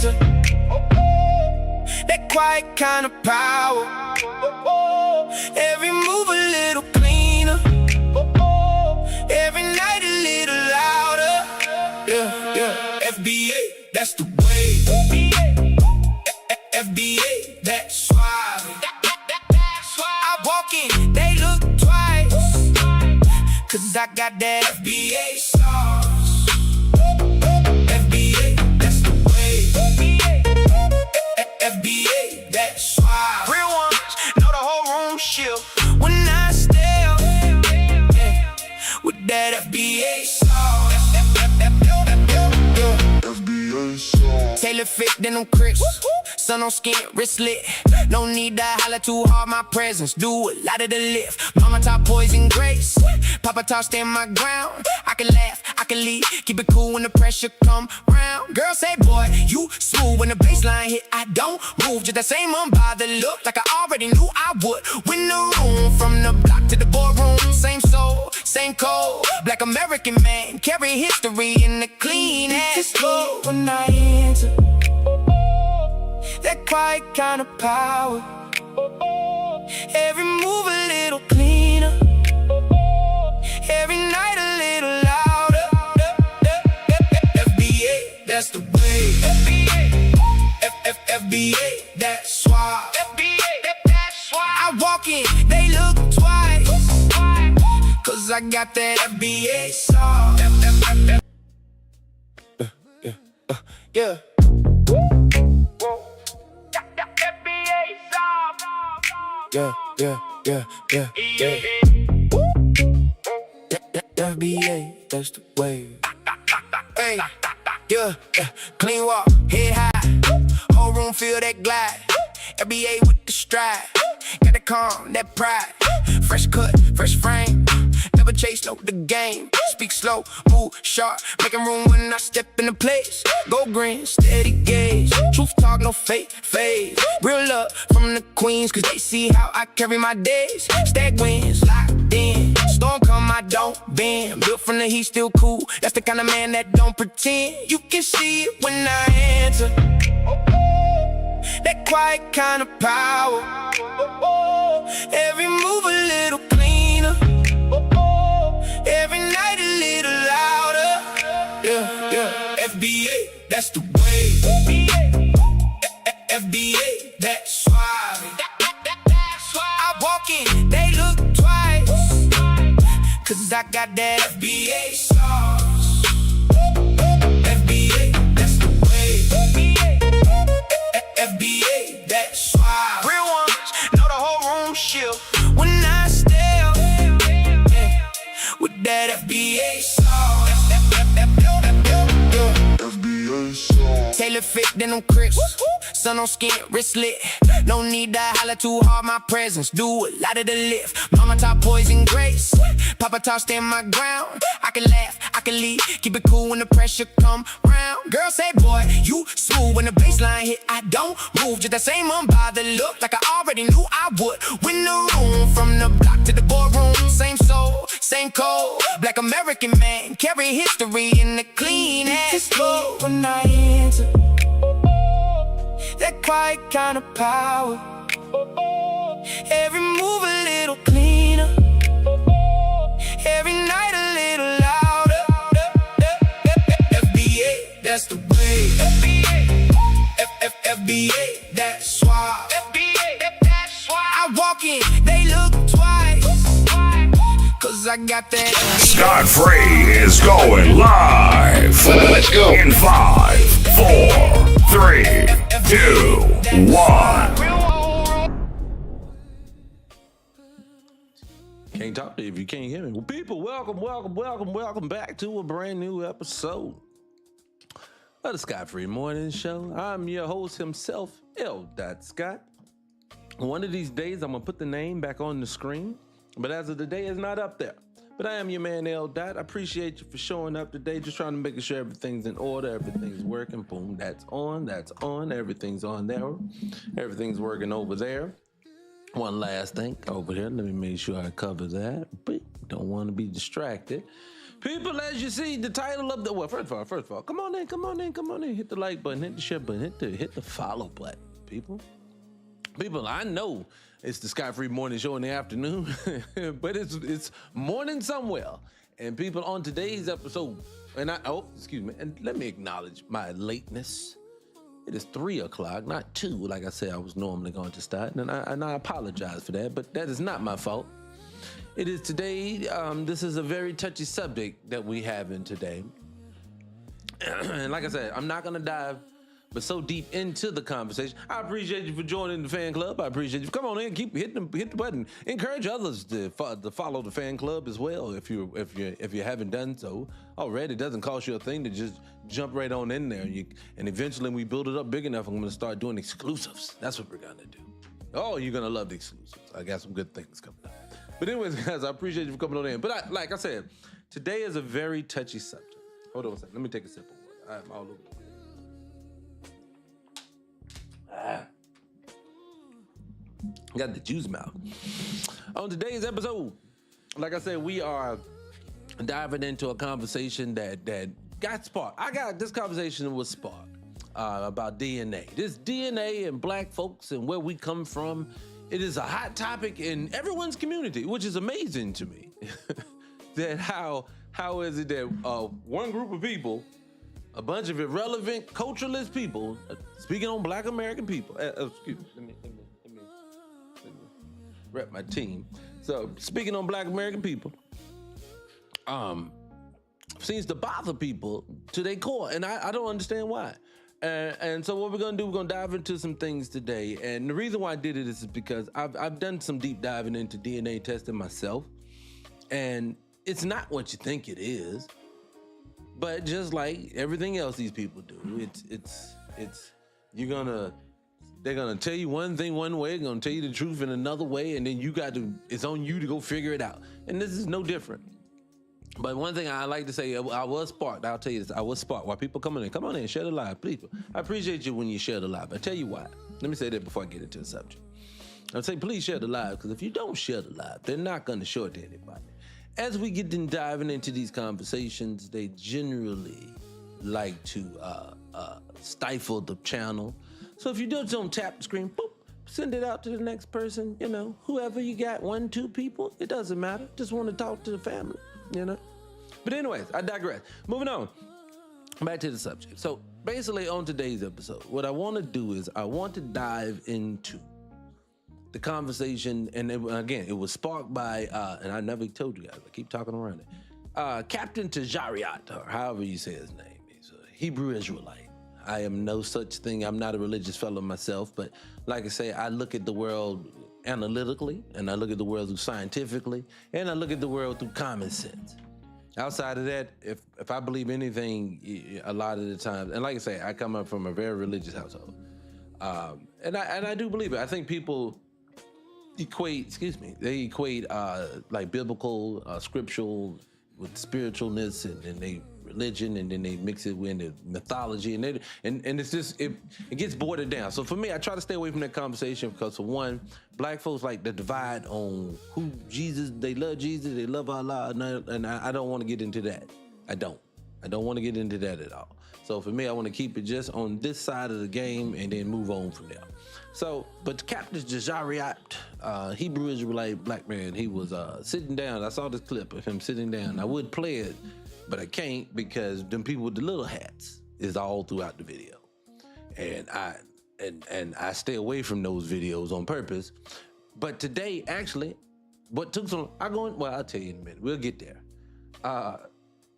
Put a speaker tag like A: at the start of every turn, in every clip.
A: enter. That quiet kind of power. Every move a little cleaner. Every night a little louder. Yeah, yeah. FBA, that's the way. FBA, that's why. I walk in, they look twice. Cause I got that FBA sauce. FBA, that's the way. FBA, that's why. Real ones know the whole room shift when I step, yeah, with that FBA sauce. FBA sauce. Tailor fit, then them crisp. Sun on skin, wrist lit. No need to holler too hard, my presence do a lot of the lift. Mama taught poison grace, Papa taught stand my ground. I can laugh, I can lead, keep it cool when the pressure come round. Girl say, boy, you smooth when the baseline hit. I don't move, just that same unbothered look, like I already knew I would. Win the room, from the block to the boardroom. Same soul, same code. Black American man, carry history in the clean ass code. When I enter, that quiet kind of power. Every move a little cleaner. Every night a little louder. FBA, that's the way. FBA, that's why. That's why I walk in, they look twice. Cause I got that FBA sauce. Yeah. Yeah, yeah, yeah, yeah, yeah. FBA, that's the way. Hey, yeah, yeah. Clean walk, head high. Whole room feel that glide. FBA with the stride. Got that calm, that pride. Fresh cut, fresh frame. Never chase, no the game. Speak slow, move sharp. Making room when I step into place. Go green, steady gaze. Truth talk, no fake phase. Real love from the queens, cause they see how I carry my days. Stack wins, locked in. Storm come, I don't bend. Built from the heat, still cool. That's the kind of man that don't pretend. You can see it when I enter. That quiet kind of power. Every move a little cleaner. Every night a little louder. Yeah, yeah. FBA, that's the way. FBA, that's why. I walk in, they look twice. Cause I got that FBA sauce. FBA, that's the way. FBA, that's why. Real ones know the whole room shift when I step, yeah, with that FBA sauce. FBA sauce. Tailor fit, then them crisp. Sun on skin, wrist lit. No need to holler too hard, my presence do a lot of the lift. Mama taught poison grace, Papa taught stand my ground. I can laugh, I can lead, keep it cool when the pressure come round. Girl say, boy, you smooth when the baseline hit. I don't move, just that same unbothered look, like I already knew I would. Win the room, from the block to the boardroom. Same soul, same code. Black American man, carry history in the clean ass code. When I enter, that quiet kind of power. Every move a little cleaner. Every night a little louder. FBA, that's the way. FBA, that's why. That's why I walk in, they look twice. Cause I got that FBA.
B: Scott Free is going live.
C: Let's go.
B: In 5, 4, 3, 2, 1.
D: Can't talk to you if you can't hear me. Well, people, welcome back to a brand new episode of the Scott Free Morning Show. I'm your host himself, L. Scott. One of these days, I'm going to put the name back on the screen, but as of today, it's not up there. But I am your man, L. I appreciate you for showing up today, just trying to make sure everything's in order, everything's working. Boom, that's on, everything's on there, everything's working over there. One last thing over here, let me make sure I cover that, but don't want to be distracted. People, as you see, the title of the first of all, come on in, hit the like button, hit the share button, hit the follow button, people. People, I know it's the Scott Free Morning Show in the afternoon, but it's morning somewhere. And people, on today's episode, and let me acknowledge my lateness. It is 3 o'clock, not 2, like I said I was normally going to start, and I apologize for that, but that is not my fault. It is today, this is a very touchy subject that we have in today. And like I said, I'm not gonna dive but so deep into the conversation. I appreciate you for joining the fan club. I appreciate you. Come on in, hit the button. Encourage others to follow the fan club as well. If you haven't done so already, it doesn't cost you a thing to just jump right on in there. And eventually, when we build it up big enough, I'm going to start doing exclusives. That's what we're going to do. Oh, you're going to love the exclusives. I got some good things coming up. But anyways, guys, I appreciate you for coming on in. But like I said, today is a very touchy subject. Hold on a second. Let me take a sip of water. I'm all over the place. Got the juice mouth. On today's episode, like I said, we are diving into a conversation that got sparked. This conversation was sparked about DNA. This DNA and black folks and where we come from. It is a hot topic in everyone's community, which is amazing to me. That how is it that one group of people, a bunch of irrelevant, culturalist people, speaking on black American people. Excuse me, let me rep my team. So, speaking on black American people, seems to bother people to their core, and I don't understand why. And so what we're gonna do, we're gonna dive into some things today. And the reason why I did it is because I've done some deep diving into DNA testing myself, and it's not what you think it is. But just like everything else these people do, they're gonna tell you one thing one way, gonna tell you the truth in another way, and then it's on you to go figure it out. And this is no different. But one thing I like to say, I was sparked. I'll tell you this, I was sparked. While people come on in, share the live, please. I appreciate you when you share the live. I tell you why. Let me say that before I get into the subject. I'll say, please share the live, because if you don't share the live, they're not gonna show it to anybody. As we get in diving into these conversations, they generally like to stifle the channel. So if you don't tap the screen, boop, send it out to the next person, whoever you got, 1, 2 people, it doesn't matter. Just want to talk to the family, But anyways, I digress. Moving on, back to the subject. So basically on today's episode, what I want to do is I want to dive into the conversation, and it was sparked by, and I never told you guys, I keep talking around it, Captain Tajariat, or however you say his name. He's a Hebrew Israelite. I am no such thing. I'm not a religious fellow myself, but like I say, I look at the world analytically, and I look at the world scientifically, and I look at the world through common sense. Outside of that, if I believe anything, a lot of the time, and like I say, I come up from a very religious household, and I do believe it. I think people equate like biblical, scriptural with spiritualness, and then they religion, and then they mix it with the mythology, and it's just it gets boiled down. So for me, I try to stay away from that conversation because, for one, black folks like the divide on who Jesus, they love Jesus, they love Allah, and I don't want to get into that. I don't want to get into that at all. So for me, I want to keep it just on this side of the game and then move on from there. So, but Captain Tajariat, Hebrew Israelite black man, he was sitting down. I saw this clip of him sitting down. I would play it, but I can't because them people with the little hats is all throughout the video. And I stay away from those videos on purpose. But today, actually, what took so long, I'll tell you in a minute. We'll get there.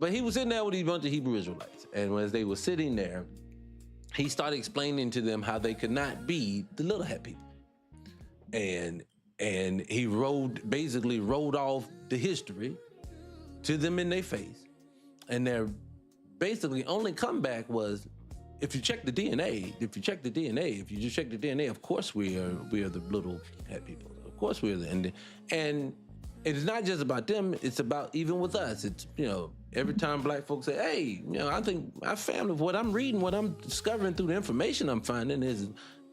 D: But he was sitting there with a bunch of Hebrew Israelites. And as they were sitting there, he started explaining to them how they could not be the little hat people. And he basically rolled off the history to them in their face. And their basically only comeback was, if you check the DNA, if you just check the DNA, of course we are the little hat people. Of course we are and it's not just about them, it's about even with us. It's, every time black folks say, hey, I think my family, what I'm reading, what I'm discovering through the information I'm finding is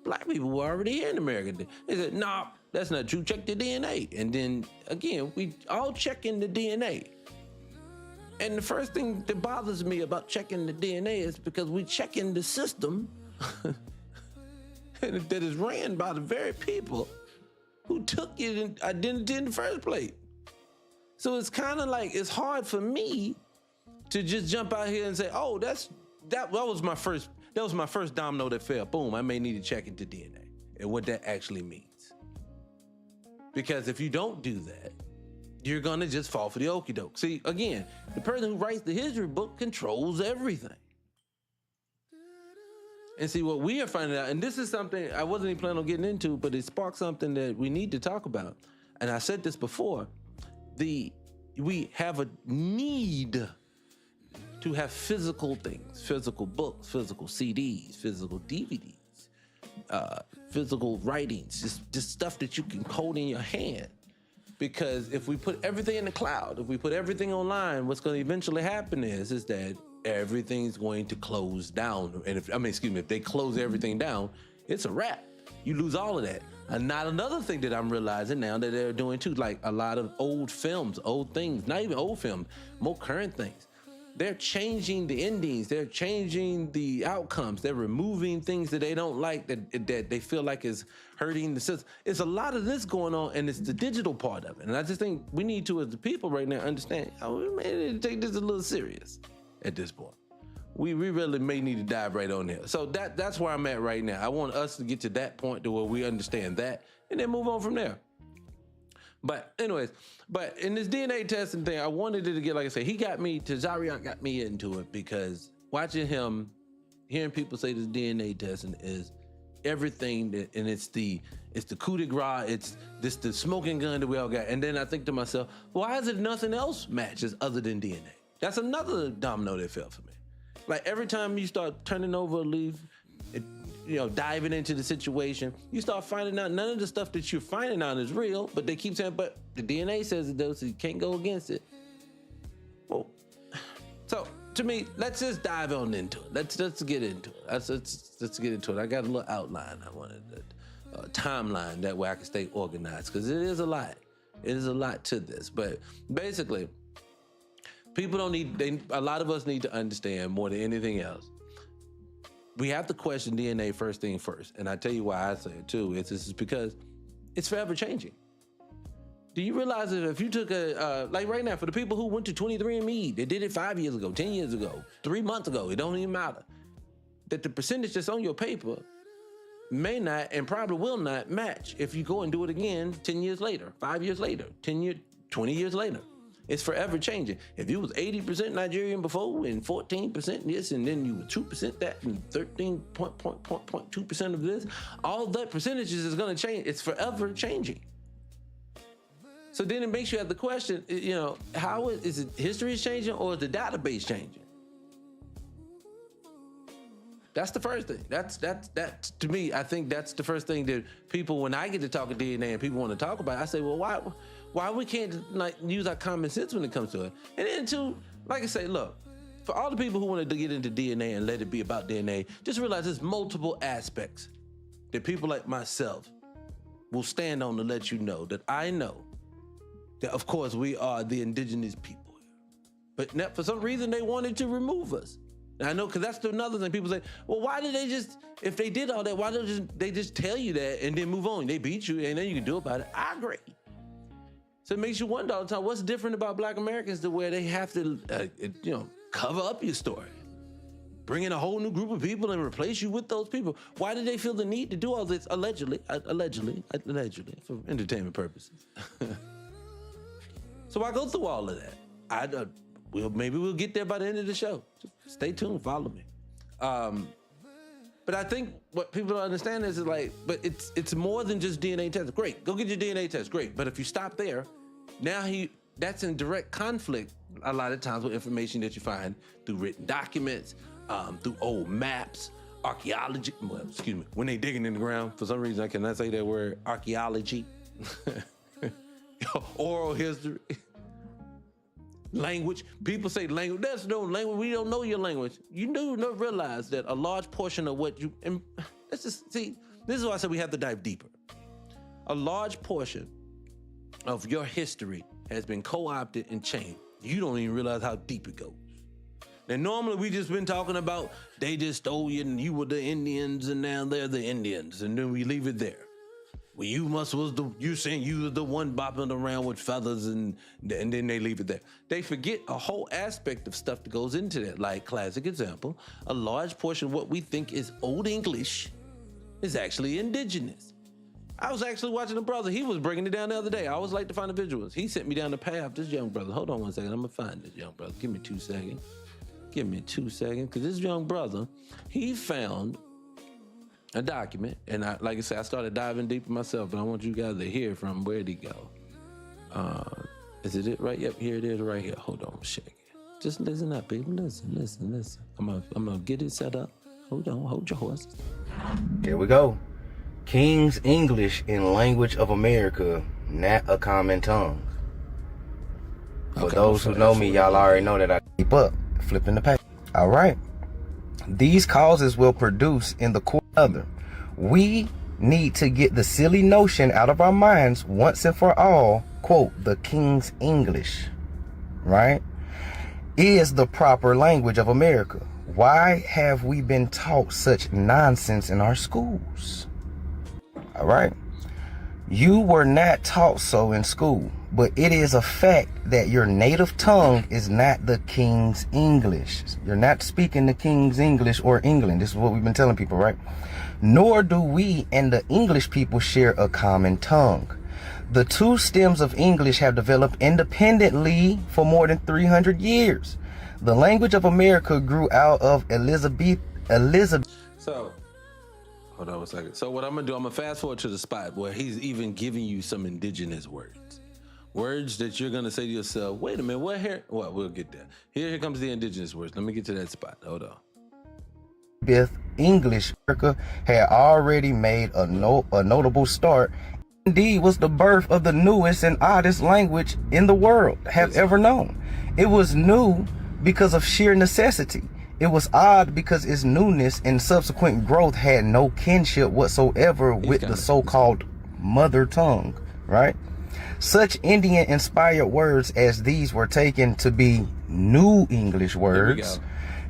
D: black people were already here in America. They said, no, that's not true. Check the DNA. And then again, we all check in the DNA. And the first thing that bothers me about checking the DNA is because we checking the system that is ran by the very people who took your identity in the first place. So it's kind of like, it's hard for me to just jump out here and say, oh, that was my first domino that fell. Boom, I may need to check into DNA and what that actually means. Because if you don't do that, you're gonna just fall for the okie doke. See, again, the person who writes the history book controls everything. And see, what we are finding out, and this is something I wasn't even planning on getting into, but it sparked something that we need to talk about. And I said this before, we have a need to have physical things, physical books, physical CDs, physical DVDs, physical writings, just stuff that you can hold in your hand. Because if we put everything in the cloud, if we put everything online, what's going to eventually happen is that everything's going to close down. And if they close everything down, it's a wrap. You lose all of that. And not another thing that I'm realizing now that they're doing too, like a lot of old films, old things, not even old films, more current things. They're changing the endings. They're changing the outcomes. They're removing things that they don't like, that they feel like is hurting the system. It's a lot of this going on, and it's the digital part of it. And I just think we need to, as the people right now, understand, we may need to take this a little serious at this point. We really may need to dive right on there. So that's where I'm at right now. I want us to get to that point to where we understand that and then move on from there. But anyways, in this DNA testing thing, I wanted it to get, like I said, Zariak got me into it because watching him, hearing people say this DNA testing is everything that, and it's the coup de grace, it's the smoking gun that we all got. And then I think to myself, why is it nothing else matches other than DNA? That's another domino that fell for me. Like every time you start turning over a leaf, diving into the situation, you start finding out none of the stuff that you're finding out is real, but they keep saying, but the DNA says it does, so you can't go against it. Well, so to me, let's just dive on into it. Let's get into it. Let's get into it. I got a little outline. I wanted a timeline, that way I can stay organized, because it is a lot. It is a lot to this, but basically, a lot of us need to understand more than anything else. We have to question DNA first thing first. And I tell you why I say it too. This is because it's forever changing. Do you realize that if you took like right now, for the people who went to 23andMe, they did it 5 years ago, 10 years ago, 3 months ago, it don't even matter, that the percentage that's on your paper may not and probably will not match if you go and do it again 10 years later, 5 years later, 20 years later. It's forever changing. If you was 80% Nigerian before and 14% this, and then you were 2% that and 13.2% of this, all that percentages is gonna change. It's forever changing. So then it makes you have the question, how is it history is changing or is the database changing? That's the first thing. That's to me, I think that's the first thing that people, when I get to talk DNA and people want to talk about it, I say, well, why we can't use our common sense when it comes to it? And then too, like I say, look, for all the people who want to get into DNA and let it be about DNA, just realize there's multiple aspects that people like myself will stand on to let you know that I know that, of course, we are the indigenous people. But for some reason, they wanted to remove us. And I know, because that's another thing. People say, well, why did they just, if they did all that, why don't they just tell you that and then move on? They beat you and then you can do about it. I agree. So it makes you wonder all the time, what's different about Black Americans to where they have to, cover up your story? Bring in a whole new group of people and replace you with those people. Why did they feel the need to do all this? Allegedly, for entertainment purposes. So I go through all of that. Maybe we'll get there by the end of the show. Just stay tuned, follow me. But I think what people don't understand is but it's more than just DNA tests. Great, go get your DNA test, great. But if you stop there, now that's in direct conflict a lot of times with information that you find through written documents, through old maps, archaeology. Well, excuse me, when they digging in the ground, for some reason I cannot say that word, archaeology, oral history. Language. People say language. There's no language. We don't know your language. You do not realize that a large portion of what you, and let's just see, this is why I said we have to dive deeper. A large portion of your history has been co-opted and changed you don't even realize how deep it goes. Now, normally we just been talking about they just stole you and you were the Indians and now they're the Indians, and then we leave it there. Well, you saying you was the one bopping around with feathers and then they leave it there. They forget a whole aspect of stuff that goes into that. Like, classic example, a large portion of what we think is Old English is actually indigenous. I was actually watching a brother. He was breaking it down the other day. I always like to find the visuals. He sent me down the path. This young brother. Hold on one second. I'm going to find this young brother. Give me 2 seconds. Because this young brother, he found a document. And like I said, I started diving deep myself, but I want you guys to hear from where'd he go. Is it right? Yep, here it is right here. Hold on a second. Just listen up, people. Listen. I'm going to get it set up. Hold on. Hold your horses.
C: Here we go. King's English in Language of America, not a common tongue. For those who know me, y'all already know that I keep up, flipping the page. All right. These causes will produce in the core other. We need to get the silly notion out of our minds once and for all, quote, the King's English, right, is the proper language of America. Why have we been taught such nonsense in our schools? All right. You were not taught so in school, but it is a fact that your native tongue is not the King's English. You're not speaking the King's English or England. This is what we've been telling people, right? Nor do we and the English people share a common tongue. The two stems of English have developed independently for more than 300 years. The language of America grew out of Elizabeth.
D: So, hold on a second. So what I'm gonna do, I'm gonna fast forward to the spot where he's even giving you some indigenous words. Words that you're gonna say to yourself, wait a minute, what here? Well, we'll get there. Here comes the indigenous words. Let me get to that spot. Hold on.
C: English America had already made a notable start. Indeed, was the birth of the newest and oddest language in the world have ever known. It was new because of sheer necessity. It was odd because its newness and subsequent growth had no kinship whatsoever with the so-called mother tongue, right? Such Indian-inspired words as these were taken to be new English words,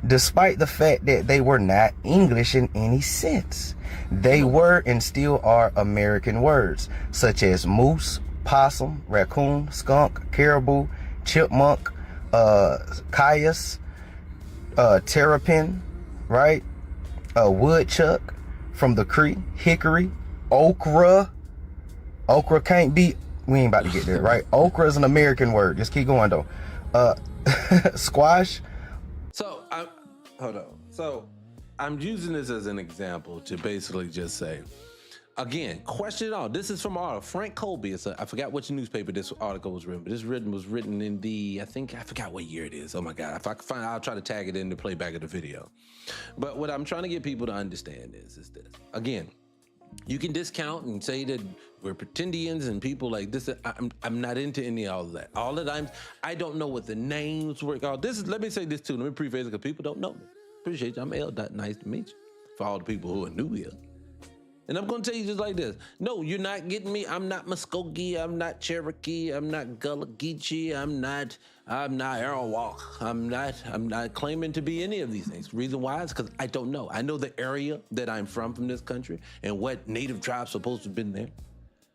C: despite the fact that they were not English in any sense. They were and still are American words, such as moose, possum, raccoon, skunk, caribou, chipmunk, cayuse, terrapin, right? Woodchuck from the Cree, hickory, okra. Okra can't be, we ain't about to get there, right? Okra is an American word. Just keep going though. Squash.
D: So hold on. So I'm using this as an example to basically just say, again, question it all. This is from Frank Colby. I forgot which newspaper this article was written, but this was written in the, I forgot what year it is. Oh my God. If I can find it, I'll try to tag it in the playback of the video. But what I'm trying to get people to understand is this. Again, you can discount and say that we're pretendians and people like this. I'm not into any of all of that. All that I don't know what the names were called. Let me say this too. Let me preface it because people don't know me. Appreciate you. I'm L. Nice to meet you. For all the people who are new here. And I'm going to tell you just like this. No, you're not getting me. I'm not Muskogee. I'm not Cherokee. I'm not Gullah Geechee. I'm not Arawak. I'm not claiming to be any of these things. Reason why is because I don't know. I know the area that I'm from this country and what native tribes supposed to have been there.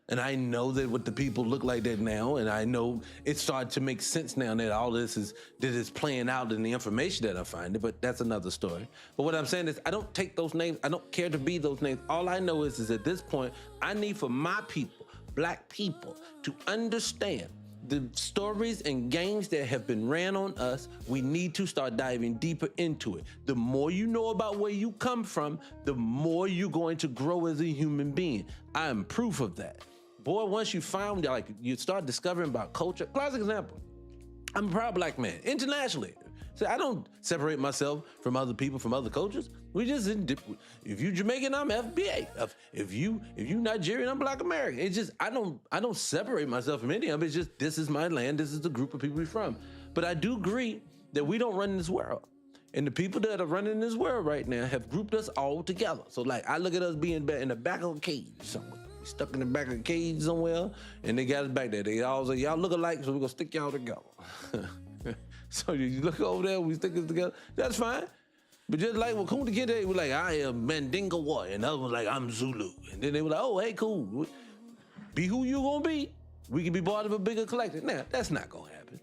D: And I know that what the people look like that now, and I know it started to make sense now that all this is playing out in the information that I find it, but that's another story. But what I'm saying is I don't take those names. I don't care to be those names. All I know is at this point, I need for my people, black people, to understand the stories and games that have been ran on us. We need to start diving deeper into it. The more you know about where you come from, the more you're going to grow as a human being. I am proof of that. Boy, once you find, like, you start discovering about culture. Classic example. I'm a proud black man internationally. So I don't separate myself from other people, from other cultures. We just, if you Jamaican, I'm FBA. If you Nigerian, I'm Black American. It's just, I don't separate myself from any of it. It's just, this is my land. This is the group of people we're from. But I do agree that we don't run this world. And the people that are running this world right now have grouped us all together. So like, I look at us being in the back of a cage somewhere. Stuck in the back of a cage somewhere, and they got us back there. They all say, y'all look alike, so we're gonna stick y'all together. So you look over there, we stick it together. That's fine. But just like when Kunta Kinte was like, I am Mandingo Boy, and the other was like, I'm Zulu. And then they were like, oh, hey, cool. Be who you gonna be. We can be part of a bigger collective. Now, that's not gonna happen.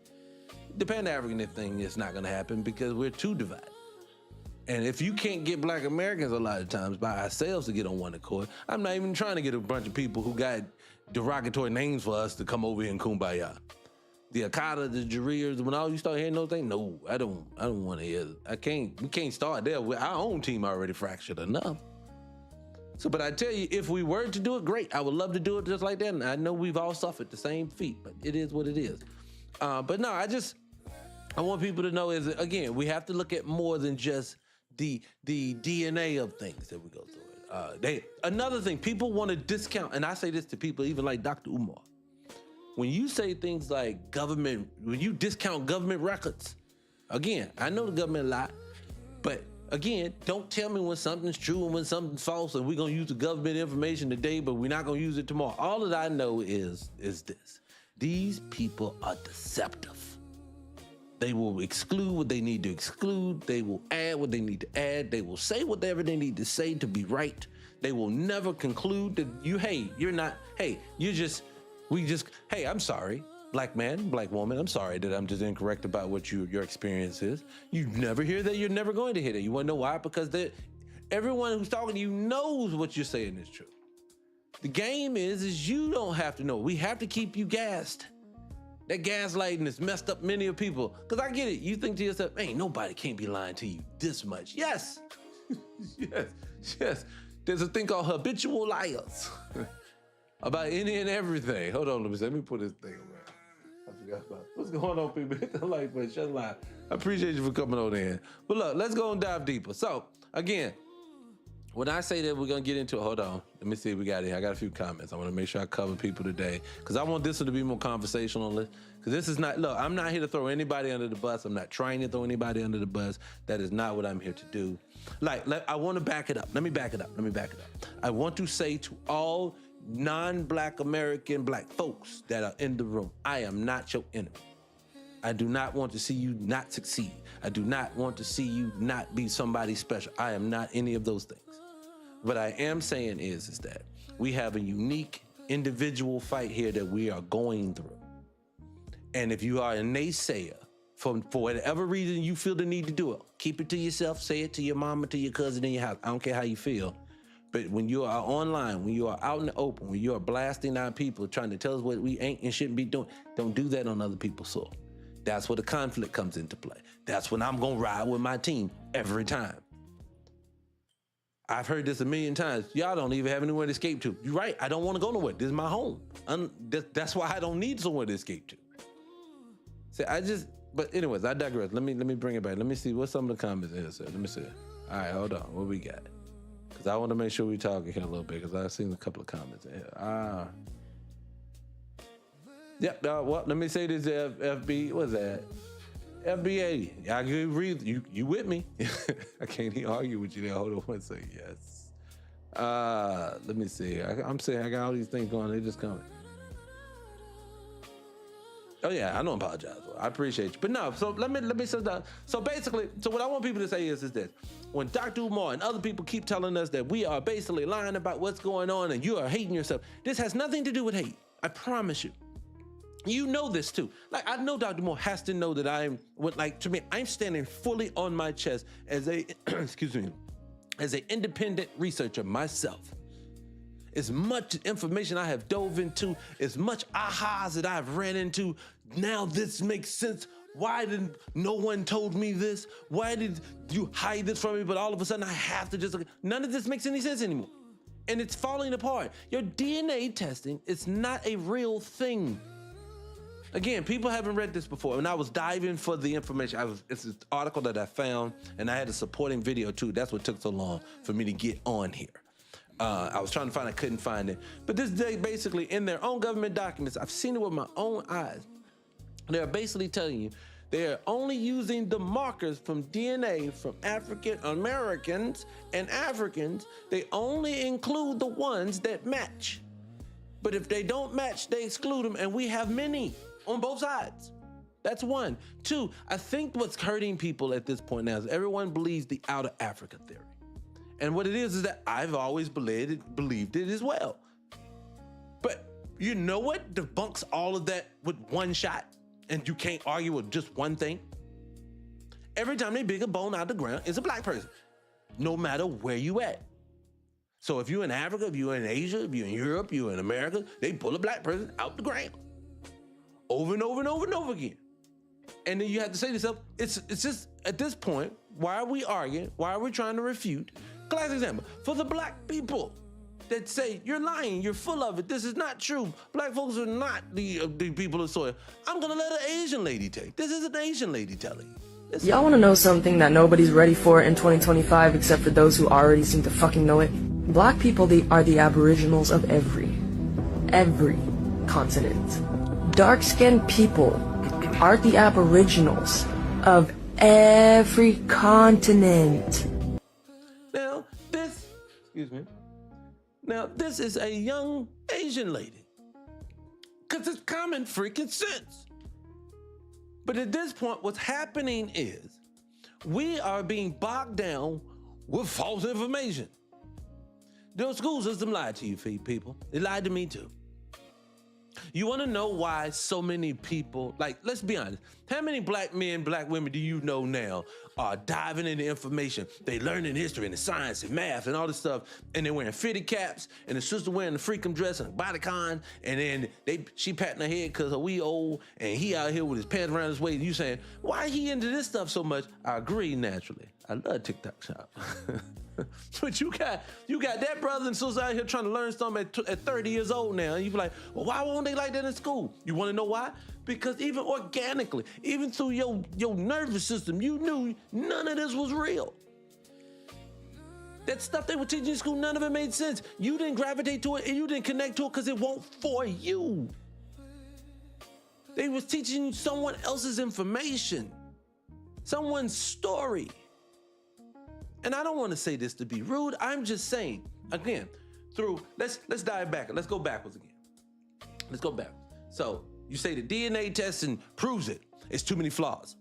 D: The Pan-African thing is not gonna happen because we're too divided. And if you can't get Black Americans a lot of times by ourselves to get on one accord, I'm not even trying to get a bunch of people who got derogatory names for us to come over here and kumbaya. The Akata, the Jareers, when all you start hearing those things, no, I don't want to hear it. We can't start there. Our own team already fractured enough. So, but I tell you, if we were to do it, great. I would love to do it just like that. And I know we've all suffered the same feat, but it is what it is. But no, I want people to know is, again, we have to look at more than just the DNA of things that we go through. Another thing, people want to discount, and I say this to people, even like Dr. Umar. When you say things like government, when you discount government records, again, I know the government lie, but again, don't tell me when something's true and when something's false and we're gonna use the government information today, but we're not gonna use it tomorrow. All that I know is this. These people are deceptive. They will exclude what they need to exclude. They will add what they need to add. They will say whatever they need to say to be right. They will never conclude that hey, I'm sorry, black man, black woman, I'm sorry that I'm just incorrect about what your experience is. You never hear that, you're never going to hear that. You wanna know why? Because everyone who's talking to you knows what you're saying is true. The game is you don't have to know. We have to keep you gassed. That gaslighting has messed up many of people. Cause I get it, you think to yourself, ain't nobody can't be lying to you this much. Yes, yes. There's a thing called habitual liars. About any and everything. Hold on, let me put this thing around. I forgot about what's going on, people. Hit the like button, shut the line. I appreciate you for coming on in. But look, let's go and dive deeper. So, again, when I say that we're gonna get into it, hold on. Let me see what we got here. I got a few comments. I wanna make sure I cover people today. Cause I want this to be more conversational. Cause this is not, look, I'm not here to throw anybody under the bus. I'm not trying to throw anybody under the bus. That is not what I'm here to do. I wanna back it up. Let me back it up. I want to say to all non-Black American Black folks that are in the room, I am not your enemy. I do not want to see you not succeed. I do not want to see you not be somebody special. I am not any of those things. What I am saying is that we have a unique individual fight here that we are going through. And if you are a naysayer, for whatever reason you feel the need to do it, keep it to yourself, say it to your mama, to your cousin in your house. I don't care how you feel. But when you are online, when you are out in the open, when you are blasting our people, trying to tell us what we ain't and shouldn't be doing, don't do that on other people's soil. That's where the conflict comes into play. That's when I'm gonna ride with my team every time. I've heard this a million times. Y'all don't even have anywhere to escape to. You're right, I don't wanna go nowhere. This is my home. That's why I don't need somewhere to escape to. But anyways, I digress. Let me bring it back. Let me see what some of the comments is. Let me see. All right, hold on, what we got? Because I want to make sure we talking here a little bit, because I've seen a couple of comments in here. Yep, well, let me say this, FB, what's that? FBA, I agree, you with me. I can't even argue with you there. Hold on one second, yes. Let me see, I'm saying I got all these things going, they just coming. Oh yeah, I don't apologize. I appreciate you. But no, so let me say that. So basically, what I want people to say is this. When Dr. Umar and other people keep telling us that we are basically lying about what's going on and you are hating yourself, this has nothing to do with hate. I promise you. You know this too. Like, I know Dr. Umar has to know that I'm standing fully on my chest as a, as an independent researcher myself. As much information I have dove into, as much ahas that I've ran into, now this makes sense. Why didn't no one told me this? Why did you hide this from me? But all of a sudden I have to none of this makes any sense anymore. And it's falling apart. Your DNA testing is not a real thing. Again, people haven't read this before. When I was diving for the information, it's an article that I found, and I had a supporting video too. That's what took so long for me to get on here. I was trying to find it, couldn't find it. But this day, basically, in their own government documents, I've seen it with my own eyes. They're basically telling you they're only using the markers from DNA from African Americans and Africans. They only include the ones that match. But if they don't match, they exclude them, and we have many on both sides. That's one. Two, I think what's hurting people at this point now is everyone believes the out of Africa theory. And what it is that I've always believed it as well. But you know what debunks all of that with one shot? And you can't argue with just one thing? Every time they dig a bone out of the ground, it's a black person, no matter where you at. So if you're in Africa, if you're in Asia, if you're in Europe, you're in America, they pull a black person out the ground over and over and over and over again. And then you have to say to yourself, it's just at this point, why are we arguing? Why are we trying to refute? Classic example, for the black people that say, you're lying, you're full of it, this is not true. Black folks are not the people of soil. I'm gonna let an Asian lady tell you. This is an Asian lady telling you.
E: Y'all wanna know something that nobody's ready for in 2025 except for those who already seem to fucking know it? Black people are the aboriginals of every continent. Dark-skinned people are the aboriginals of every continent.
D: Now this is a young Asian lady. Cause it's common freaking sense. But at this point, what's happening is we are being bogged down with false information. The school system lied to you, people. They lied to me too. You want to know why so many people, like, let's be honest, how many black men, black women do you know now are diving into information? They learning history and the science and math and all this stuff, and they're wearing fitted caps, and the sister wearing the freakum dress and a bodycon, and then she patting her head because we old, and he out here with his pants around his waist, and you saying, why he into this stuff so much? I agree, naturally. I love TikTok shop. But you got that brother and sister out here trying to learn something at 30 years old now, and you be like, well, why won't they like that in school? You want to know why? Because even organically, even through your nervous system, you knew none of this was real. That stuff they were teaching in school, none of it made sense. You didn't gravitate to it and you didn't connect to it because it won't for you. They was teaching you someone else's information, someone's story. And I don't want to say this to be rude. I'm just saying, again, let's dive back. Let's go backwards again. Let's go back. So you say the DNA testing proves it. It's too many flaws.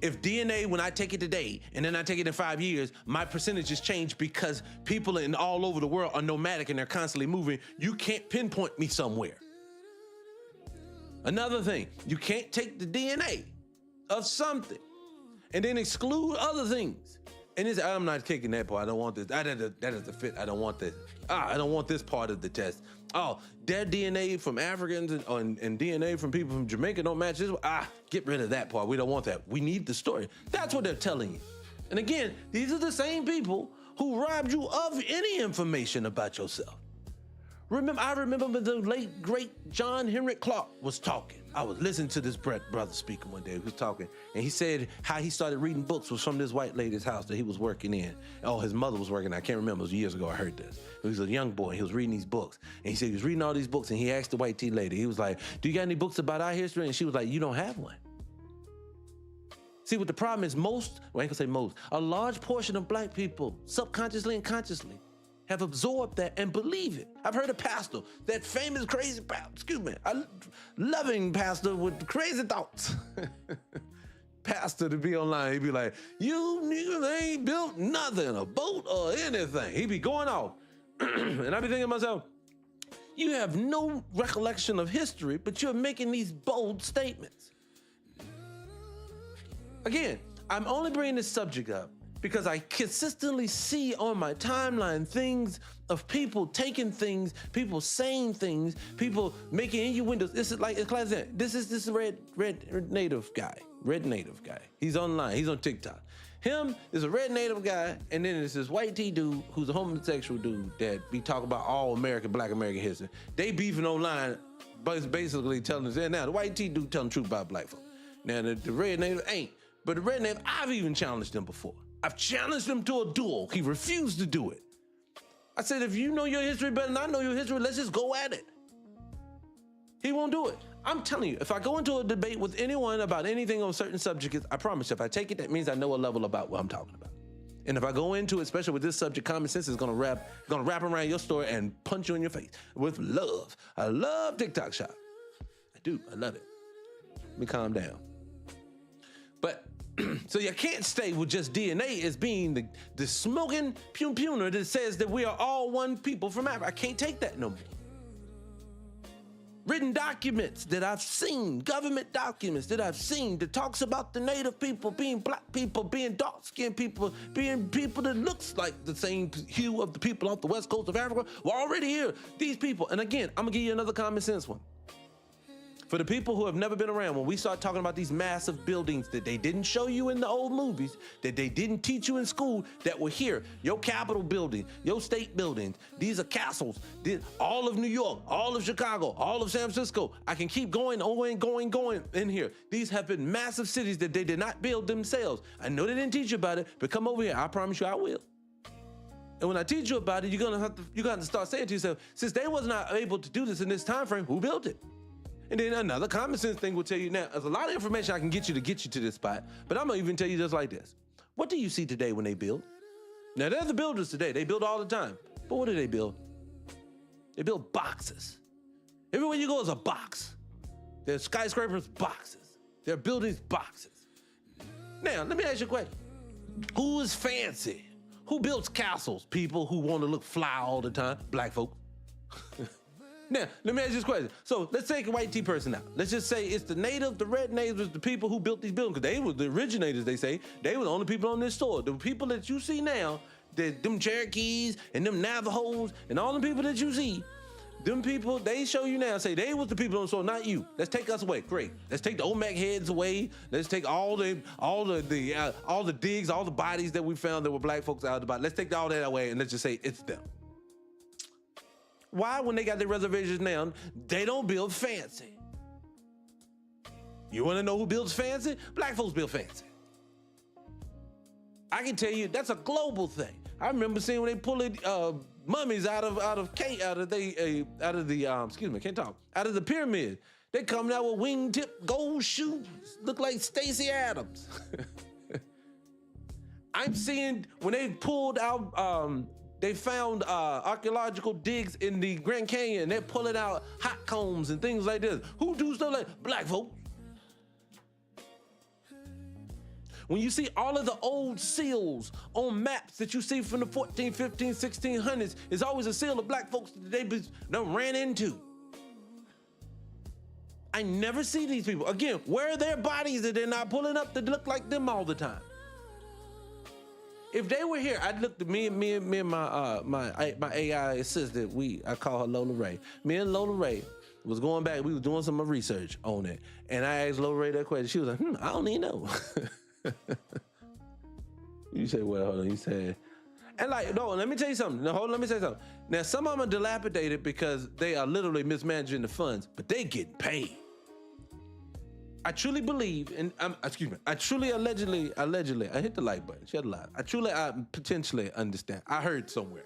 D: If DNA, when I take it today and then I take it in 5 years, my percentages change because people in all over the world are nomadic and they're constantly moving. You can't pinpoint me somewhere. Another thing, you can't take the DNA of something and then exclude other things. And it's, I'm not taking that part. I don't want this. That doesn't fit. I don't want this. I don't want this part of the test. Oh, their DNA from Africans and DNA from people from Jamaica don't match this. Get rid of that part. We don't want that. We need the story. That's what they're telling you. And again, these are the same people who robbed you of any information about yourself. I remember when the late, great John Henrik Clarke was talking. I was listening to this brother speaking one day. He was talking, and he said how he started reading books was from this white lady's house that he was working in. Oh, his mother was working. I can't remember. It was years ago I heard this. He was a young boy, and he was reading these books. And he said he was reading all these books, and he asked the white tea lady, he was like, do you got any books about our history? And she was like, you don't have one. See, what the problem is, a large portion of black people, subconsciously and consciously, have absorbed that and believe it. I've heard a pastor, that famous crazy pastor, a loving pastor with crazy thoughts. Pastor to be online, he'd be like, you niggas ain't built nothing, a boat or anything. He'd be going off. And I'd be thinking to myself, you have no recollection of history, but you're making these bold statements. Again, I'm only bringing this subject up because I consistently see on my timeline things of people taking things, people saying things, people making innuendos. This is like, this is this red native guy. He's online, he's on TikTok. Him is a red native guy, and then there's this white T dude who's a homosexual dude that be talking about all black American history. They beefing online, but basically telling us, now the white T dude telling the truth about black folks. Now the red native ain't, but the red native, I've even challenged him before. I've challenged him to a duel. He refused to do it. I said, if you know your history better than I know your history, let's just go at it. He won't do it. I'm telling you, if I go into a debate with anyone about anything on certain subjects, I promise you, if I take it, that means I know a level about what I'm talking about. And if I go into it, especially with this subject, common sense is gonna wrap around your story and punch you in your face with love. I love TikTok shop. I do, I love it. Let me calm down. But, so you can't stay with just DNA as being the smoking pum-puner that says that we are all one people from Africa. I can't take that no more. Written documents that I've seen, government documents that I've seen that talks about the native people being black people, being dark-skinned people, being people that looks like the same hue of the people off the west coast of Africa. We're already here. These people, and again, I'm gonna give you another common sense one. For the people who have never been around, when we start talking about these massive buildings that they didn't show you in the old movies, that they didn't teach you in school, that were here, your Capitol building, your state buildings, these are castles, all of New York, all of Chicago, all of San Francisco. I can keep going in here. These have been massive cities that they did not build themselves. I know they didn't teach you about it, but come over here, I promise you I will. And when I teach you about it, you're gonna have to start saying to yourself, since they was not able to do this in this time frame, who built it? And then another common sense thing will tell you now, there's a lot of information I can get you to this spot, but I'm gonna even tell you just like this. What do you see today when they build? Now, they're the builders today. They build all the time. But what do they build? They build boxes. Everywhere you go is a box. There's skyscrapers, boxes. There are buildings, boxes. Now, let me ask you a question. Who is fancy? Who builds castles? People who want to look fly all the time? Black folk. Now, let me ask you this question. So let's take a white tea person out. Let's just say it's the native, the red natives, the people who built these buildings, because they were the originators, they say. They were the only people on this soil. The people that you see now, them Cherokees and them Navajos and all the people that you see, them people, they show you now, say they was the people on the soil, not you. Let's take us away. Great. Let's take the Olmec heads away. Let's take all the digs, all the bodies that we found that were black folks out of the body. Let's take all that away and let's just say it's them. Why, when they got their reservations now, they don't build fancy? You want to know who builds fancy? Black folks build fancy. I can tell you that's a global thing. I remember seeing when they pulling mummies out of the pyramid. They coming out with wingtip gold shoes, look like Stacey Adams. I'm seeing when they pulled out. They found archaeological digs in the Grand Canyon. They're pulling out hot combs and things like this. Who do stuff like black folk? When you see all of the old seals on maps that you see from the 14, 15, 1600s, it's always a seal of black folks that they done ran into. I never see these people. Again, where are their bodies that they're not pulling up that look like them all the time? If they were here, I'd look to me and my AI assistant. I call her Lola Ray. Me and Lola Ray was going back. We was doing some research on it, and I asked Lola Ray that question. She was like, "I don't even know." You say, "Well, hold on." You said, and like, no. Let me tell you something. No, hold on. Let me say something. Now, some of them are dilapidated because they are literally mismanaging the funds, but they getting paid. I truly believe, I truly allegedly, I hit the like button, she had a lot. I potentially understand. I heard somewhere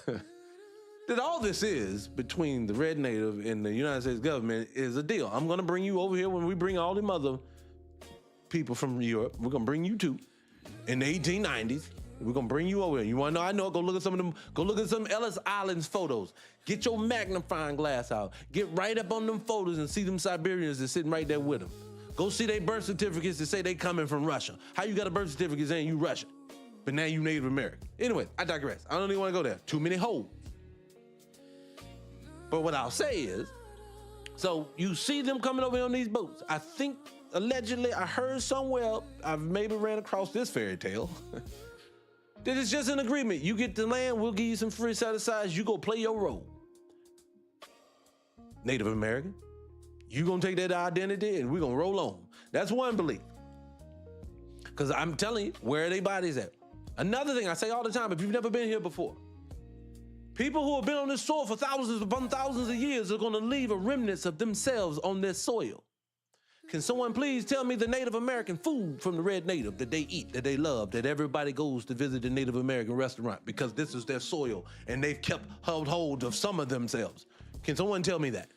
D: that all this is between the red native and the United States government is a deal. I'm gonna bring you over here when we bring all them other people from Europe. We're gonna bring you too. In the 1890s, we're gonna bring you over here. You wanna know? I know, go look at some of them, go look at some Ellis Island's photos. Get your magnifying glass out. Get right up on them photos and see them Siberians that's sitting right there with them. Go see their birth certificates that say they coming from Russia. How you got a birth certificate saying you Russian, but now you Native American? Anyway, I digress. I don't even wanna go there. Too many holes. But what I'll say is, so you see them coming over here on these boats. I think, allegedly, I heard somewhere, I've maybe ran across this fairy tale, that it's just an agreement. You get the land, we'll give you some free set aside, you go play your role. Native American, you gonna take that identity and we're gonna roll on. That's one belief. Because I'm telling you, where are their bodies at? Another thing I say all the time, if you've never been here before, people who have been on this soil for thousands upon thousands of years are gonna leave a remnants of themselves on this soil. Can someone please tell me the Native American food from the red native that they eat, that they love, that everybody goes to visit the Native American restaurant because this is their soil and they've kept hold of some of themselves? Can someone tell me that?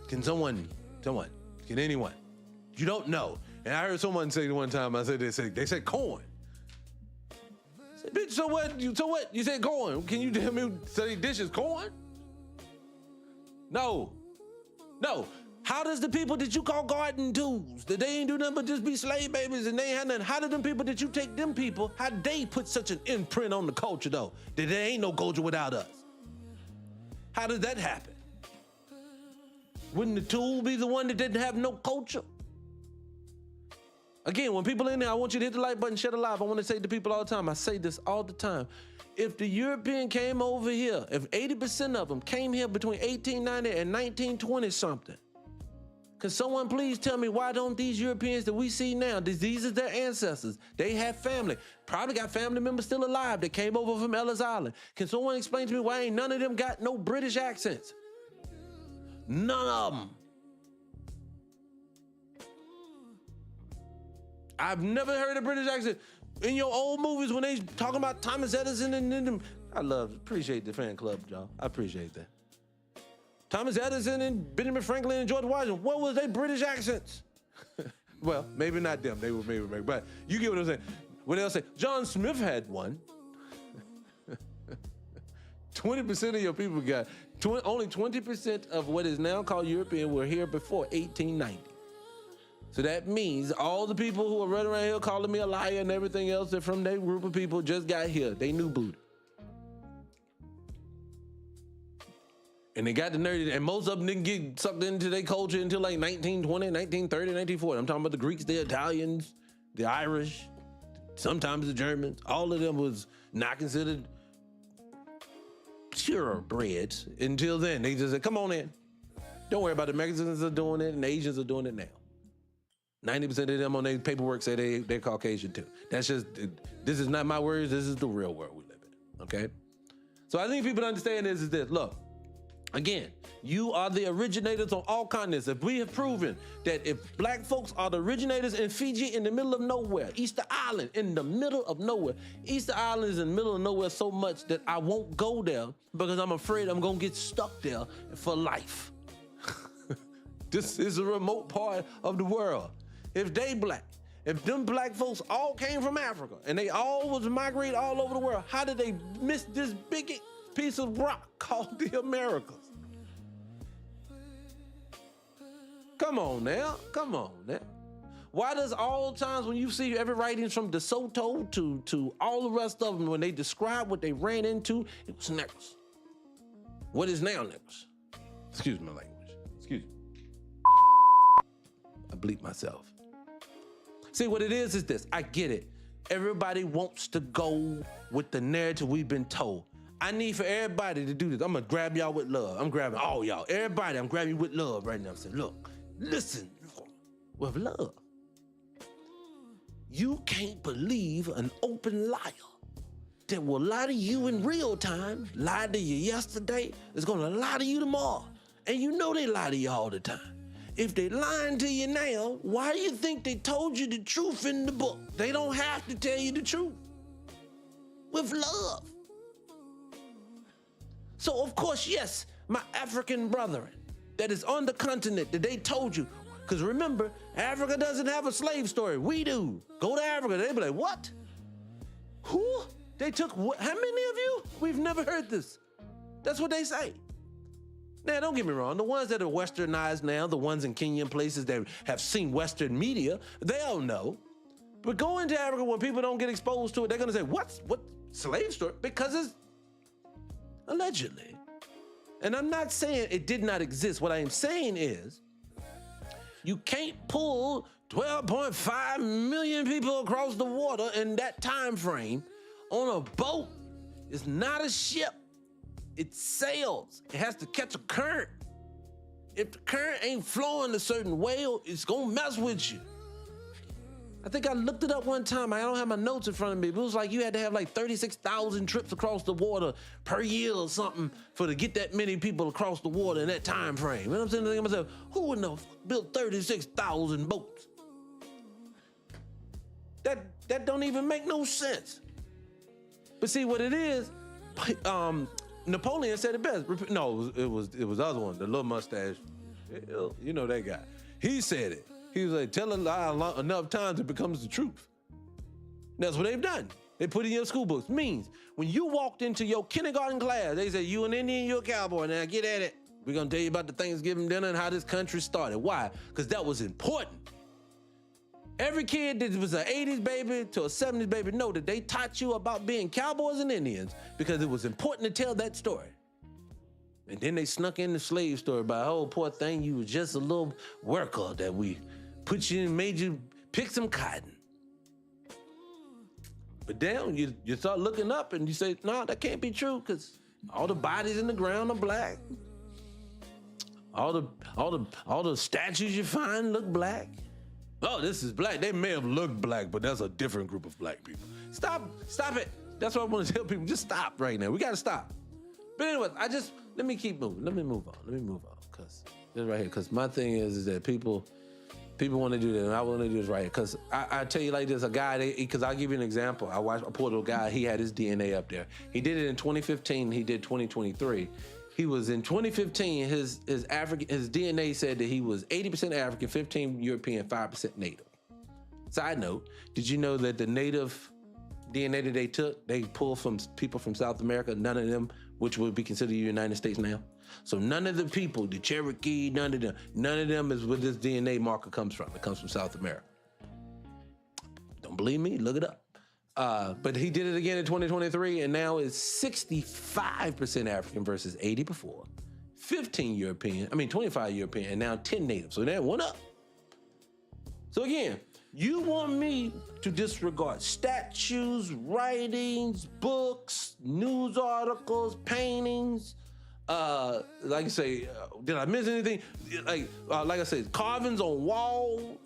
D: Can someone, can anyone? You don't know. And I heard someone say one time, they said corn. I said, bitch, so what? You said corn. Can you tell me, say dish is corn? No. How does the people that you call garden tools, that they ain't do nothing but just be slave babies and they ain't had nothing, how did them people that you take them people, how they put such an imprint on the culture though, that there ain't no culture without us? How did that happen? Wouldn't the tool be the one that didn't have no culture? Again, when people in there, I want you to hit the like button, share the live. I want to say to people all the time, I say this all the time. If the European came over here, if 80% of them came here between 1890 and 1920 something, can someone please tell me why don't these Europeans that we see now, these are their ancestors, they have family, probably got family members still alive that came over from Ellis Island. Can someone explain to me why ain't none of them got no British accents? None of them. I've never heard a British accent. In your old movies when they talking about Thomas Edison and them, appreciate the fan club, y'all. I appreciate that. Thomas Edison and Benjamin Franklin and George Washington, what was their British accents? Well, maybe not them, they were maybe, but you get what I'm saying. What they'll say, John Smith had one. 20% of your people got, only 20% of what is now called European were here before 1890. So that means all the people who are running around here calling me a liar and everything else, they're from that group of people just got here. They knew Buddha. And they got the nerdy, and most of them didn't get sucked into their culture until like 1920, 1930, 1940. I'm talking about the Greeks, the Italians, the Irish, sometimes the Germans. All of them was not considered purebreds until then. They just said, come on in. Don't worry about it. Mexicans are doing it and Asians are doing it now. 90% of them on their paperwork say they're Caucasian too. That's just, this is not my words, this is the real world we live in, okay? So I think people understand is this, look, again, you are the originators on all continents. If we have proven that if black folks are the originators in Fiji in the middle of nowhere, Easter Island in the middle of nowhere, Easter Island is in the middle of nowhere so much that I won't go there because I'm afraid I'm gonna get stuck there for life. This is a remote part of the world. If they black, if them black folks all came from Africa and they all was migrated all over the world, how did they miss this big piece of rock called the Americas? Come on now, come on now. Why does all times when you see every writings from DeSoto to all the rest of them, when they describe what they ran into, it was niggers. What is now niggers? Excuse my language, excuse me. I bleep myself. See, what it is this. I get it. Everybody wants to go with the narrative we've been told. I need for everybody to do this. I'm gonna grab y'all with love. I'm grabbing all y'all. Everybody, I'm grabbing you with love right now. I'm saying, look, listen with love. You can't believe an open liar that will lie to you in real time, lied to you yesterday, is gonna lie to you tomorrow. And you know they lie to you all the time. If they lying to you now, why do you think they told you the truth in the book? They don't have to tell you the truth. With love. So of course, yes, my African brethren that is on the continent that they told you, because remember, Africa doesn't have a slave story. We do. Go to Africa, they be like, what? Who? They took what? How many of you? We've never heard this. That's what they say. Now, don't get me wrong. The ones that are westernized now, the ones in Kenyan places that have seen Western media, they'll know. But go into Africa when people don't get exposed to it, they're gonna say, what slave story? Because it's allegedly. And I'm not saying it did not exist. What I am saying is, you can't pull 12.5 million people across the water in that time frame on a boat. It's not a ship. It sails. It has to catch a current. If the current ain't flowing a certain way, it's gonna mess with you. I think I looked it up one time. I don't have my notes in front of me, but it was like you had to have like 36,000 trips across the water per year or something to get that many people across the water in that time frame. You know what I'm saying? Thinking to myself, who in the fuck built 36,000 boats? That don't even make no sense. But see what it is, Napoleon said it best. No, it was the other one, the little mustache. You know that guy. He said it. He was like, tell a lie enough times it becomes the truth. That's what they've done. They put it in your school books. Means when you walked into your kindergarten class, they said, you an Indian, you a cowboy. Now get at it. We're going to tell you about the Thanksgiving dinner and how this country started. Why? Because that was important. Every kid that was an 80s baby to a 70s baby know that they taught you about being cowboys and Indians because it was important to tell that story. And then they snuck in the slave story about, oh, poor thing, you was just a little worker that we put you in, made you pick some cotton. But then you start looking up and you say, no, that can't be true because all the bodies in the ground are black. All the statues you find look black. Oh, this is black. They may have looked black, but that's a different group of black people. Stop it. That's what I want to tell people. Just stop right now. We got to stop. But anyways, let me keep moving. Let me move on. Because this right here. Because my thing is that people want to do that, and I want to do this right here. Because I tell you like this, a guy, because I'll give you an example. I pulled a guy, he had his DNA up there. He did it in 2015, he did 2023. He was in 2015, his DNA said that he was 80% African, 15 European, 5% Native. Side note, did you know that the Native DNA that they took, they pulled from people from South America, none of them, which would be considered the United States now. So none of the people, the Cherokee, none of them is where this DNA marker comes from. It comes from South America. Don't believe me? Look it up. But he did it again in 2023, and now it's 65% African versus 80 before. 25 European, and now 10 Native. So that went up. So again, you want me to disregard statues, writings, books, news articles, paintings, like I say, did I miss anything? Like I said, carvings on walls.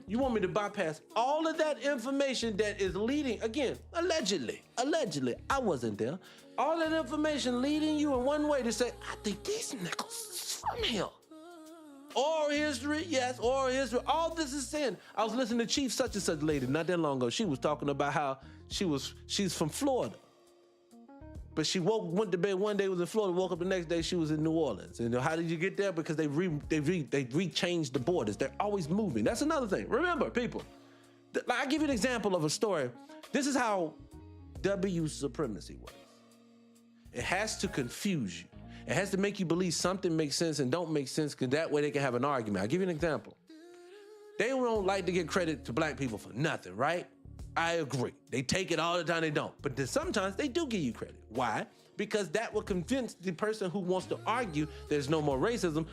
D: You want me to bypass all of that information that is leading, again, allegedly, I wasn't there. All that information leading you in one way to say, I think these niggas is from here. Oral history, yes, oral history. All this is saying. I was listening to Chief such and such lady not that long ago. She was talking about how she's from Florida. But she went to bed one day, was in Florida, woke up the next day, she was in New Orleans. And how did you get there? Because they rechanged the borders. They're always moving. That's another thing. Remember, people, I'll give you an example of a story. This is how W supremacy works. It has to confuse you. It has to make you believe something makes sense and don't make sense, because that way they can have an argument. I'll give you an example. They don't like to give credit to black people for nothing, right? I agree. They take it all the time, they don't. But then sometimes they do give you credit. Why? Because that will convince the person who wants to argue there's no more racism.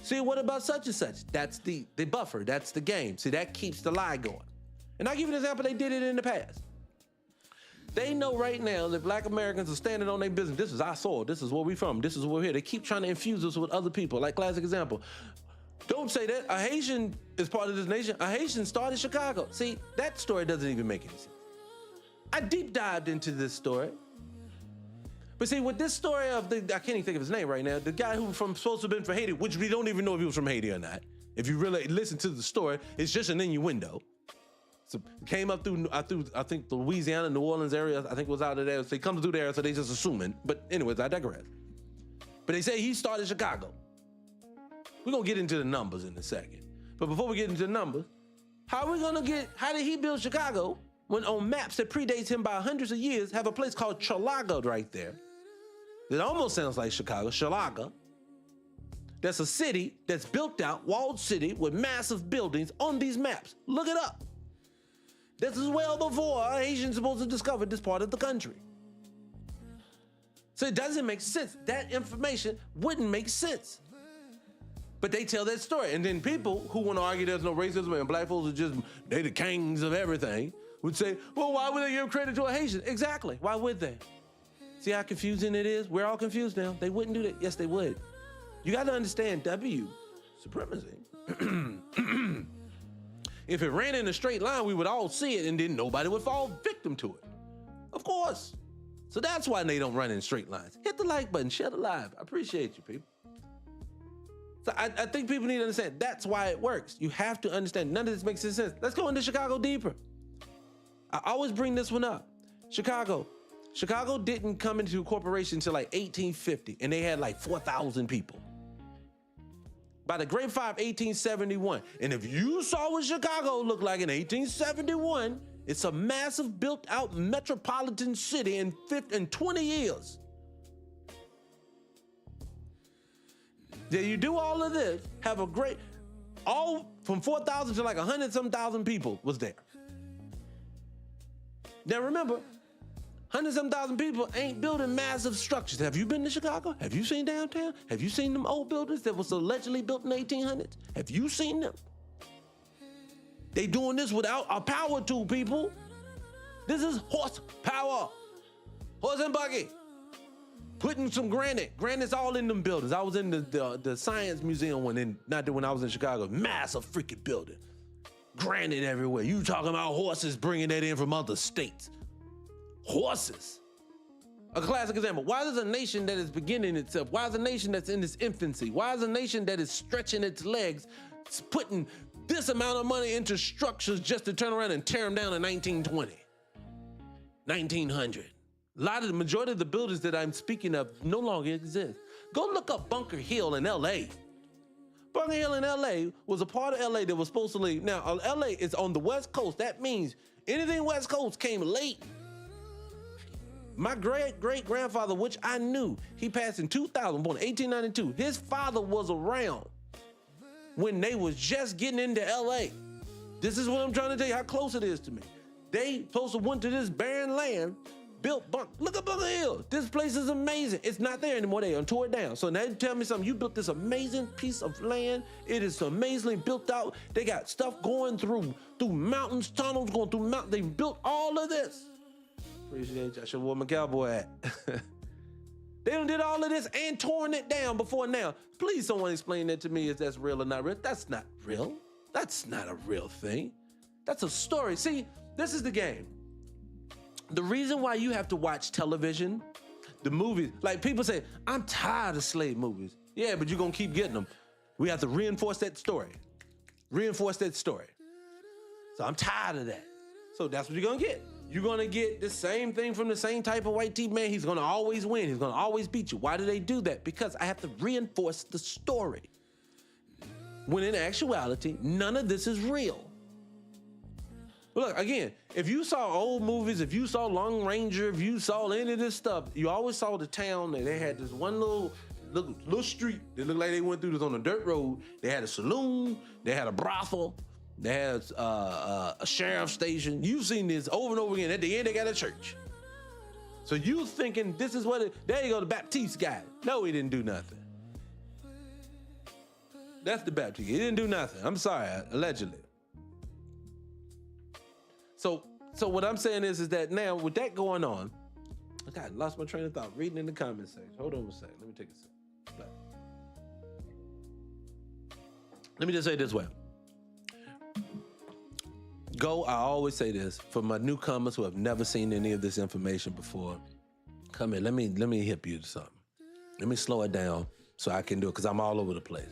D: See, what about such and such? That's the buffer, that's the game. See, that keeps the lie going. And I'll give you an example, they did it in the past. They know right now that black Americans are standing on their business. This is our soil, this is where we from, this is where we're here. They keep trying to infuse us with other people. Like classic example, don't say that a Haitian is part of this nation. A Haitian started Chicago. See, that story doesn't even make any sense. I deep dived into this story. But see, with this story of I can't even think of his name right now, the guy who supposed to have been from Haiti, which we don't even know if he was from Haiti or not. If you really listen to the story, it's just an innuendo. So came up through I think the Louisiana, New Orleans area, I think it was out of there. So he comes through there, so they just assuming. But anyways, I digress. But they say he started Chicago. We're gonna get into the numbers in a second. But before we get into the numbers, how did he build Chicago when on maps that predates him by hundreds of years have a place called Chalaga right there? That almost sounds like Chicago, Chalaga. That's a city that's built out, walled city with massive buildings on these maps. Look it up. This is well before Asians supposed to discover this part of the country. So it doesn't make sense. That information wouldn't make sense. But they tell that story. And then people who want to argue there's no racism and black folks are just, they the kings of everything, would say, well, why would they give credit to a Haitian? Exactly. Why would they? See how confusing it is? We're all confused now. They wouldn't do that. Yes, they would. You got to understand W supremacy. If it ran in a straight line, we would all see it and then nobody would fall victim to it. Of course. So that's why they don't run in straight lines. Hit the like button, share the live. I appreciate you, people. So I think people need to understand that's why it works. You have to understand. None of this makes sense. Let's go into Chicago deeper. I always bring this one up. Chicago didn't come into corporation until like 1850, and they had like 4,000 people. By the Great Fire of 1871, and if you saw what Chicago looked like in 1871, it's a massive built-out metropolitan city in 20 years. Yeah, you do all of this, have a great, all from 4,000 to like 100-some thousand people was there. Now remember, 100-some thousand people ain't building massive structures. Have you been to Chicago? Have you seen downtown? Have you seen them old buildings that was allegedly built in the 1800s? Have you seen them? They doing this without a power tool, people. This is horsepower. Horse and buggy. Putting some granite. Granite's all in them buildings. I was in the Science Museum when I was in Chicago. Massive freaking building. Granite everywhere. You talking about horses bringing that in from other states. Horses. A classic example. Why is a nation that is beginning itself? Why is a nation that's in its infancy? Why is a nation that is stretching its legs, putting this amount of money into structures just to turn around and tear them down in 1920, 1900? The majority of the buildings that I'm speaking of no longer exist. Go look up Bunker Hill in LA. Bunker Hill in LA was a part of LA that was supposed to leave. Now, LA is on the West Coast. That means anything West Coast came late. My great-great-grandfather, which I knew, he passed in 2000, born in 1892. His father was around when they was just getting into LA. This is what I'm trying to tell you, how close it is to me. They supposed to went to this barren land, look at Bunker Hill. This place is amazing. It's not there anymore. They tore it down. So now you tell me something. You built this amazing piece of land. It is amazingly built out. They got stuff going through mountains, tunnels going through mountains. They built all of this. Appreciate you. I should have worn my cowboy hat. They done did all of this and torn it down before now. Please someone explain that to me if that's real or not real. That's not real. That's not a real thing. That's a story. See, this is the game. The reason why you have to watch television, the movies, like people say, I'm tired of slave movies. Yeah, but you're gonna keep getting them. We have to reinforce that story. Reinforce that story. So I'm tired of that. So that's what you're gonna get. You're gonna get the same thing from the same type of white teeth man. He's gonna always win. He's gonna always beat you. Why do they do that? Because I have to reinforce the story. When in actuality, none of this is real. Look, again, if you saw old movies, if you saw Lone Ranger, if you saw any of this stuff, you always saw the town that they had this one little street that looked like they went through this on a dirt road. They had a saloon, they had a brothel, they had a sheriff station. You've seen this over and over again. At the end, they got a church. So you thinking this is there you go, the Baptiste guy. No, he didn't do nothing. That's the Baptiste. He didn't do nothing. I'm sorry, allegedly. So what I'm saying is that now with that going on, God, lost my train of thought. Reading in the comment section. Hold on a second. Let me take a second. Let me just say it this way. I always say this for my newcomers who have never seen any of this information before. Come here, let me hip you to something. Let me slow it down so I can do it because I'm all over the place.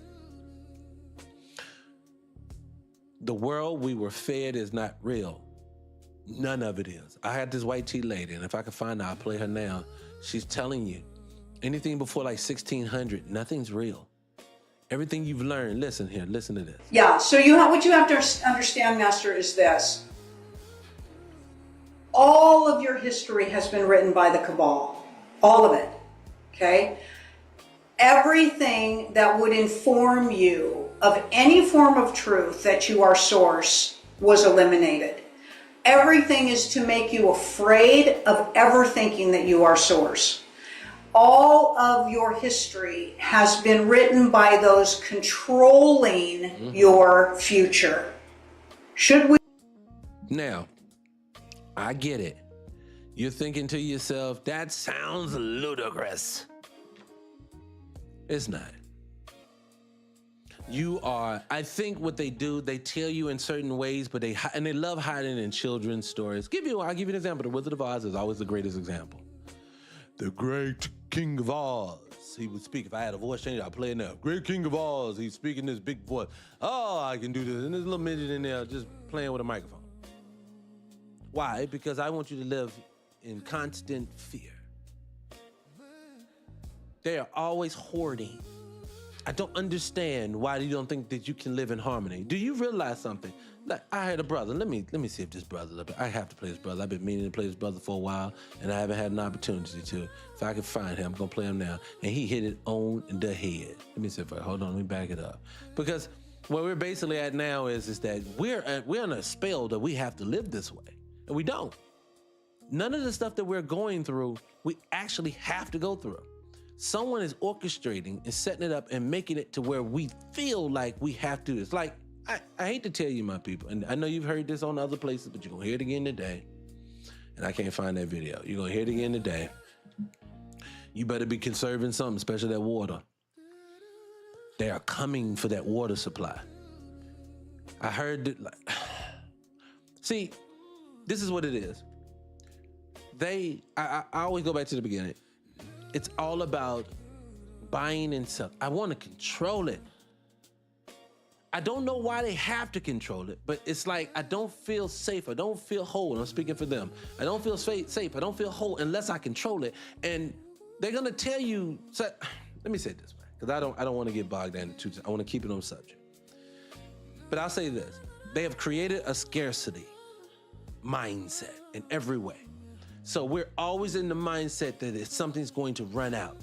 D: The world we were fed is not real. None of it is. I had this white tea lady, and if I can find her, I'll play her now. She's telling you, anything before like 1600, nothing's real. Everything you've learned, listen to this.
F: Yeah, so what you have to understand, Master, is this. All of your history has been written by the cabal. All of it, okay? Everything that would inform you of any form of truth that you are source was eliminated. Everything is to make you afraid of ever thinking that you are source. All of your history has been written by those controlling your future. Should we?
D: Now, I get it. You're thinking to yourself, that sounds ludicrous. It's not. I think what they do, they tell you in certain ways, but they love hiding in children's stories. I'll give you an example. The Wizard of Oz is always the greatest example. The great King of Oz, he would speak. If I had a voice changer, I'd play it now. Great King of Oz, he's speaking this big voice. Oh, I can do this. And there's a little midget in there just playing with a microphone. Why? Because I want you to live in constant fear. They are always hoarding. I don't understand why you don't think that you can live in harmony. Do you realize something? Like, I had a brother. Let me see if this brother. I have to play this brother. I've been meaning to play this brother for a while, and I haven't had an opportunity to. If I can find him, I'm gonna play him now. And he hit it on the head. Let me see if hold on. Let me back it up. Because where we're basically at now is that we're in a spell that we have to live this way, and we don't. None of the stuff that we're going through, we actually have to go through. Someone is orchestrating and setting it up and making it to where we feel like we have to. It's like, I hate to tell you, my people, and I know you've heard this on other places, but you're going to hear it again today. And I can't find that video. You're going to hear it again today. You better be conserving something, especially that water. They are coming for that water supply. I heard that, like, see, this is what it is. I always go back to the beginning. It's all about buying and selling. I want to control it. I don't know why they have to control it, but it's like I don't feel safe. I don't feel whole. I'm speaking for them. I don't feel safe. I don't feel whole unless I control it. And they're gonna tell you. So, let me say it this way, because I don't want to get bogged down into. I want to keep it on subject. But I'll say this: they have created a scarcity mindset in every way. So we're always in the mindset that something's going to run out.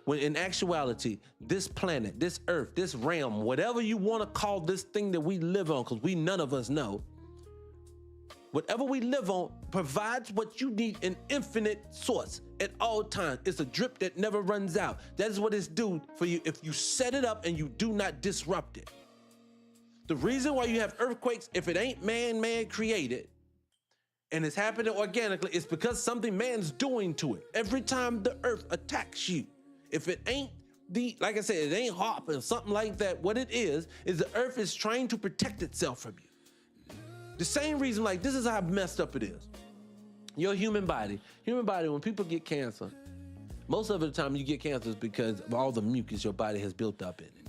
D: When in actuality, this planet, this earth, this realm, whatever you want to call this thing that we live on, because none of us know, whatever we live on provides what you need, an infinite source at all times. It's a drip that never runs out. That is what it's due for you if you set it up and you do not disrupt it. The reason why you have earthquakes, if it ain't man created, and it's happening organically, it's because something man's doing to it. Every time the earth attacks you, if it ain't like I said, it ain't HAARP or something like that, what it is the earth is trying to protect itself from you. The same reason, like, this is how messed up it is. Your human body, when people get cancer, most of the time you get cancer is because of all the mucus your body has built up in it.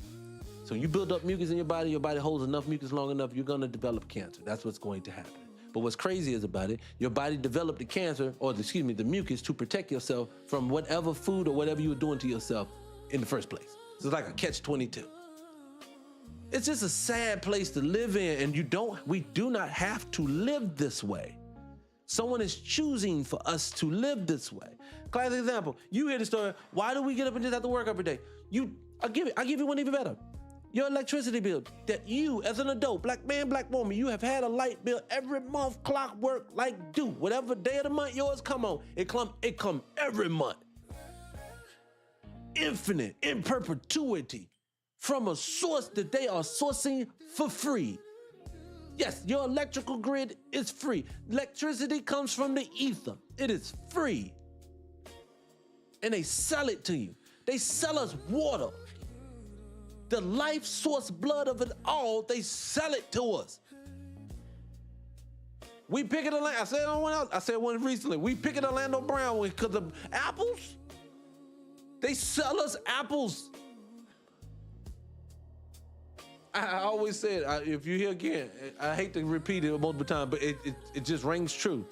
D: So you build up mucus in your body holds enough mucus long enough, you're gonna develop cancer. That's what's going to happen. But what's crazy is about it, your body developed the cancer, the mucus, to protect yourself from whatever food or whatever you were doing to yourself in the first place. So it's like a catch-22. It's just a sad place to live in, and we do not have to live this way. Someone is choosing for us to live this way. Classic example, you hear the story, why do we get up and just have to work every day? I'll give you one even better. Your electricity bill that you, as an adult, black man, black woman, you have had a light bill every month, clockwork, like do. Whatever day of the month yours come on, it come every month. Infinite, in perpetuity, from a source that they are sourcing for free. Yes, your electrical grid is free. Electricity comes from the ether. It is free. And they sell it to you. They sell us water. The life source blood of it all, they sell it to us. We pick it I said on one else. I said one recently. We pick it Orlando Brown because of apples. They sell us apples. I always said, if you hear again, I hate to repeat it multiple times, but it just rings true.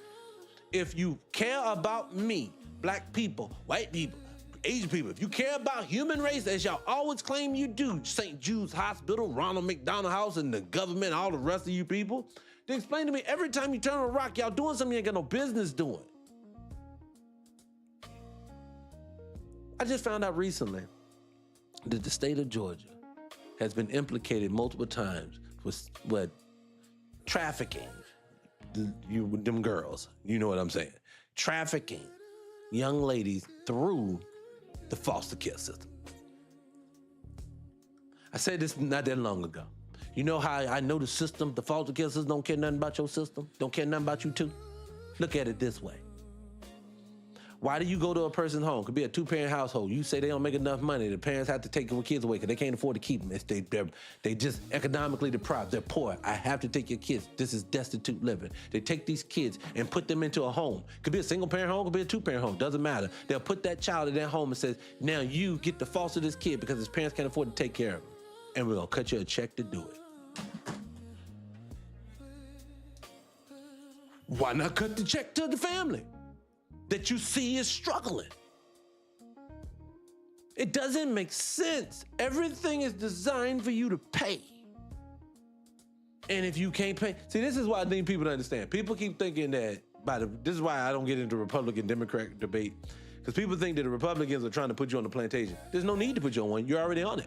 D: If you care about me, black people, white people, Asian people, if you care about human race, as y'all always claim you do, St. Jude's Hospital, Ronald McDonald House, and the government, all the rest of you people, then explain to me, every time you turn a rock, y'all doing something you ain't got no business doing. I just found out recently that the state of Georgia has been implicated multiple times with trafficking, them girls, you know what I'm saying, trafficking young ladies through the foster care system. I said this not that long ago. You know how I know the system, the foster care system don't care nothing about your system, don't care nothing about you too? Look at it this way. Why do you go to a person's home? Could be a two-parent household. You say they don't make enough money. The parents have to take the kids away because they can't afford to keep them. They just economically deprived. They're poor. I have to take your kids. This is destitute living. They take these kids and put them into a home. Could be a single-parent home. Could be a two-parent home. Doesn't matter. They'll put that child in that home and says, now you get to foster this kid because his parents can't afford to take care of him. And we're going to cut you a check to do it. Why not cut the check to the family that you see is struggling? It doesn't make sense. Everything is designed for you to pay. And if you can't pay, see, this is why I think people don't understand. People keep thinking that this is why I don't get into Republican Democrat debate, because people think that the Republicans are trying to put you on the plantation. There's no need to put you on one. You're already on it.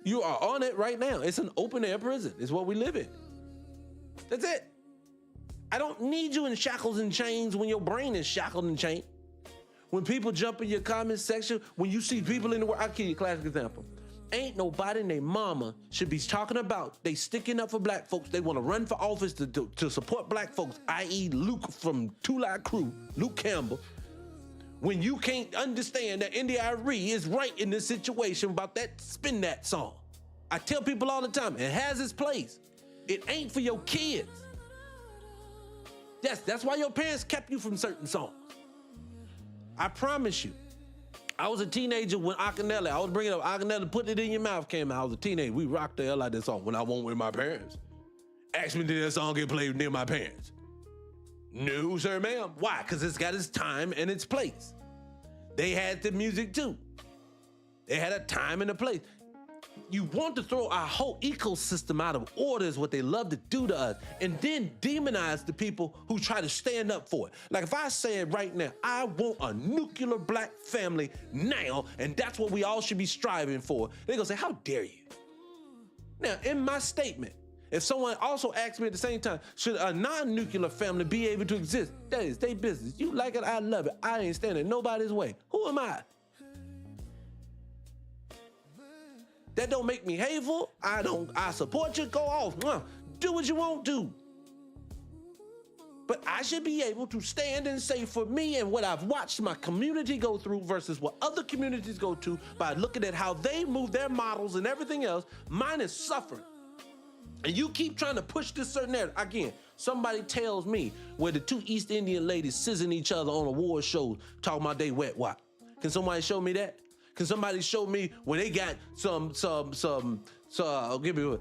D: You are on it right now. It's an open air prison. It's what we live in. That's it. I don't need you in shackles and chains when your brain is shackled and chained. When people jump in your comment section, when you see people in the world, I'll give you a classic example. Ain't nobody named mama should be talking about they sticking up for black folks. They want to run for office to support black folks, i.e. Luke from Two Live Crew, Luke Campbell. When you can't understand that NDIRE is right in this situation about that spin that song. I tell people all the time, it has its place. It ain't for your kids. Yes, that's why your parents kept you from certain songs. I promise you. I was a teenager when Akinele, I was bringing up Akinele, Put It In Your Mouth came out. I was a teenager. We rocked the hell out of that song when I went with my parents. Ask me, did that song get played near my parents? No, sir, ma'am. Why? Because it's got its time and its place. They had the music too. They had a time and a place. You want to throw our whole ecosystem out of order is what they love to do to us, and then demonize the people who try to stand up for it. Like if I said right now, I want a nuclear black family now, and that's what we all should be striving for, they're gonna say, how dare you? Now, in my statement, if someone also asks me at the same time, should a non-nuclear family be able to exist? That is their business. You like it, I love it. I ain't standing nobody's way. Who am I? That don't make me hateful. I support you, go off. Do what you want to. But I should be able to stand and say for me and what I've watched my community go through versus what other communities go to by looking at how they move their models and everything else, mine is suffering. And you keep trying to push this certain narrative. Again, somebody tells me where the two East Indian ladies scissoring each other on a war show talking about they wet what? Can somebody show me that? Can somebody show me where they got some give me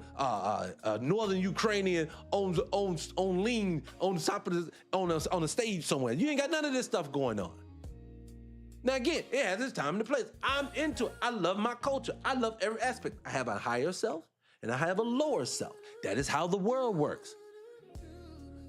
D: northern Ukrainian on lean on top of this on a stage somewhere? You ain't got none of this stuff going on. Now again, it has its time and its place. I'm into it. I love my culture. I love every aspect. I have a higher self and I have a lower self. That is how the world works.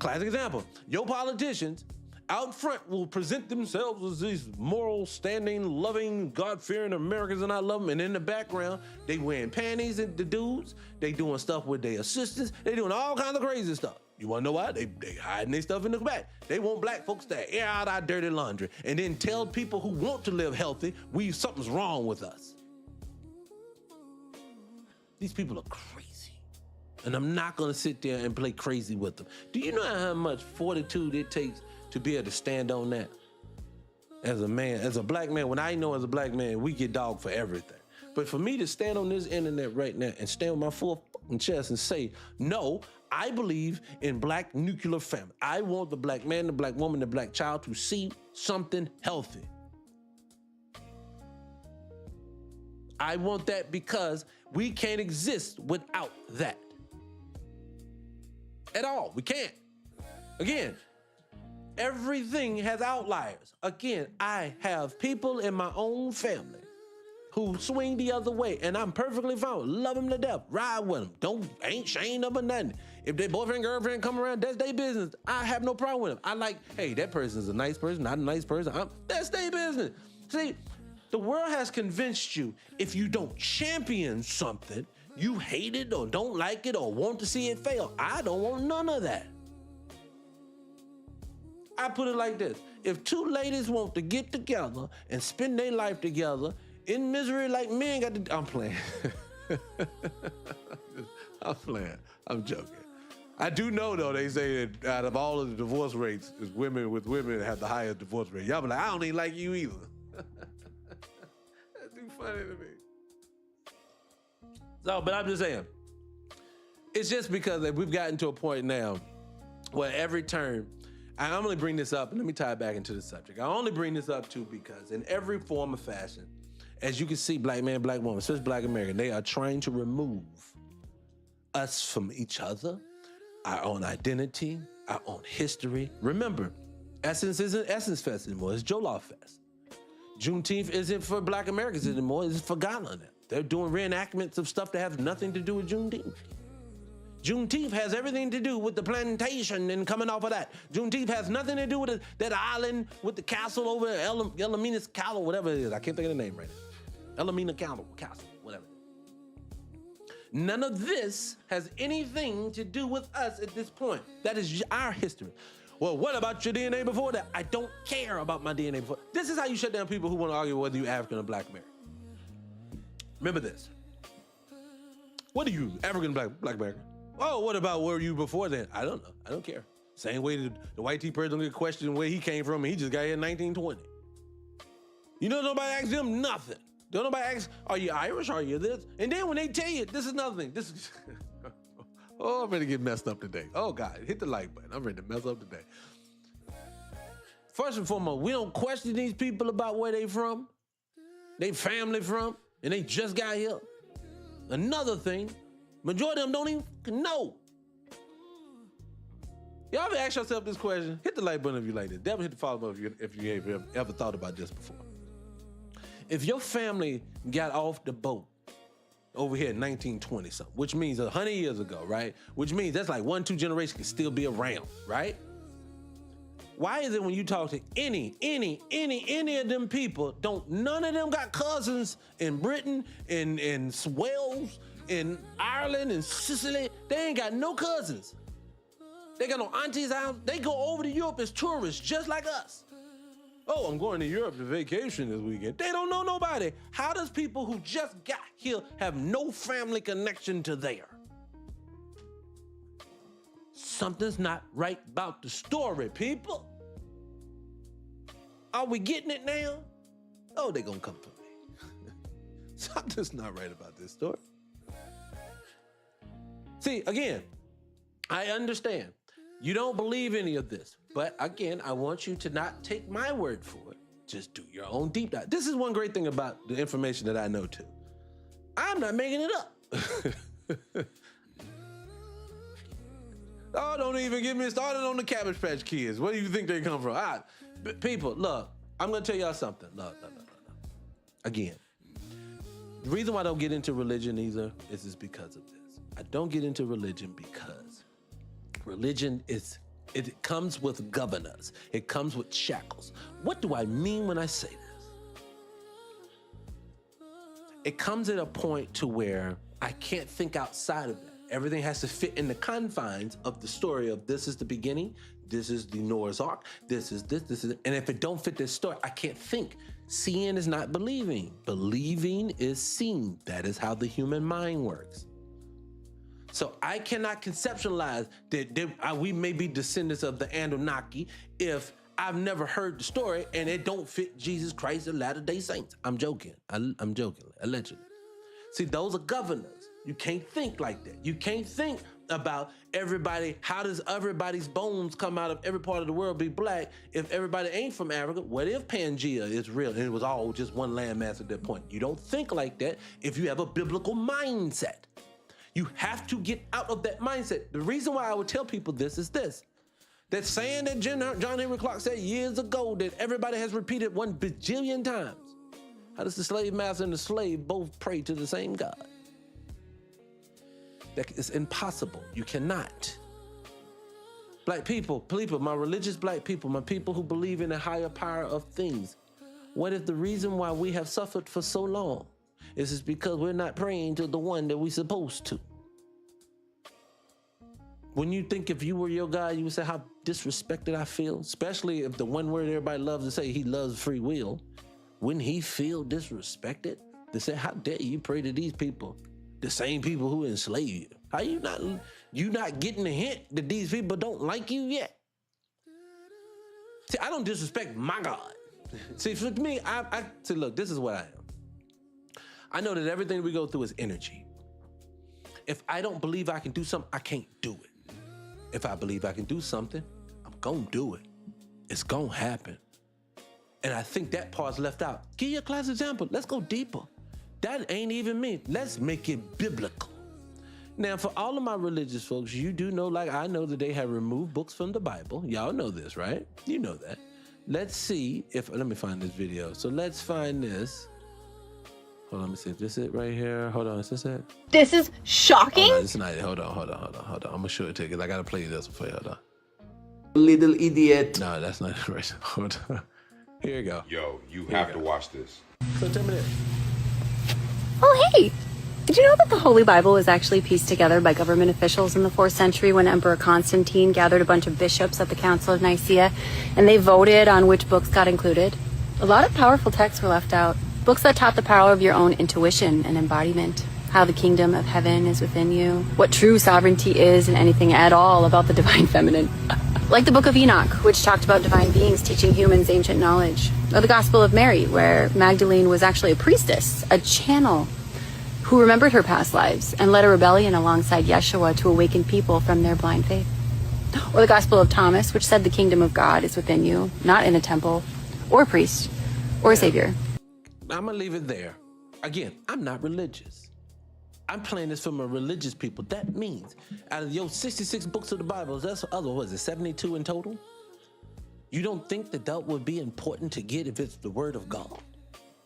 D: Classic example. Your politicians out front will present themselves as these moral, standing, loving, God-fearing Americans, and I love them. And in the background, they wearing panties and the dudes. They doing stuff with their assistants. They doing all kinds of crazy stuff. You wanna know why? They hiding their stuff in the back. They want black folks to air out our dirty laundry and then tell people who want to live healthy, something's wrong with us. These people are crazy. And I'm not gonna sit there and play crazy with them. Do you know how much fortitude it takes to be able to stand on that? As a man, as a black man, when I know as a black man, we get dogged for everything. But for me to stand on this internet right now and stand with my full fucking chest and say, no, I believe in black nuclear family. I want the black man, the black woman, the black child to see something healthy. I want that because we can't exist without that. At all, we can't. Again, everything has outliers. Again, I have people in my own family who swing the other way, and I'm perfectly fine. Love them to death. Ride with them. Ain't ashamed of them or nothing. If their boyfriend, girlfriend come around, that's their business. I have no problem with them. I like, hey, that person's a nice person, not a nice person. That's their business. See, the world has convinced you if you don't champion something, you hate it or don't like it or want to see it fail. I don't want none of that. I put it like this. If two ladies want to get together and spend their life together in misery like men got to... I'm playing. I'm playing. I'm joking. I do know, though, they say that out of all of the divorce rates, it's women with women that have the highest divorce rate. Y'all be like, I don't even like you either. That's too funny to me. So, but I'm just saying, it's just because we've gotten to a point now where every term, I'm only bring this up, and let me tie it back into the subject. I only bring this up too because in every form of fashion, as you can see, black man, black woman, especially black American, they are trying to remove us from each other, our own identity, our own history. Remember, Essence isn't Essence Fest anymore, it's Jollof Fest. Juneteenth isn't for black Americans anymore, it's for Ghana now. They're doing reenactments of stuff that has nothing to do with Juneteenth. Juneteenth has everything to do with the plantation and coming off of that. Juneteenth has nothing to do with that island with the castle over there, Elamina's Castle, whatever it is. I can't think of the name right now. Elamina Castle, whatever. None of this has anything to do with us at this point. That is our history. Well, what about your DNA before that? I don't care about my DNA before. This is how you shut down people who want to argue whether you're African or Black American. Remember this. What are you, African, Black American? Oh, what about where you before then? I don't know. I don't care. Same way the white T person get questioned where he came from, and he just got here in 1920. You know, nobody asked him nothing. Don't nobody ask, are you Irish? Are you this? And then when they tell you, this is another thing. This is, oh, I'm ready to get messed up today. Oh God, hit the like button. I'm ready to mess up today. First and foremost, we don't question these people about where they from, they family from, and they just got here. Another thing, majority of them don't even know. Y'all ever ask yourself this question? Hit the like button if you like this. Definitely hit the follow button if you ever thought about this before. If your family got off the boat over here in 1920 something, which means 100 years ago, right? Which means that's like 1-2 generations can still be around, right? Why is it when you talk to any of them people, none of them got cousins in Britain, in Wales, in Ireland, in Sicily? They ain't got no cousins. They got no aunties out. They go over to Europe as tourists, just like us. Oh, I'm going to Europe to vacation this weekend. They don't know nobody. How does people who just got here have no family connection to there? Something's not right about the story, people. Are we getting it now? Oh, they're gonna come for me. Something's not right about this story. See, again, I understand. You don't believe any of this. But again, I want you to not take my word for it. Just do your own deep dive. This is one great thing about the information that I know too. I'm not making it up. Oh, don't even get me started on the Cabbage Patch Kids. Where do you think they come from? People, look, I'm gonna tell y'all something. Look. Again, the reason why I don't get into religion either is because of this. I don't get into religion because religion it comes with governors. It comes with shackles. What do I mean when I say this? It comes at a point to where I can't think outside of that. Everything has to fit in the confines of the story of this is the beginning, this is the Noah's Ark, this is this is it. And if it don't fit this story, I can't think. Seeing is not believing. Believing is seeing. That is how the human mind works. So I cannot conceptualize that we may be descendants of the Anunnaki if I've never heard the story and it don't fit Jesus Christ of Latter-day Saints. I'm joking. I'm joking, allegedly. See, those are governors. You can't think like that. You can't think about everybody. How does everybody's bones come out of every part of the world be black if everybody ain't from Africa? What if Pangea is real and it was all just one landmass at that point? You don't think like that if you have a biblical mindset. You have to get out of that mindset. The reason why I would tell people this is this. That saying that John Henry Clark said years ago that everybody has repeated 1 bajillion times. How does the slave master and the slave both pray to the same God? That is impossible. You cannot. Black people, my religious black people, my people who believe in a higher power of things. What if the reason why we have suffered for so long is because we're not praying to the one that we're supposed to? When you think if you were your God, you would say how disrespected I feel, especially if the one word everybody loves to say, he loves free will. Wouldn't he feel disrespected? To say, how dare you pray to these people, the same people who enslave you? How you not getting the hint that these people don't like you yet? See, I don't disrespect my God. See, for me, I say, look, this is what I am. I know that everything we go through is energy. If I don't believe I can do something, I can't do it. If I believe I can do something, I'm gonna do it. It's gonna happen. And I think that part's left out. Give you a class example. Let's go deeper. That ain't even me. Let's make it biblical. Now, for all of my religious folks, you do know, like I know, that they have removed books from the Bible. Y'all know this, right? You know that. Let's see if, let me find this video. So let's find this. Hold on, let me see if this is it right here. Hold on, is this it?
G: This is shocking.
D: Oh, no, this is not it. Hold on. I'm gonna show it to you because I gotta play this for you. Hold on.
C: Little idiot.
D: No, that's not it right. Hold on. Here you go.
H: Yo, you have to watch this.
D: So tell me this.
G: Oh, hey. Did you know that the Holy Bible was actually pieced together by government officials in the 4th century when Emperor Constantine gathered a bunch of bishops at the Council of Nicaea and they voted on which books got included? A lot of powerful texts were left out. Books that taught the power of your own intuition and embodiment, how the kingdom of heaven is within you, what true sovereignty is, and anything at all about the divine feminine. Like the Book of Enoch, which talked about divine beings teaching humans ancient knowledge. Or the Gospel of Mary, where Magdalene was actually a priestess, a channel, who remembered her past lives and led a rebellion alongside Yeshua to awaken people from their blind faith. Or the Gospel of Thomas, which said the kingdom of God is within you, not in a temple, or a priest, or a savior.
D: I'm gonna leave it there. Again, I'm not religious. I'm playing this from a religious people. That means out of your 66 books of the Bible, that's other, what is it, 72 in total? You don't think that would be important to get if it's the word of God?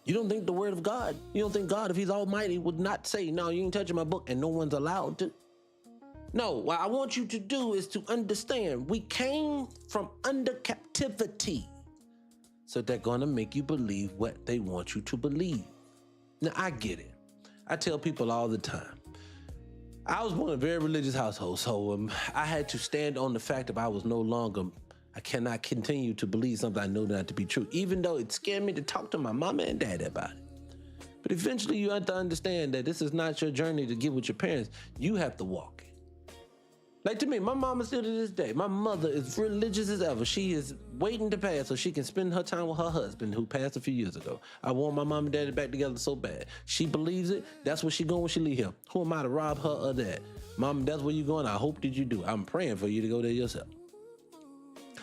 D: You don't think the word of God, you don't think God, if he's almighty, would not say, no, you ain't touching my book and no one's allowed to? No, what I want you to do is to understand we came from under captivity. So they're gonna make you believe what they want you to believe. Now, I get it. I tell people all the time. I was born in a very religious household, so I had to stand on the fact that I cannot continue to believe something I know not to be true, even though it scared me to talk to my mama and dad about it. But eventually you have to understand that this is not your journey to get with your parents. You have to walk it. Like to me, my mama still to this day, my mother is religious as ever. She is waiting to pass so she can spend her time with her husband who passed a few years ago. I want my mom and daddy back together so bad. She believes it. That's where she going when she leave here. Who am I to rob her of that? Mom, that's where you going. I hope that you do. I'm praying for you to go there yourself.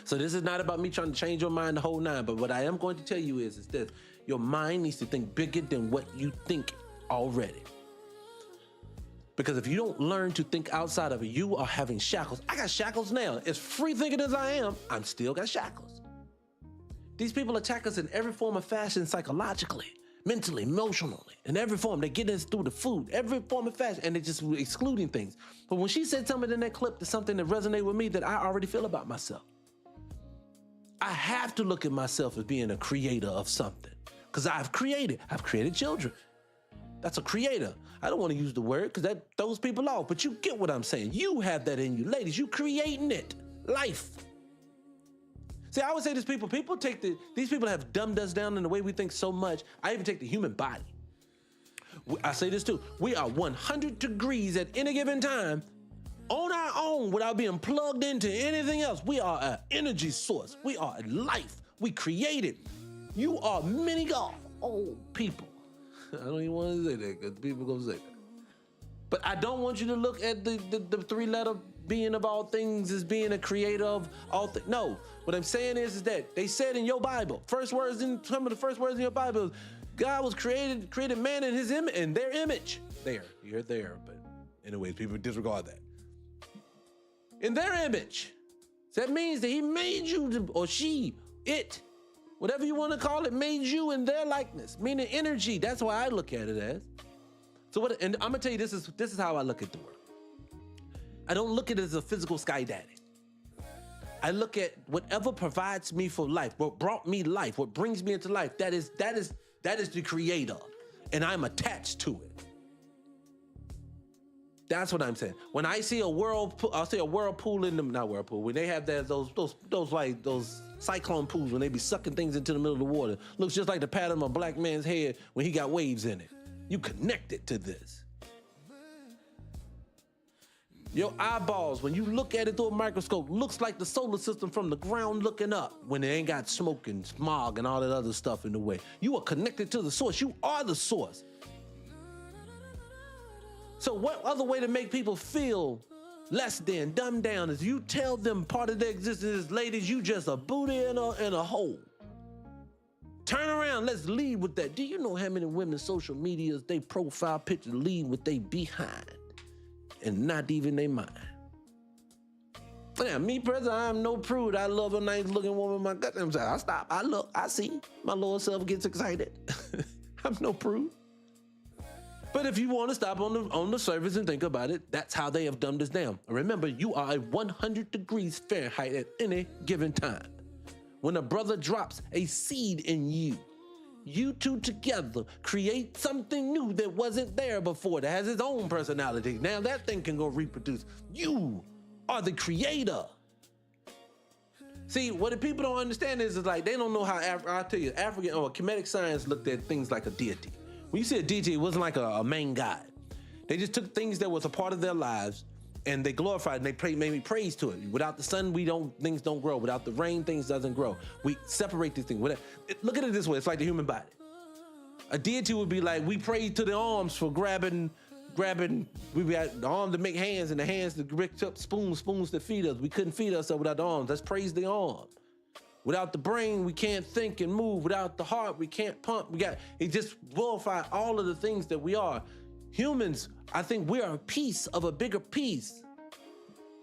D: So this is not about me trying to change your mind the whole nine, but what I am going to tell you is this. Your mind needs to think bigger than what you think already. Because if you don't learn to think outside of it, you are having shackles. I got shackles now. As free thinking as I am, I'm still got shackles. These people attack us in every form of fashion, psychologically, mentally, emotionally, in every form. They get us through the food, every form of fashion, and they're just excluding things. But when she said something in that clip, there's something that resonated with me that I already feel about myself. I have to look at myself as being a creator of something. Because I've created children. That's a creator. I don't want to use the word because that throws people off, but you get what I'm saying. You have that in you. Ladies, you creating it. Life. See, I always say this, these people have dumbed us down in the way we think so much. I even take the human body. I say this too. We are 100 degrees at any given time on our own without being plugged into anything else. We are an energy source. We are life. We create it. You are mini God. Oh, people. I don't even want to say that because people gonna say that. But I don't want you to look at the three-letter being of all things as being a creator of all things. No, what I'm saying is that they said in your Bible, some of the first words in your Bible is God was created man in his image, in their image. You're there, but anyways, people disregard that. In their image. So that means that he made you, or she, it, whatever you want to call it, made you in their likeness, meaning energy. That's why I look at it as. And I'm gonna tell you, this is how I look at the world. I don't look at it as a physical sky daddy. I look at whatever provides me for life, what brought me life, what brings me into life. That is the creator, and I'm attached to it. That's what I'm saying. When I see a whirlpool, I'll see a whirlpool in them, not whirlpool. When they have those cyclone pools when they be sucking things into the middle of the water. Looks just like the pattern of a black man's head when he got waves in it. You connected to this. Your eyeballs, when you look at it through a microscope, looks like the solar system from the ground looking up when it ain't got smoke and smog and all that other stuff in the way. You are connected to the source. You are the source. So what other way to make people feel less than, dumbed down, is you tell them part of their existence is, ladies, you just a booty in a hole. Turn around, let's lead with that. Do you know how many women's social medias, they profile pictures lead with they behind and not even they mind? Now, me personally, I'm no prude. I love a nice looking woman. My goddamn self. I stop, I look, I see. My lower self gets excited. I'm no prude. But if you want to stop on the surface and think about it, that's how they have dumbed us down. Remember, you are at 100 degrees Fahrenheit at any given time. When a brother drops a seed in you, you two together create something new that wasn't there before, that has its own personality. Now that thing can go reproduce. You are the creator. See, what the people don't understand is like they don't know how, I'll tell you, African or Kemetic science looked at things like a deity. When you say a deity, it wasn't like a main god. They just took things that was a part of their lives and they glorified and they made praise to it. Without the sun, things don't grow. Without the rain, things doesn't grow. We separate these things. Look at it this way, it's like the human body. A deity would be like, we pray to the arms for grabbing, we got the arm to make hands and the hands to pick up spoons to feed us. We couldn't feed ourselves without the arms. Let's praise the arm. Without the brain, we can't think and move. Without the heart, we can't pump. It just glorified all of the things that we are. Humans, I think we are a piece of a bigger piece,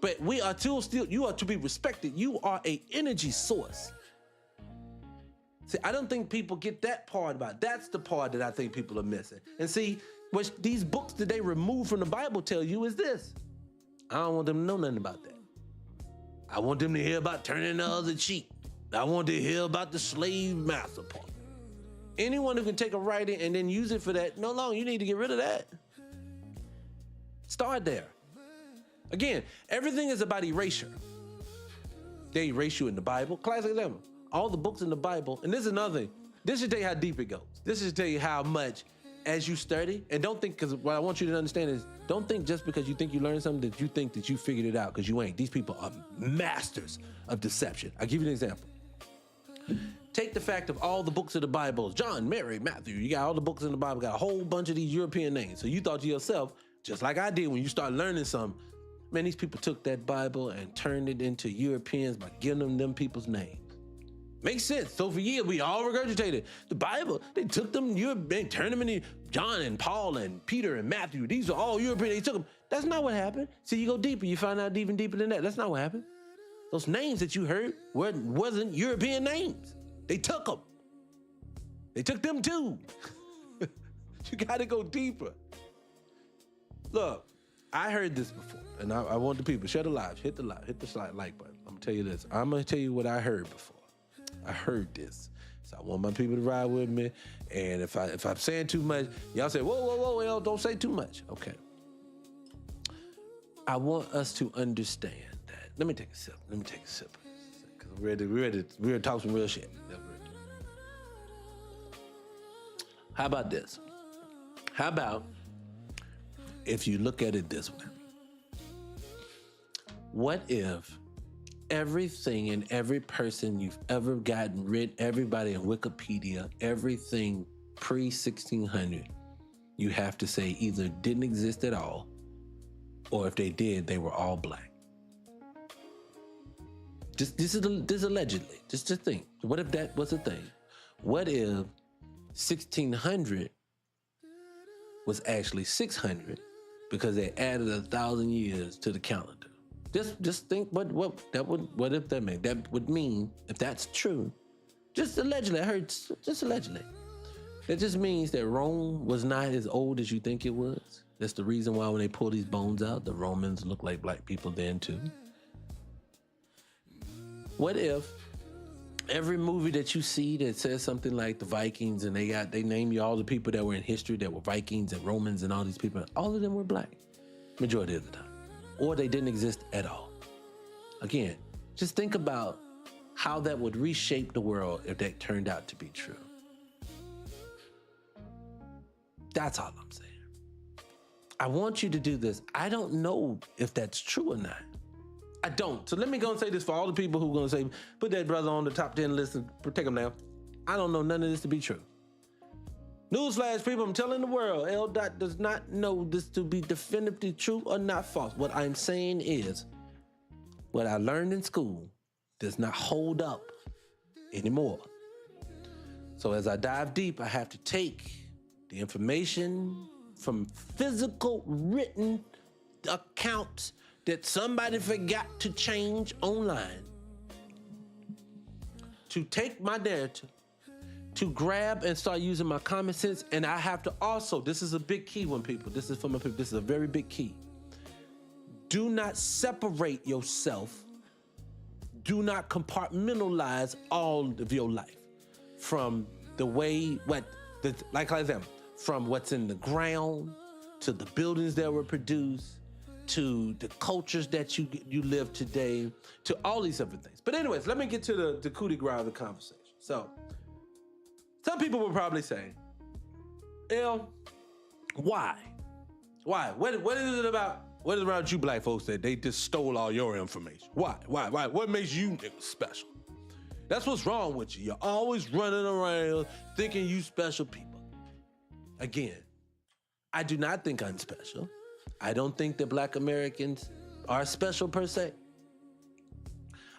D: but we are still, you are to be respected. You are an energy source. See, I don't think people get that part about it. That's the part that I think people are missing. And see, what these books that they remove from the Bible tell you is this. I don't want them to know nothing about that. I want them to hear about turning the other cheek. I want to hear about the slave master part. Anyone who can take a writing and then use it for that, no longer, you need to get rid of that. Start there. Again, everything is about erasure. They erase you in the Bible. Classic example. All the books in the Bible, and this is another thing. This should tell you how deep it goes. This should tell you how much as you study, and don't think, because what I want you to understand is, don't think just because you think you learned something that you think that you figured it out, because you ain't. These people are masters of deception. I'll give you an example. Take the fact of all the books of the Bible, John, Mary, Matthew, you got all the books in the Bible, got a whole bunch of these European names. So you thought to yourself, just like I did when you start learning something, man, these people took that Bible and turned it into Europeans by giving them people's names. Makes sense. So for years, we all regurgitated the Bible. They took them, they turned them into John and Paul and Peter and Matthew. These are all European. They took them. That's not what happened. See, you go deeper, you find out even deeper than that. That's not what happened. Those names that you heard wasn't European names. They took them. They took them too. You gotta go deeper. Look, I heard this before, and I want the people, share the live, hit the like button. I'm gonna tell you this. I'm gonna tell you what I heard before. I heard this. So I want my people to ride with me. And if I'm saying too much, y'all say, whoa, El, don't say too much. Okay. I want us to understand that. Let me take a sip. Because we're ready to talk some real shit. How about this? How about if you look at it this way? What if everything and every person you've ever gotten rid, everybody in Wikipedia, everything pre-1600, you have to say either didn't exist at all, or if they did, they were all black. This is allegedly, just to think. What if that was a thing? What if 1600 was actually 600 because they added 1,000 years to the calendar? Just think what if that meant? That would mean, if that's true, just allegedly, I heard just allegedly, that just means that Rome was not as old as you think it was. That's the reason why when they pull these bones out, the Romans look like black people then too. What if every movie that you see that says something like the Vikings and they name you all the people that were in history that were Vikings and Romans and all these people, all of them were black, majority of the time. Or they didn't exist at all. Again, just think about how that would reshape the world if that turned out to be true. That's all I'm saying. I want you to do this. I don't know if that's true or not. I don't. So let me go and say this for all the people who are going to say, put that brother on the top 10 list and protect him now. I don't know none of this to be true. Newsflash, people, I'm telling the world, L. Dot does not know this to be definitively true or not false. What I'm saying is, what I learned in school does not hold up anymore. So as I dive deep, I have to take the information from physical written accounts that somebody forgot to change online, to take my narrative, to grab and start using my common sense. And I have to also, this is a big key one, people. This is for my people. This is a very big key. Do not separate yourself. Do not compartmentalize all of your life from the way, like I said, from what's in the ground to the buildings that were produced to the cultures that you live today, to all these different things. But anyways, let me get to the coup de grace of the conversation. So, some people will probably say, why? Why? What is it about? What is it about you black folks that they just stole all your information? Why? What makes you special? That's what's wrong with you. You're always running around thinking you special people. Again, I do not think I'm special. I don't think that black Americans are special per se.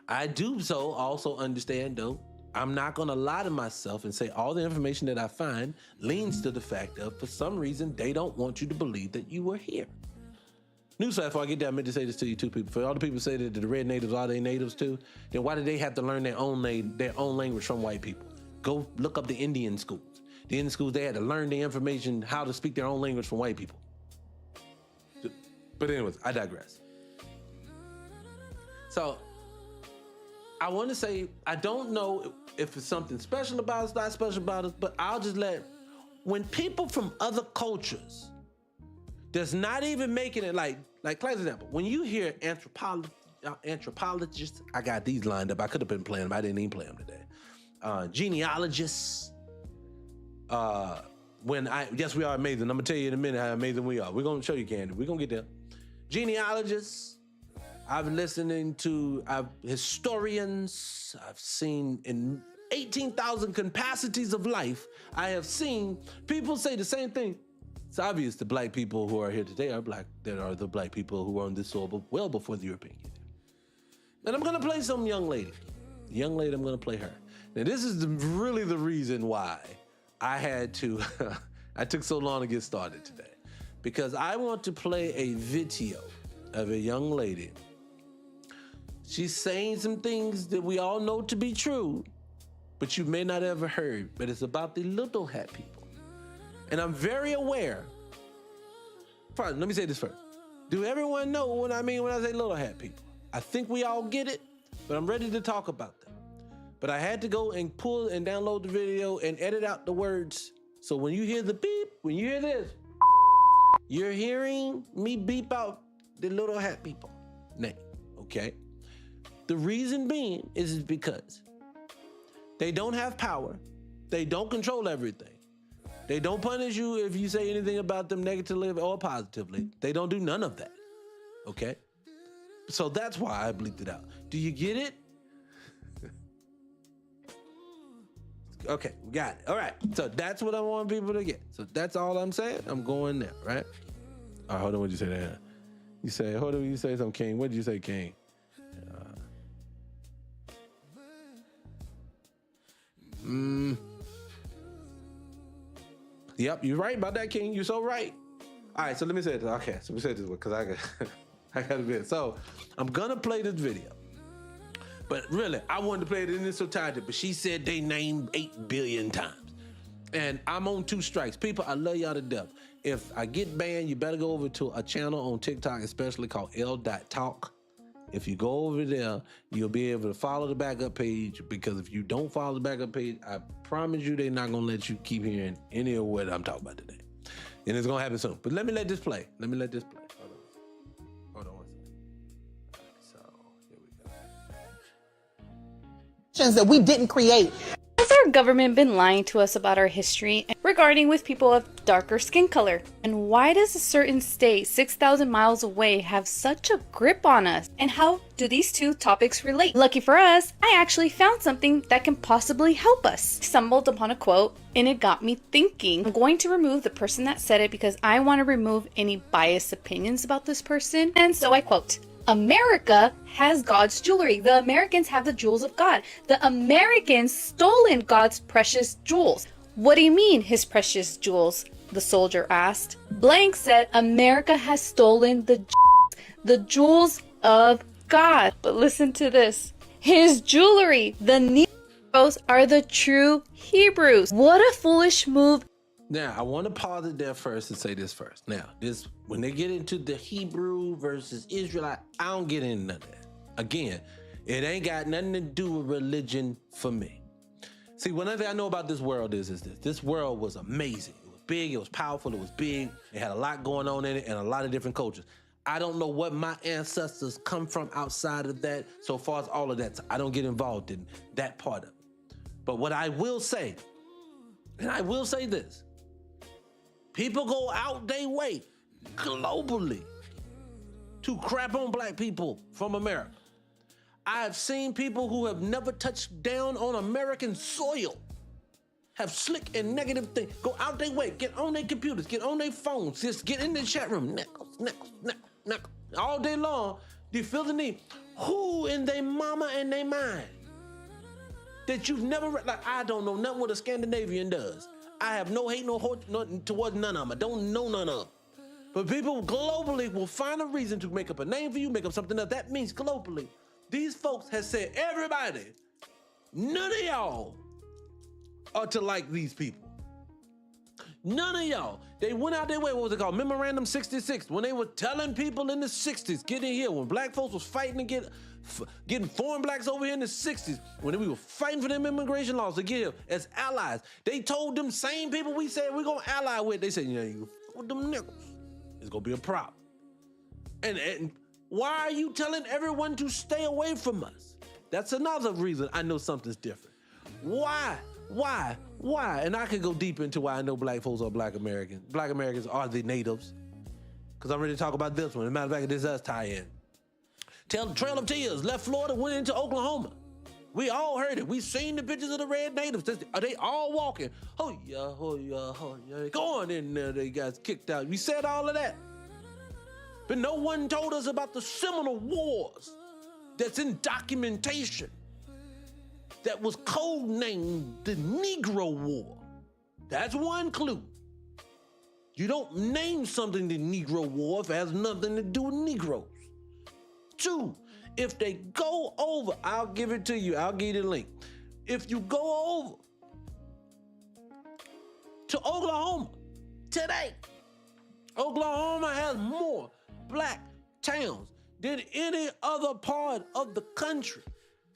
D: I do so also understand, though, I'm not gonna lie to myself and say all the information that I find leans to the fact of, for some reason, they don't want you to believe that you were here. Newsflash, before I get there, I meant to say this to you too, people. For all the people who say that the red natives are they natives too, then why do they have to learn their own language from white people? Go look up the Indian schools. The Indian schools, they had to learn the information, how to speak their own language from white people. But anyways, I digress. So, I want to say, I don't know if it's something special about us, not special about us, but I'll just when people from other cultures that's not even making it like for example, when you hear anthropologists, I got these lined up. I could have been playing them. I didn't even play them today. Genealogists. Yes, we are amazing. I'm gonna tell you in a minute how amazing we are. We're gonna show you, Candy. We're gonna get there. Genealogists. I've been listening to historians. I've seen in 18,000 capacities of life. I have seen people say the same thing. It's obvious the black people who are here today are black. There are the black people who were on this soil well before the European Union. And I'm gonna play some young lady. The young lady, I'm gonna play her. Now this is really the reason why I had to, I took so long to get started today. Because I want to play a video of a young lady. She's saying some things that we all know to be true, but you may not have ever heard, but it's about the little hat people. And I'm very aware. Let me say this first. Do everyone know what I mean when I say little hat people? I think we all get it, but I'm ready to talk about them. But I had to go and pull and download the video and edit out the words. So when you hear the beep, when you hear this, you're hearing me beep out the little hat people name, okay? The reason being is because they don't have power. They don't control everything. They don't punish you if you say anything about them negatively or positively. They don't do none of that, okay? So that's why I bleeped it out. Do you get it? Okay, we got it. All right, so that's what I want people to get. So that's all I'm saying. I'm going there, right? All right, hold on, what'd you say there? You say, hold on, you say something, King. What did you say, King? Yep, you're right about that, King. You're so right. All right, so let me say this. Okay, so let me say this because I got a bit. So I'm gonna play this video, but really, I wanted to play it in its entirety. But she said they named 8 billion times, and I'm on 2 strikes. People, I love y'all to death. If I get banned, you better go over to a channel on TikTok, especially called L.Talk. If you go over there, you'll be able to follow the backup page, because if you don't follow the backup page, I promise you they're not gonna let you keep hearing any of what I'm talking about today. And it's gonna happen soon. But let me let this play. Hold on one second. So here we go.
I: That we didn't create.
G: Has our government been lying to us about our history regarding with people of darker skin color? And why does a certain state 6,000 miles away have such a grip on us? And how do these two topics relate? Lucky for us, I actually found something that can possibly help us. I stumbled upon a quote and it got me thinking. I'm going to remove the person that said it because I want to remove any biased opinions about this person. And so I quote, "America has God's jewelry. The Americans have the jewels of God. The Americans stolen God's precious jewels." "What do you mean, his precious jewels?" the soldier asked. Blank said, "America has stolen the jewels of God." But listen to this. His jewelry,
I: are the true Hebrews. What a foolish move.
D: Now, I want to pause it there first and say this first. Now, this when they get into the Hebrew versus Israelite, I don't get into none of that. Again, it ain't got nothing to do with religion for me. See, one thing I know about this world is this. This world was amazing. It was big, it was powerful, it was big. It had a lot going on in it and a lot of different cultures. I don't know what my ancestors come from outside of that, so far as all of that. So I don't get involved in that part of it. But what I will say, and I will say this, people go out their way globally to crap on black people from America. I have seen people who have never touched down on American soil have slick and negative things. Go out their way, get on their computers, get on their phones, just get in the chat room, knuckles, all day long. Do you feel the need? Who in their mama and their mind that you've never read? Like, I don't know nothing what a Scandinavian does. I have no hate, no towards none of them. I don't know none of them. But people globally will find a reason to make up a name for you, make up something else. That means globally, these folks have said, everybody, none of y'all are to like these people. None of y'all. They went out their way, what was it called? Memorandum 66, when they were telling people in the 60s, get in here, when black folks was fighting to getting foreign blacks over here in the 60s, when we were fighting for them immigration laws to get here as allies. They told them same people we said we're gonna ally with, they said, you with them nickels, it's gonna be a problem. And why are you telling everyone to stay away from us? That's another reason I know something's different. Why? And I could go deep into why I know black folks are black Americans. Black Americans are the natives. Because I'm ready to talk about this one. As a matter of fact, this does tie in. Trail of Tears left Florida, went into Oklahoma. We all heard it. We seen the pictures of the red natives. Are they all walking? Oh yeah. Go on in there, they got kicked out. We said all of that. But no one told us about the Seminole Wars that's in documentation that was codenamed the Negro War. That's one clue. You don't name something the Negro War if it has nothing to do with Negroes. 2, if they go over, I'll give it to you, I'll give you the link. If you go over to Oklahoma today, Oklahoma has more black towns than any other part of the country.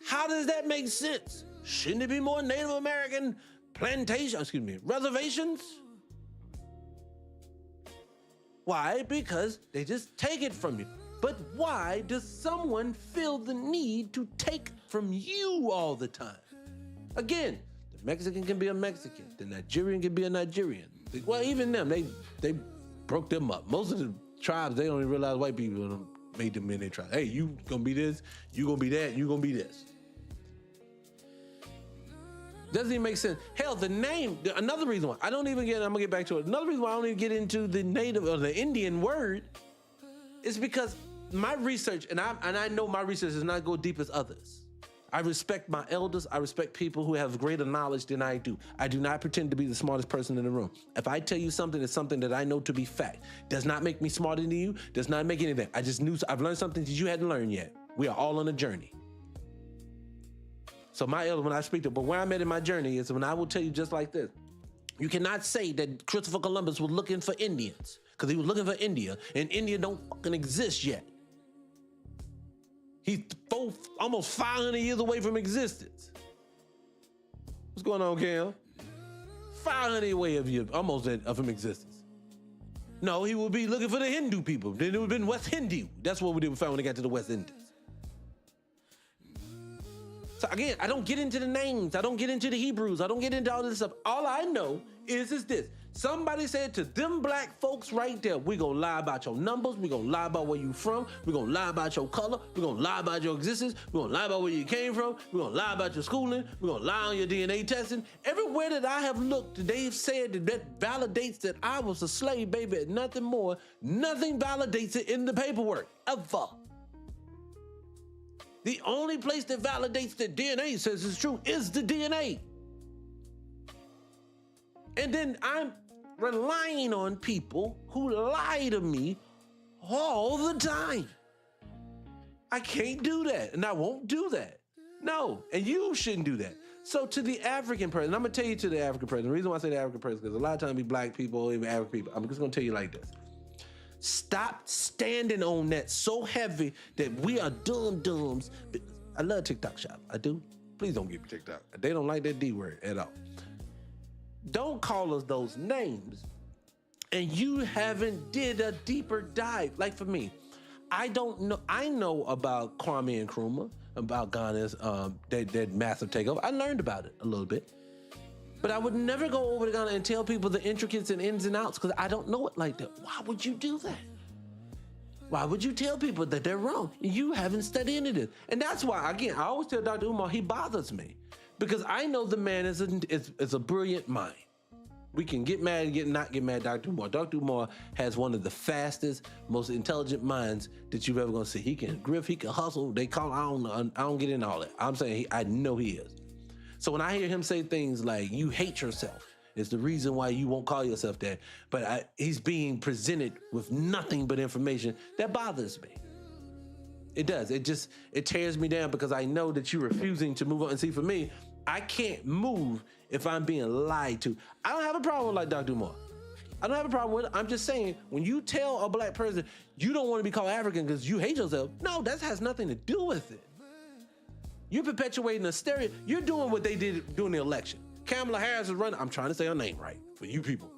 D: How does that make sense? Shouldn't it be more Native American reservations? Why? Because they just take it from you. But why does someone feel the need to take from you all the time? Again, the Mexican can be a Mexican. The Nigerian can be a Nigerian. Well, even them, they broke them up. Most of the tribes, they don't even realize white people made them in their tribe. Hey, you gonna be this, you gonna be that, you gonna be this. Doesn't even make sense. Hell, the name, another reason why, I'm gonna get back to it. Another reason why I don't even get into the native or the Indian word is because my research, and I know my research does not go deep as others. I respect my elders. I respect people who have greater knowledge than I do. I do not pretend to be the smartest person in the room. If I tell you something, it's something that I know to be fact. Does not make me smarter than you, does not make anything. I've learned something that you hadn't learned yet. We are all on a journey. So my elder, when I speak to, but where I'm at in my journey is when I will tell you just like this. You cannot say that Christopher Columbus was looking for Indians because he was looking for India, and India don't fucking exist yet. He's almost 500 years away from existence. What's going on, Cam? 500 away almost from existence. No, he would be looking for the Hindu people. Then it would have been West Hindu. That's what we found when they got to the West Indies. So again, I don't get into the names. I don't get into the Hebrews. I don't get into all this stuff. All I know is this. Somebody said to them black folks right there, we're going to lie about your numbers. We're going to lie about where you from. We're going to lie about your color. We're going to lie about your existence. We're going to lie about where you came from. We're going to lie about your schooling. We're going to lie on your DNA testing. Everywhere that I have looked, they've said that validates that I was a slave, baby, and nothing more. Nothing validates it in the paperwork, ever. The only place that validates that DNA says it's true is the DNA. And then I'm relying on people who lie to me all the time. I can't do that, and I won't do that. No, and you shouldn't do that. So to the African person, I'm gonna tell you to the African person. The reason why I say the African person is because a lot of times be black people, even African people. I'm just gonna tell you like this. Stop standing on that so heavy that we are dum-dums. I love TikTok shop. I do. Please don't give me TikTok. They don't like that D word at all. Don't call us those names. And you haven't did a deeper dive. Like for me, I don't know. I know about Kwame and Nkrumah, about Ghana's that massive takeover. I learned about it a little bit. But I would never go over to Ghana and tell people the intricacies and ins and outs because I don't know it like that. Why would you do that? Why would you tell people that they're wrong? You haven't studied any of this. And that's why, again, I always tell Dr. Umar, he bothers me because I know the man is a brilliant mind. We can get mad and not get mad, Dr. Umar. Dr. Umar has one of the fastest, most intelligent minds that you've ever gonna see. He can griff, he can hustle. They call, I don't get into all that. I'm saying I know he is. So when I hear him say things like, you hate yourself, it's the reason why you won't call yourself that. But he's being presented with nothing but information that bothers me. It does. It tears me down because I know that you're refusing to move on. And see, for me, I can't move if I'm being lied to. I don't have a problem like Dr. Umar. I don't have a problem with it. I'm just saying, when you tell a black person you don't want to be called African because you hate yourself, no, that has nothing to do with it. You're perpetuating a stereo. You're doing what they did during the election. Kamala Harris is running. I'm trying to say her name right for you people.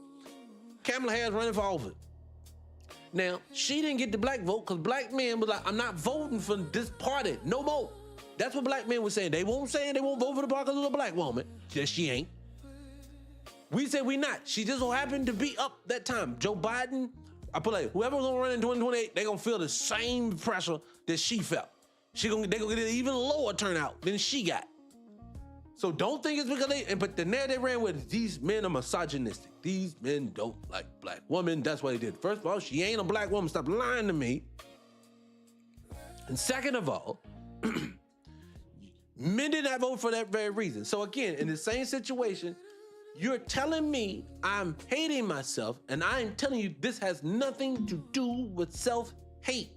D: Kamala Harris running for office. Now, she didn't get the black vote because black men was like, I'm not voting for this party no more. That's what black men were saying. They won't vote for the party because of a black woman. Yes, she ain't. We said we not. She just so happened to be up that time. Joe Biden, I put like, whoever's gonna run in 2028, they gonna feel the same pressure that she felt. They gonna get an even lower turnout than she got. So don't think it's because but the narrative they ran with, these men are misogynistic. These men don't like black women. That's what they did. First of all, she ain't a black woman. Stop lying to me. And second of all, men did not vote for that very reason. So again, in the same situation, you're telling me I'm hating myself, and I'm telling you this has nothing to do with self-hate.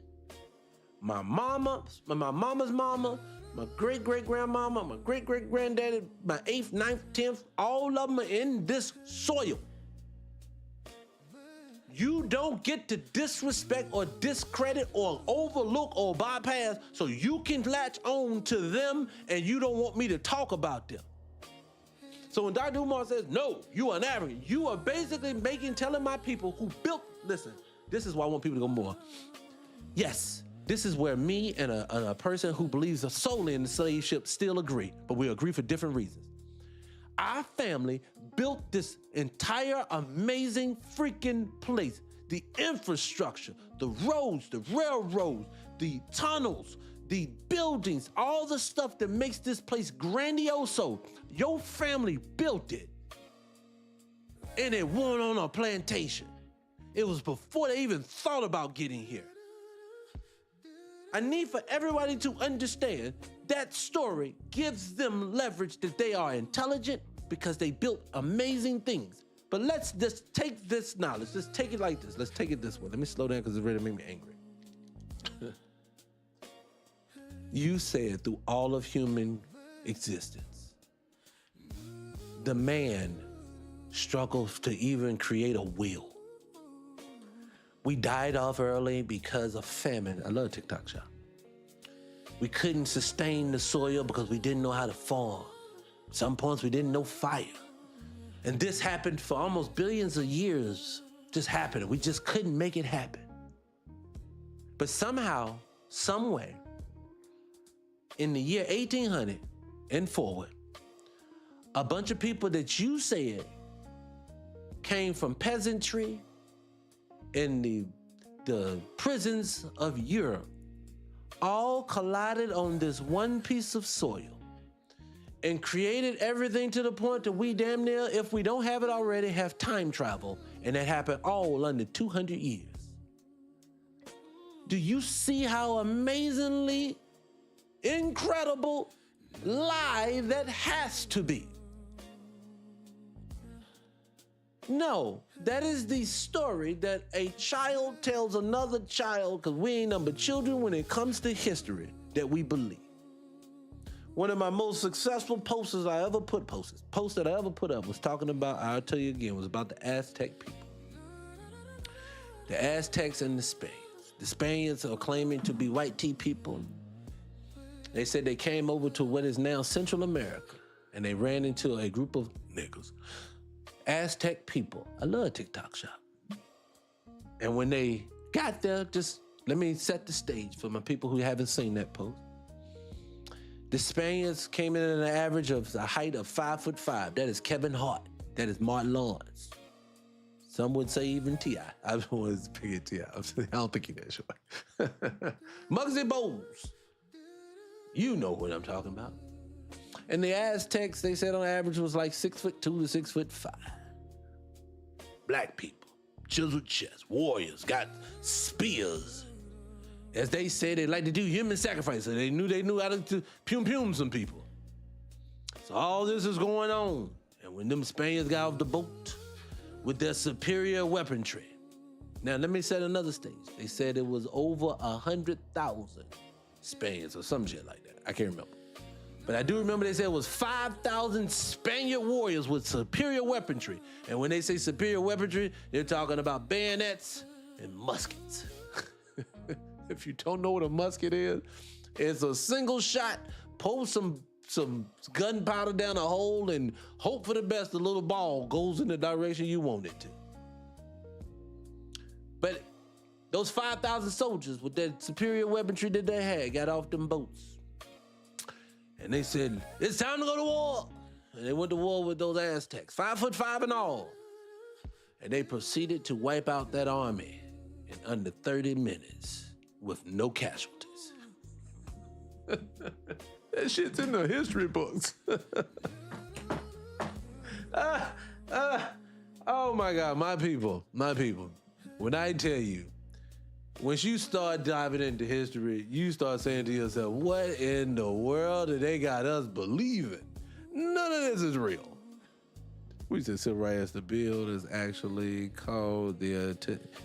D: My mama's mama, my great-great-grandmama, my great-great-granddaddy, my 8th, 9th, 10th, all of them are in this soil. You don't get to disrespect or discredit or overlook or bypass so you can latch on to them and you don't want me to talk about them. So when Dr. Umar says, no, you are an African, you are basically telling my people who built, listen, this is why I want people to go more. Yes, this is where me and a person who believes solely in the slave ship still agree, but we agree for different reasons. Our family built this entire amazing freaking place. The infrastructure, the roads, the railroads, the tunnels, the buildings, all the stuff that makes this place grandioso. Your family built it. And it went on a plantation. It was before they even thought about getting here. I need for everybody to understand that story gives them leverage that they are intelligent because they built amazing things. But let's just take this knowledge. Let's take it like this. Let's take it this way. Let me slow down because it's ready to make me angry. You said through all of human existence, the man struggles to even create a will. We died off early because of famine. I love TikTok shop. We couldn't sustain the soil because we didn't know how to farm. At some points we didn't know fire. And this happened for almost billions of years. Just happened. We just couldn't make it happen. But somehow, some way, in the year 1800 and forward, a bunch of people that you said came from peasantry in the prisons of Europe all collided on this one piece of soil and created everything to the point that we damn near, if we don't have it already, have time travel. And that happened all under 200 years. Do you see how amazingly incredible lie that has to be? No, that is the story that a child tells another child, because we ain't number children when it comes to history, that we believe. One of my most successful post that I ever put up was talking about, I'll tell you again, was about the Aztec people. The Aztecs and the Spaniards. The Spaniards are claiming to be white tea people. They said they came over to what is now Central America, and they ran into a group of niggas. Aztec people. I love TikTok shop. And when they got there, just let me set the stage for my people who haven't seen that post. The Spaniards came in at an average of a height of 5'5". That is Kevin Hart. That is Martin Lawrence. Some would say even T.I. I was picking T.I. I don't think he's that short. Muggsy Bogues. You know what I'm talking about. And the Aztecs, they said on average was like 6'2" to 6'5". Black people, chiseled chests, warriors, got spears. As they said, they like to do human sacrifice. So they knew how to pum some people. So all this is going on. And when them Spaniards got off the boat with their superior weaponry. Now let me set another stage. They said it was over 100,000 Spaniards or some shit like that. I can't remember. But I do remember they said it was 5,000 Spaniard warriors with superior weaponry. And when they say superior weaponry, they're talking about bayonets and muskets. If you don't know what a musket is, it's a single shot, pull some gunpowder down a hole and hope for the best the little ball goes in the direction you want it to. But those 5,000 soldiers with that superior weaponry that they had got off them boats. And they said, it's time to go to war. And they went to war with those Aztecs, 5'5" and all. And they proceeded to wipe out that army in under 30 minutes with no casualties. That shit's in the history books. Oh my God, my people. When I tell you, once you start diving into history, you start saying to yourself, what in the world do they got us believing? None of this is real. We said civil rights, the bill is actually called the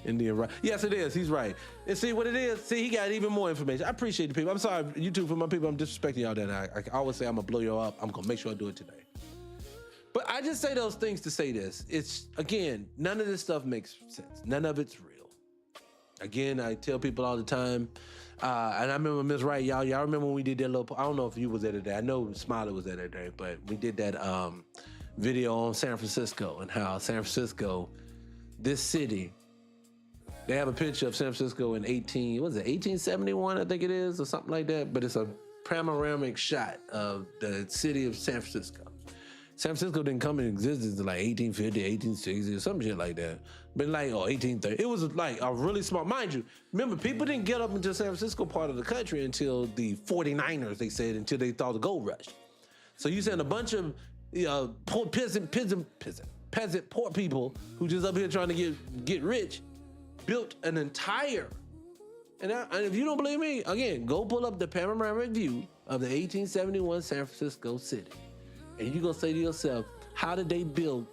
D: Indian right. Yes, it is. He's right. And see what it is? See, he got even more information. I appreciate the people. I'm sorry, YouTube, for my people, I'm disrespecting y'all that I always say I'm going to blow you up. I'm going to make sure I do it today. But I just say those things to say this. It's, again, none of this stuff makes sense. None of it's real. Again, I tell people all the time, and I remember Ms. Wright, y'all remember when we did that little, I don't know if you was there today. I know Smiley was there that day, but we did that video on San Francisco and how San Francisco, this city, they have a picture of San Francisco in 1871, I think it is, or something like that, but it's a panoramic shot of the city of San Francisco. San Francisco didn't come into existence until like 1850, 1860, or some shit like that. But like, 1830. It was like a really small, mind you, remember, people didn't get up into San Francisco part of the country until the 49ers, they said, until they thought the gold rush. So you send a bunch of poor peasant poor people who just up here trying to get rich, built an entire, and if you don't believe me, again, go pull up the panoramic view of the 1871 San Francisco city. And you're gonna say to yourself, how did they build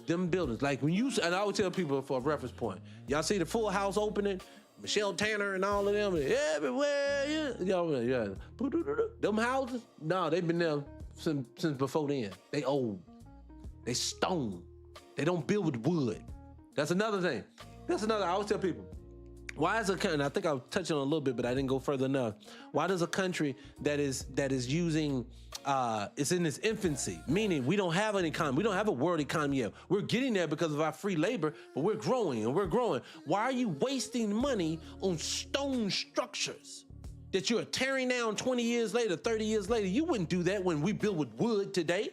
D: them buildings? Like when you, and I always tell people for a reference point, y'all see the Full House opening, Michelle Tanner and all of them, everywhere, yeah. Them houses, no, they've been there since before then. They old, they stone, they don't build with wood. That's another thing. I always tell people, why is a country, and I think I was touching on it a little bit, but I didn't go further enough. Why does a country that is using, it's in its infancy, meaning we don't have an economy, we don't have a world economy yet. We're getting there because of our free labor, but we're growing and we're growing. Why are you wasting money on stone structures that you're tearing down 20 years later, 30 years later? You wouldn't do that when we build with wood today.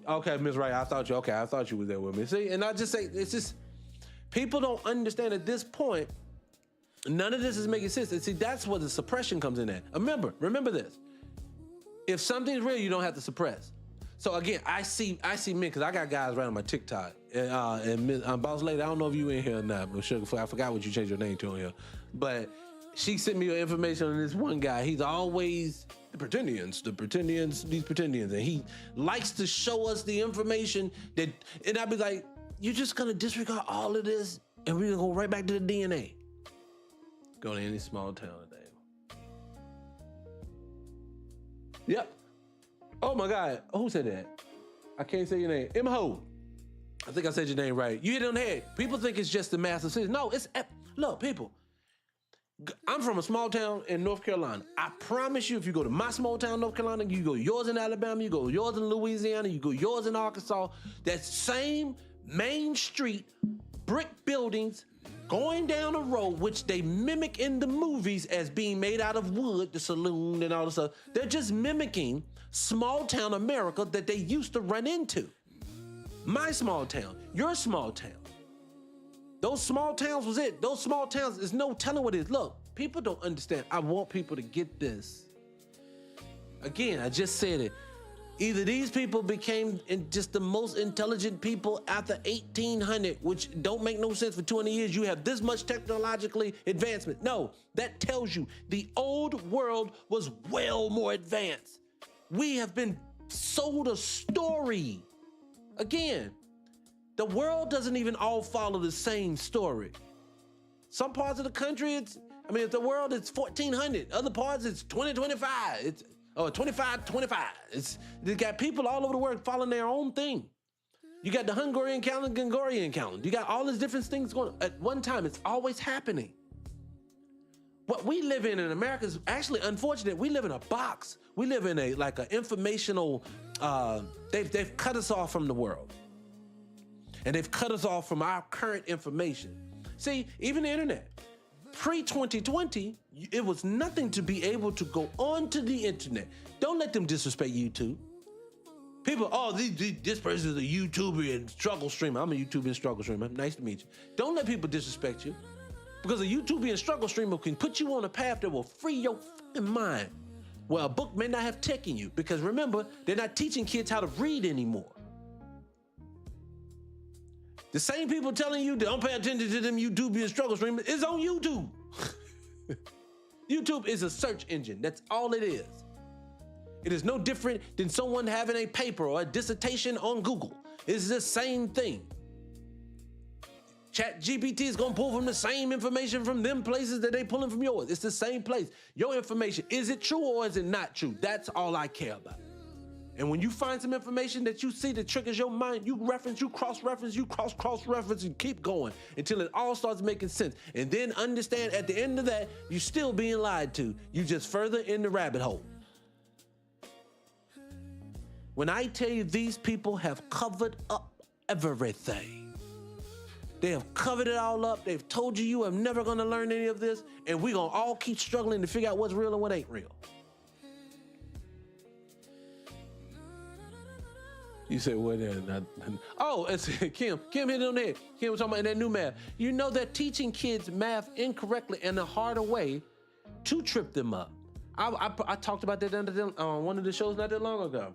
D: Okay, Ms. Wright, I thought you was there with me. See, and I just say, it's just, people don't understand at this point, none of this is making sense. And see, that's where the suppression comes in at. Remember this. If something's real, you don't have to suppress. So again, I see men, because I got guys right on my TikTok. And Boss Lady, I don't know if you in here or not, but Sugar, I forgot what you changed your name to on here. But she sent me your information on this one guy. He's always these pretendians, and he likes to show us the information that, and I'd be like, you're just gonna disregard all of this and we're gonna go right back to the DNA. Go to any small town today. Yep. Oh my God. Who said that? I can't say your name. Ho. I think I said your name right. You hit it on the head. People think it's just the massive cities. No, look, people. I'm from a small town in North Carolina. I promise you, if you go to my small town, North Carolina, you go yours in Alabama, you go yours in Louisiana, you go yours in Arkansas, that same main street, brick buildings, going down a road, which they mimic in the movies as being made out of wood, the saloon and all this stuff. They're just mimicking small town America that they used to run into. My small town, your small town. Those small towns was it. Those small towns, there's no telling what it is. Look, people don't understand. I want people to get this. Again, I just said it. Either these people became just the most intelligent people after 1800, which don't make no sense for 20 years. You have this much technologically advancement. No, that tells you the old world was well more advanced. We have been sold a story. Again, the world doesn't even all follow the same story. Some parts of the country, the world, it's 1400. Other parts, it's 2025. It's 2525. They got people all over the world following their own thing. You got the Hungarian calendar, Gregorian calendar. You got all these different things going on. At one time, it's always happening. What we live in America is actually unfortunate. We live in a box. We live in an informational, they've cut us off from the world. And they've cut us off from our current information. See, even the internet, pre-2020, it was nothing to be able to go onto the internet. Don't let them disrespect YouTube. People, this person is a YouTuber and struggle streamer. I'm a YouTuber and struggle streamer. Nice to meet you. Don't let people disrespect you. Because a YouTuber and struggle streamer can put you on a path that will free your fucking mind. Well, a book may not have taken you. Because remember, they're not teaching kids how to read anymore. The same people telling you don't pay attention to them YouTube and struggle streamers is on YouTube. YouTube is a search engine. That's all it is. It is no different than someone having a paper or a dissertation on Google. It's the same thing. ChatGPT is gonna pull from the same information from them places that they pulling from yours. It's the same place. Your information, is it true or is it not true? That's all I care about. And when you find some information that you see that triggers your mind, you reference, you cross-reference, you cross-reference, and keep going until it all starts making sense. And then understand at the end of that, you're still being lied to. You just further in the rabbit hole. When I tell you these people have covered up everything. They have covered it all up. They've told you are never gonna learn any of this, and we're gonna all keep struggling to figure out what's real and what ain't real. You say, what? It's Kim. Kim hit it on the head. Kim was talking about that new math. You know they're teaching kids math incorrectly and a harder way to trip them up. I talked about that on one of the shows not that long ago.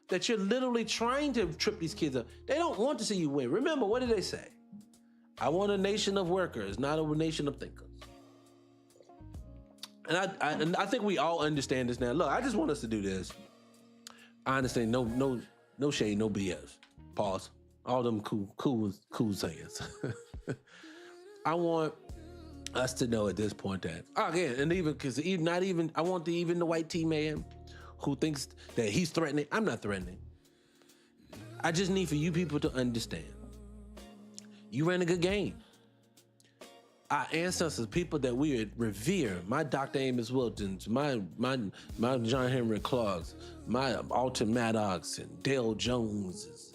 D: That you're literally trying to trip these kids up. They don't want to see you win. Remember, what did they say? I want a nation of workers, not a nation of thinkers. And I think we all understand this now. Look, I just want us to do this. I understand. No shade, no BS. Pause. All them cool sayings. I want us to know at this point that again, and even because I want even the white T man who thinks that he's threatening. I'm not threatening. I just need for you people to understand. You ran a good game. Our ancestors, people that we revere, my Dr. Amos Wiltons, my John Henry Clarks, my Alton Maddox and Dale Jones.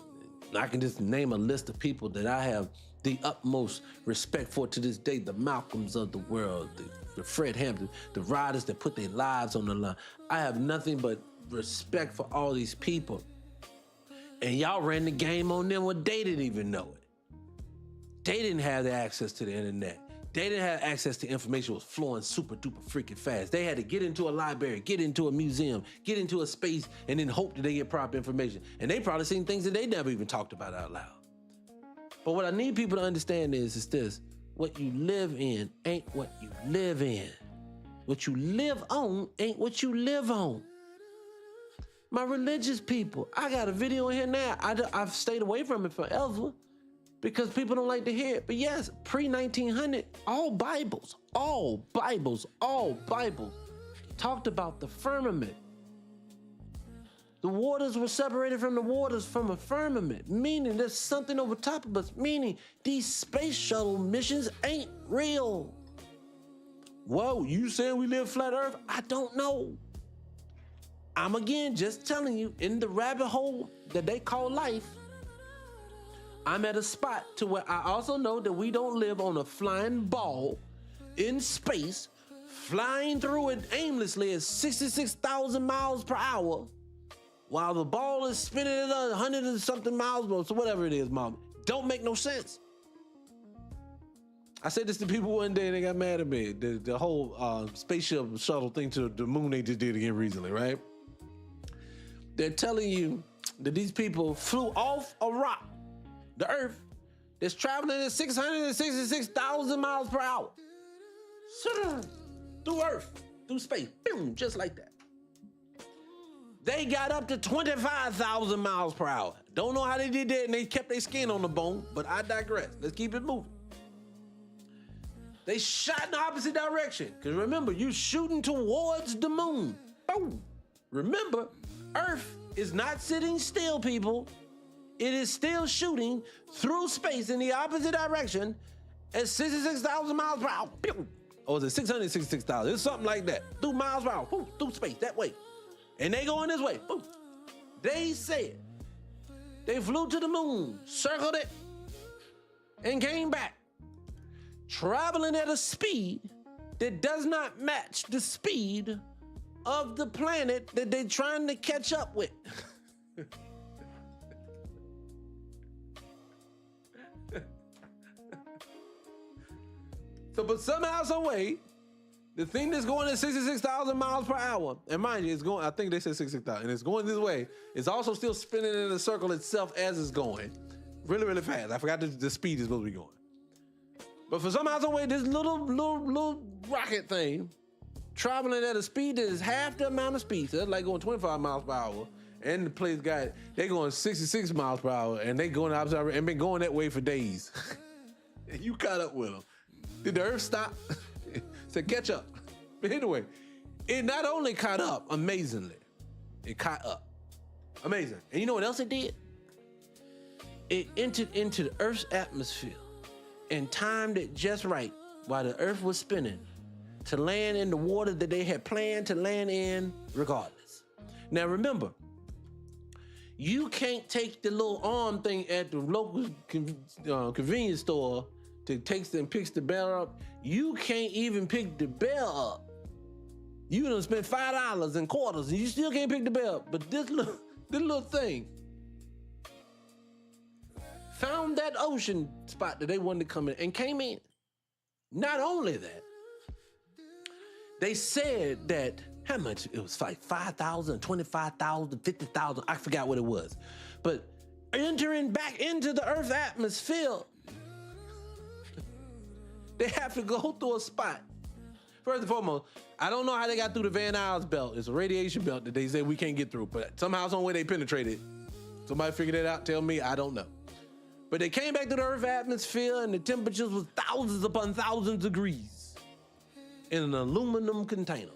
D: I can just name a list of people that I have the utmost respect for to this day. The Malcolms of the world, the Fred Hampton, the riders that put their lives on the line. I have nothing but respect for all these people. And y'all ran the game on them when they didn't even know it. They didn't have the access to the internet. They didn't have access to information that was flowing super duper freaking fast. They had to get into a library, get into a museum, get into a space, and then hope that they get proper information. And they probably seen things that they never even talked about out loud. But what I need people to understand is this. What you live in ain't what you live in. What you live on ain't what you live on. My religious people, I got a video in here now. I've stayed away from it forever. Because people don't like to hear it. But yes, pre-1900, all Bibles talked about the firmament. The waters were separated from the waters from a firmament, meaning there's something over top of us, meaning these space shuttle missions ain't real. Whoa, you saying we live flat Earth? I don't know. I'm again just telling you, in the rabbit hole that they call life, I'm at a spot to where I also know that we don't live on a flying ball in space, flying through it aimlessly at 66,000 miles per hour, while the ball is spinning at 100 and something miles per hour, so whatever it is, mom. Don't make no sense. I said this to people one day and they got mad at me. The whole spaceship shuttle thing to the moon they just did again recently, right? They're telling you that these people flew off a rock, the Earth, that's traveling at 666,000 miles per hour. Through Earth, through space, boom, just like that. They got up to 25,000 miles per hour. Don't know how they did that and they kept their skin on the bone, but I digress. Let's keep it moving. They shot in the opposite direction. Because remember, you're shooting towards the moon. Boom. Remember, Earth is not sitting still, people. It is still shooting through space in the opposite direction at 66,000 miles per hour. Or is it 666,000? It's something like that. Through miles per hour, through space, that way. And they going this way. They said they flew to the moon, circled it, and came back, traveling at a speed that does not match the speed of the planet that they're trying to catch up with. So, but somehow, some way, the thing that's going at 66,000 miles per hour, and mind you, it's going, I think they said 66,000, and it's going this way, it's also still spinning in a circle itself as it's going. Really, really fast. I forgot the speed is supposed to be going. But for somehow, some way, this little rocket thing, traveling at a speed that is half the amount of speed, so that's like going 25 miles per hour, and the place they going 66 miles per hour, and they going the opposite direction, and been going that way for days. And you caught up with them. Did the Earth stop? Said catch up. But anyway, it not only caught up amazingly, it caught up. Amazing. And you know what else it did? It entered into the Earth's atmosphere and timed it just right while the Earth was spinning to land in the water that they had planned to land in regardless. Now remember, you can't take the little arm thing at the local convenience store that takes and picks the bell up. You can't even pick the bell up. You done spent $5 in quarters and you still can't pick the bell up. But this little thing found that ocean spot that they wanted to come in and came in. Not only that, they said that, how much? It was like 5,000, 25,000, 50,000, I forgot what it was. But entering back into the Earth's atmosphere, they have to go through a spot. First and foremost, I don't know how they got through the Van Allen belt. It's a radiation belt that they say we can't get through, but somehow, some way they penetrated. Somebody figured it out, tell me, I don't know. But they came back to the Earth's atmosphere and the temperatures was thousands upon thousands degrees in an aluminum container.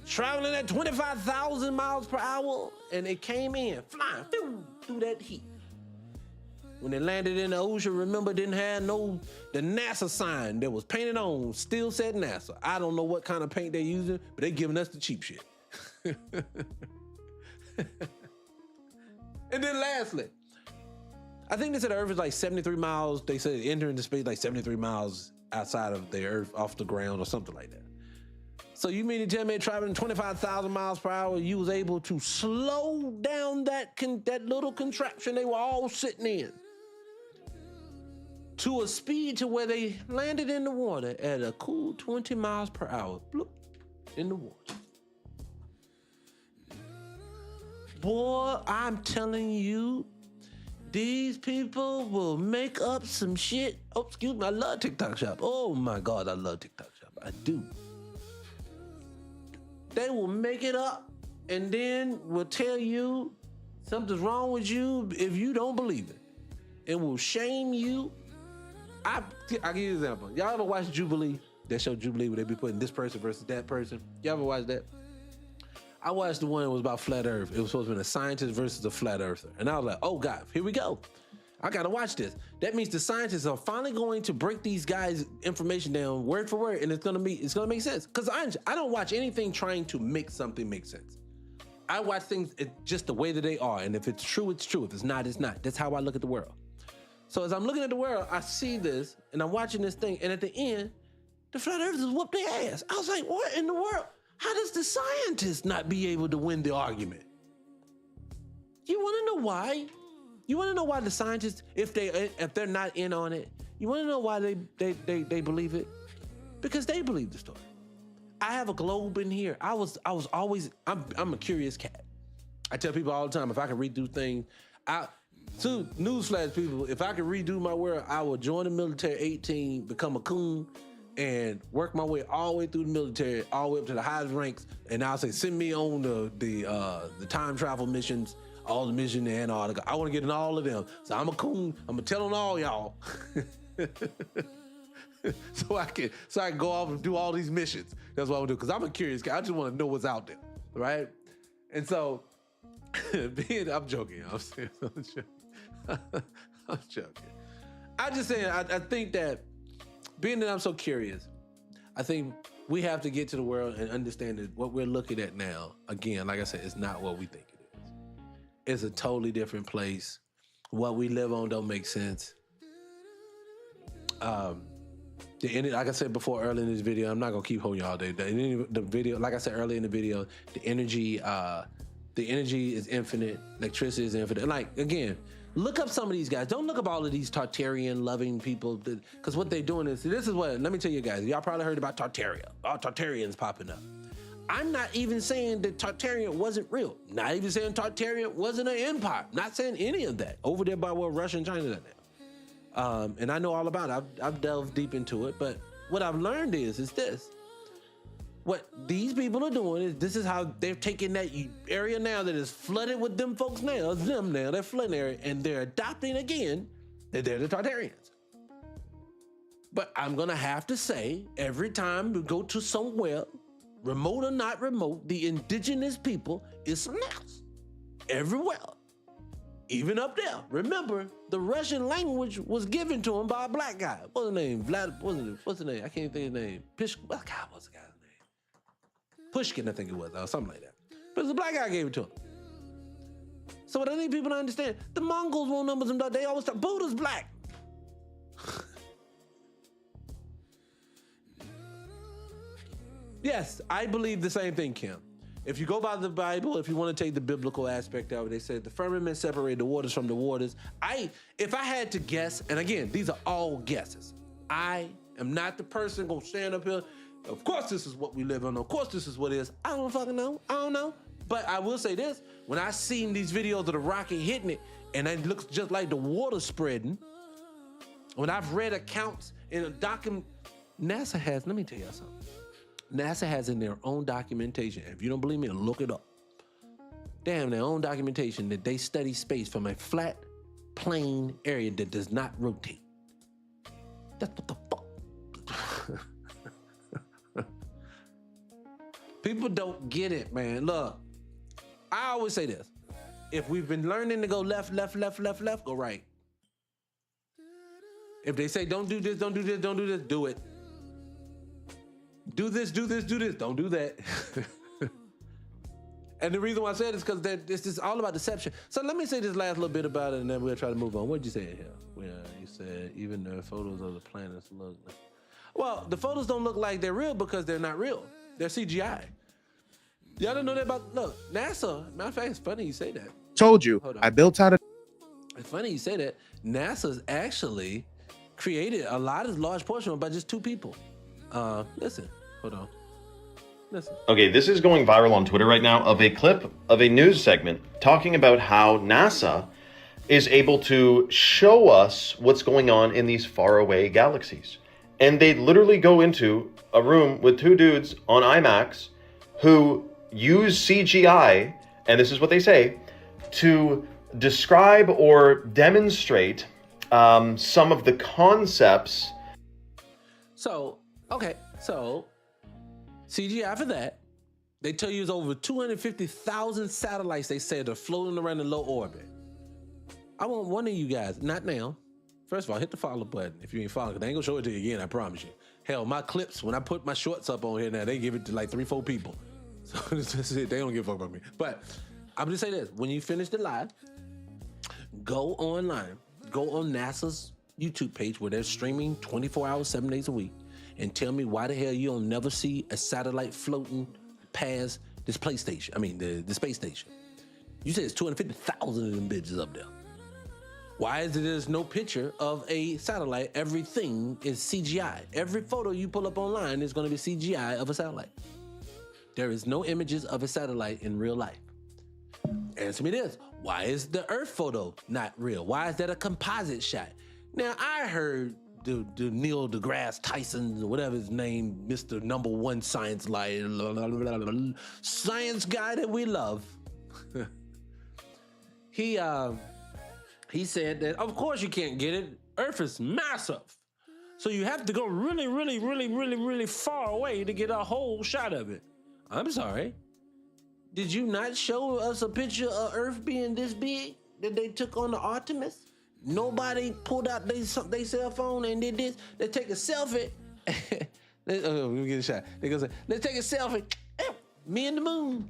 D: Traveling at 25,000 miles per hour, and it came in, flying through that heat. When they landed in the ocean, remember, didn't have the NASA sign that was painted on, still said NASA. I don't know what kind of paint they're using, but they're giving us the cheap shit. And then lastly, I think they said the Earth is like 73 miles. They said entering the space like 73 miles outside of the Earth, off the ground or something like that. So you mean to tell me traveling 25,000 miles per hour, you was able to slow down that little contraption they were all sitting in to a speed to where they landed in the water at a cool 20 miles per hour, bloop, in the water. Boy, I'm telling you, these people will make up some shit. Oh, excuse me, I love TikTok Shop. Oh my God, I love TikTok Shop. I do. They will make it up and then will tell you something's wrong with you if you don't believe it. It will shame you. I'll give you an example. Y'all ever watch Jubilee? That show Jubilee where they be putting this person versus that person. Y'all ever watch that? I watched the one that was about flat Earth. It was supposed to be a scientist versus a flat earther. And I was like, oh God, here we go. I gotta watch this. That means the scientists are finally going to break these guys' information down word for word, and it's gonna make sense. Because I don't watch anything trying to make something make sense. I watch things just the way that they are, and if it's true, it's true. If it's not, it's not. That's how I look at the world. So as I'm looking at the world, I see this, and I'm watching this thing, and at the end, the flat earthers whoop their ass. I was like, what in the world? How does the scientist not be able to win the argument? You wanna know why? You want to know why the scientists, if they're not in on it, you want to know why they believe it? Because they believe the story. I have a globe in here. I'm a curious cat. I tell people all the time, if I can redo things, newsflash people, if I could redo my world, I would join the military 18, become a coon, and work my way all the way through the military, all the way up to the highest ranks, and I'll say, send me on the time travel missions, all the missions in Antarctica. I want to get in all of them. So I'm a coon. I'm gonna tell on all y'all. so I can go off and do all these missions. That's what I'm gonna do. Because I'm a curious guy. I just want to know what's out there. Right? And so I'm joking. I'm joking. I'm just saying, I think that being that I'm so curious, I think we have to get to the world and understand that what we're looking at now, again, like I said, it's not what we think it is. It's a totally different place. What we live on don't make sense. Like I said before earlier in this video, I'm not gonna keep holding you all day. The video, like I said earlier in the video, the energy is infinite. Electricity is infinite. Like, again, look up some of these guys. Don't look up all of these Tartarian loving people, because what they're doing is, let me tell you guys, y'all probably heard about Tartaria. All Tartarians popping up. I'm not even saying that Tartarian wasn't real. Not even saying Tartarian wasn't an empire. Not saying any of that. Over there by where Russia and China are now. And I know all about it. I've delved deep into it. But what I've learned is this. What these people are doing this is how they're taking that area now that is flooded with them folks now. It's them now. They're flooding area. And they're adopting again that they're the Tartarians. But I'm going to have to say, every time we go to somewhere, remote or not remote, the indigenous people is something else. Everywhere. Even up there. Remember, the Russian language was given to him by a black guy. What's his name? What's his name? I can't think of his name. What's the guy's name? Pushkin, I think it was, or something like that. But it's a black guy gave it to him. So what I need people to understand, the Mongols won't number them. They always talk, Buddha's black. Yes, I believe the same thing, Kim. If you go by the Bible, if you want to take the biblical aspect of it, they said the firmament separated the waters from the waters. If I had to guess, and again, these are all guesses. I am not the person gonna stand up here. Of course, this is what we live on. Of course, this is what it is. I don't fucking know. I don't know. But I will say this: when I seen these videos of the rocket hitting it, and it looks just like the water spreading. When I've read accounts in a document, NASA has. Let me tell you something. NASA has in their own documentation, if you don't believe me, look it up. They have their own documentation that they study space from a flat, plane area that does not rotate. That's what the fuck. People don't get it, man. Look, I always say this. If we've been learning to go left, go right. If they say don't do this, don't do this, don't do this, do it. Do this, do this, do this. Don't do that. And the reason why I said it is because it's just all about deception. So let me say this last little bit about it, and then we'll try to move on. What did you say here? Well, you said even the photos of the planets look like... Well, the photos don't look like they're real because they're not real. They're CGI. Y'all don't know that about... Look, NASA... Matter of fact, it's funny you say that.
C: Told you. I built out a...
D: It's funny you say that. NASA's actually created a large portion of it by just 2 people. Listen, hold on. Listen.
J: Okay, this is going viral on Twitter right now of a clip of a news segment talking about how NASA is able to show us what's going on in these faraway galaxies. And they literally go into a room with 2 dudes on IMAX who use CGI, and this is what they say, to describe or demonstrate some of the concepts.
D: So, okay, so CGI for that. They tell you it's over 250,000 satellites they say are floating around in low orbit. I want one of you guys, not now. First of all, hit the follow button if you ain't following, because they ain't gonna show it to you again, I promise you. Hell, my clips, when I put my shorts up on here now, they give it to like 3-4 people. So that's it. They don't give a fuck about me. But I'm gonna say this, when you finish the live, go online, go on NASA's YouTube page where they're streaming 24 hours, 7 days a week, and tell me why the hell you don't never see a satellite floating past this PlayStation. I mean, the space station. You said it's 250,000 of them bitches up there. Why is there's no picture of a satellite? Everything is CGI. Every photo you pull up online is going to be CGI of a satellite. There is no images of a satellite in real life. Answer me this. Why is the Earth photo not real? Why is that a composite shot? Now, I heard the Neil deGrasse Tyson, or whatever his name, Mr. Number One Science science guy that we love. He said that, of course you can't get it. Earth is massive. So you have to go really, really, really, really, really far away to get a whole shot of it. I'm sorry. Did you not show us a picture of Earth being this big that they took on the Artemis? Nobody pulled out their cell phone and did this. They take a selfie. Let me get a shot. They go say, let's take a selfie. Me and the moon.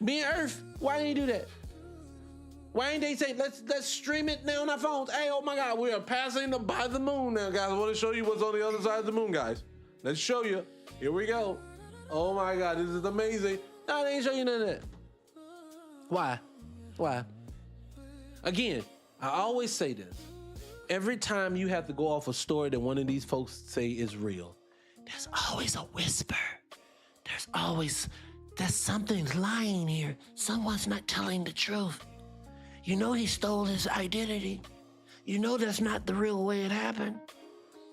D: Me and Earth. Why didn't you do that? Why ain't they say, let's stream it now on our phones? Hey, oh my God, we are passing by the moon now, guys. I want to show you what's on the other side of the moon, guys. Let's show you. Here we go. Oh my God, this is amazing. No, they ain't show you none of that. Why? Again, I always say this. Every time you have to go off a story that one of these folks say is real, there's always a whisper. There's something's lying here. Someone's not telling the truth. You know he stole his identity. You know that's not the real way it happened.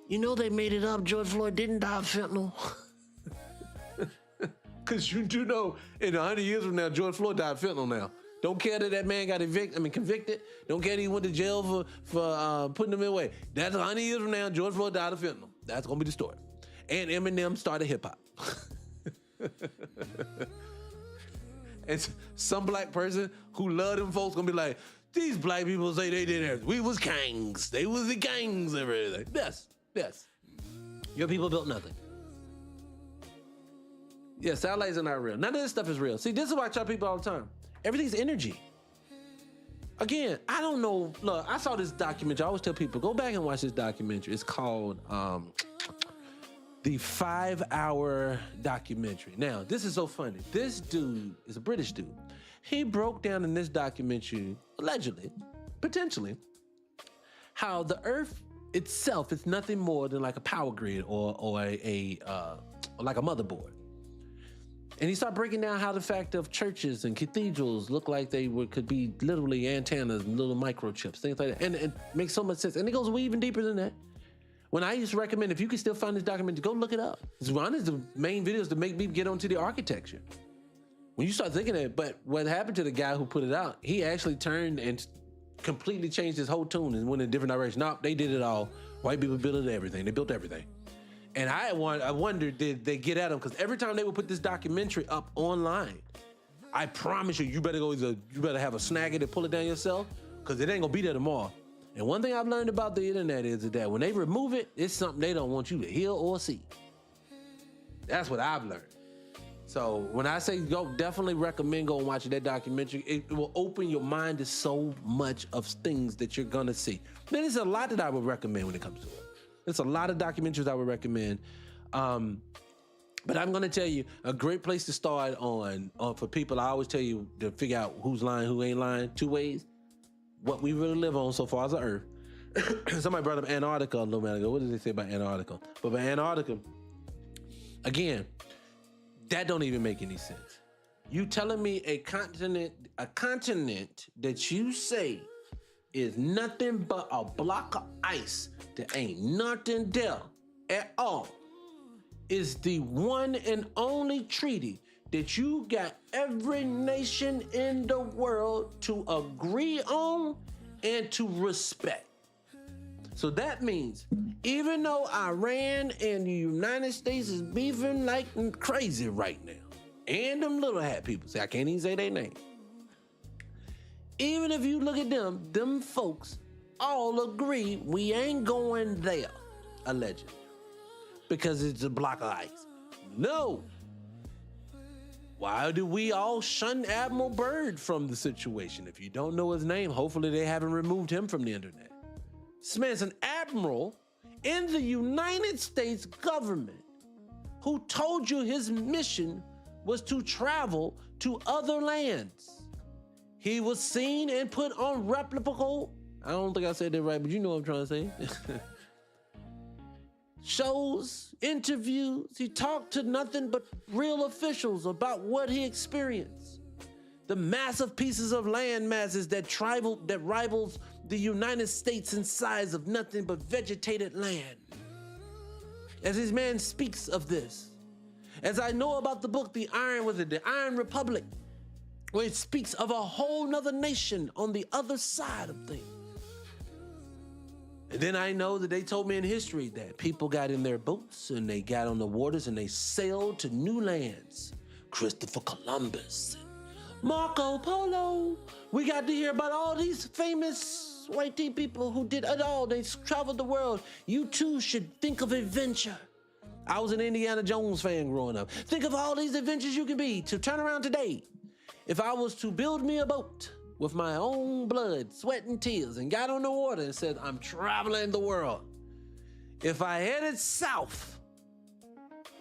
D: You know they made it up. George Floyd didn't die of fentanyl. Because you do know in 100 years from now, George Floyd died of fentanyl now. Don't care that man got convicted. Don't care that he went to jail for putting him away. That's 100 years from now, George Floyd died of fentanyl. That's going to be the story. And Eminem started hip hop. And some black person who love them folks gonna be like, these black people say they did everything. We was gangs. They was the gangs and everything. Yes. Your people built nothing. Yeah, satellites are not real. None of this stuff is real. See, this is why I tell people all the time. Everything's energy. Again, I don't know. Look, I saw this documentary. I always tell people, go back and watch this documentary. It's called the 5-hour documentary. Now, this is so funny. This dude is a British dude. He broke down in this documentary, allegedly, potentially, how the Earth itself is nothing more than like a power grid or like a motherboard. And he started breaking down how the fact of churches and cathedrals look like they could be literally antennas and little microchips, things like that. And it makes so much sense. And it goes way even deeper than that. When I used to recommend, if you can still find this document, go look it up. It's one of the main videos to make me get onto the architecture. When you start thinking of it, but what happened to the guy who put it out, he actually turned and completely changed his whole tune and went in a different direction. No, they did it all. White people built everything. They built everything. And I wondered, did they get at him? Because every time they would put this documentary up online, I promise you better have a snagger to pull it down yourself, because it ain't gonna be there tomorrow. And one thing I've learned about the internet is that when they remove it, it's something they don't want you to hear or see. That's what I've learned. So when I say go, definitely recommend go and watch that documentary. It will open your mind to so much of things that you're gonna see. There's a lot that I would recommend when it comes to it. There's a lot of documentaries I would recommend. But I'm gonna tell you, a great place to start on for people, I always tell you to figure out who's lying, who ain't lying, 2 ways. What we really live on so far as the Earth. Somebody brought up Antarctica a little bit ago. What did they say about Antarctica? But by Antarctica, again, that don't even make any sense. You telling me a continent that you say is nothing but a block of ice that ain't nothing there at all is the one and only treaty that you got every nation in the world to agree on and to respect. So that means even though Iran and the United States is beefing like crazy right now, and them little hat people. See, I can't even say their name. Even if you look at them folks all agree we ain't going there, allegedly, because it's a block of ice. No. Why do we all shun Admiral Byrd from the situation? If you don't know his name, hopefully they haven't removed him from the internet. This man's an admiral in the United States government who told you his mission was to travel to other lands. He was seen and put on replicable, I don't think I said that right, but you know what I'm trying to say. Shows, interviews, he talked to nothing but real officials about what he experienced. The massive pieces of land masses that rivals the United States in size of nothing but vegetated land. As this man speaks of this, as I know about the book, The Iron Republic, where it speaks of a whole nother nation on the other side of things. And then I know that they told me in history that people got in their boats and they got on the waters and they sailed to new lands. Christopher Columbus, Marco Polo. We got to hear about all these famous white people who did it all. They traveled the world. You too should think of adventure. I was an Indiana Jones fan growing up. Think of all these adventures you could be to turn around today. If I was to build me a boat with my own blood, sweat, and tears, and got on the water and said, I'm traveling the world. If I headed south,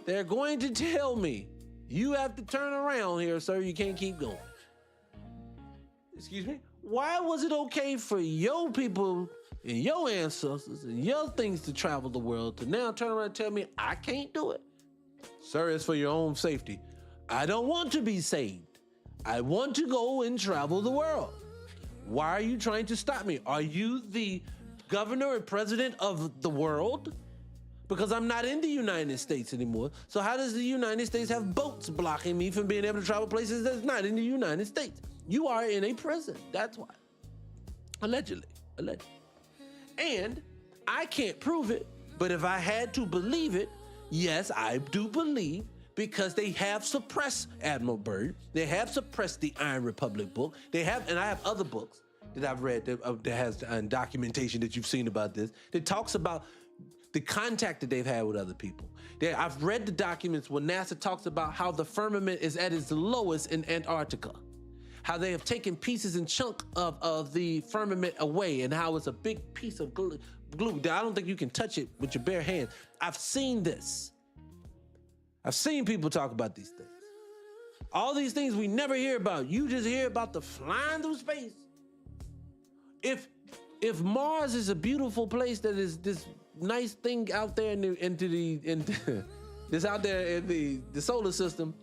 D: they're going to tell me, you have to turn around here, sir, you can't keep going. Excuse me? Why was it okay for your people and your ancestors and your things to travel the world to now turn around and tell me I can't do it? Sir, it's for your own safety. I don't want to be saved. I want to go and travel the world. Why are you trying to stop me? Are you the governor and president of the world? Because I'm not in the United States anymore. So how does the United States have boats blocking me from being able to travel places that's not in the United States? You are in a prison, that's why. Allegedly. And I can't prove it, but if I had to believe it, yes, I do believe, because they have suppressed Admiral Byrd. They have suppressed the Iron Republic book. And I have other books that I've read that has documentation that you've seen about this, that talks about the contact that they've had with other people. I've read the documents where NASA talks about how the firmament is at its lowest in Antarctica, how they have taken pieces and chunk of the firmament away, and how it's a big piece of glue. I don't think you can touch it with your bare hands. I've seen this. I've seen people talk about these things. All these things we never hear about. You just hear about the flying through space. If Mars is a beautiful place that is this nice thing out there in this out there in the solar system,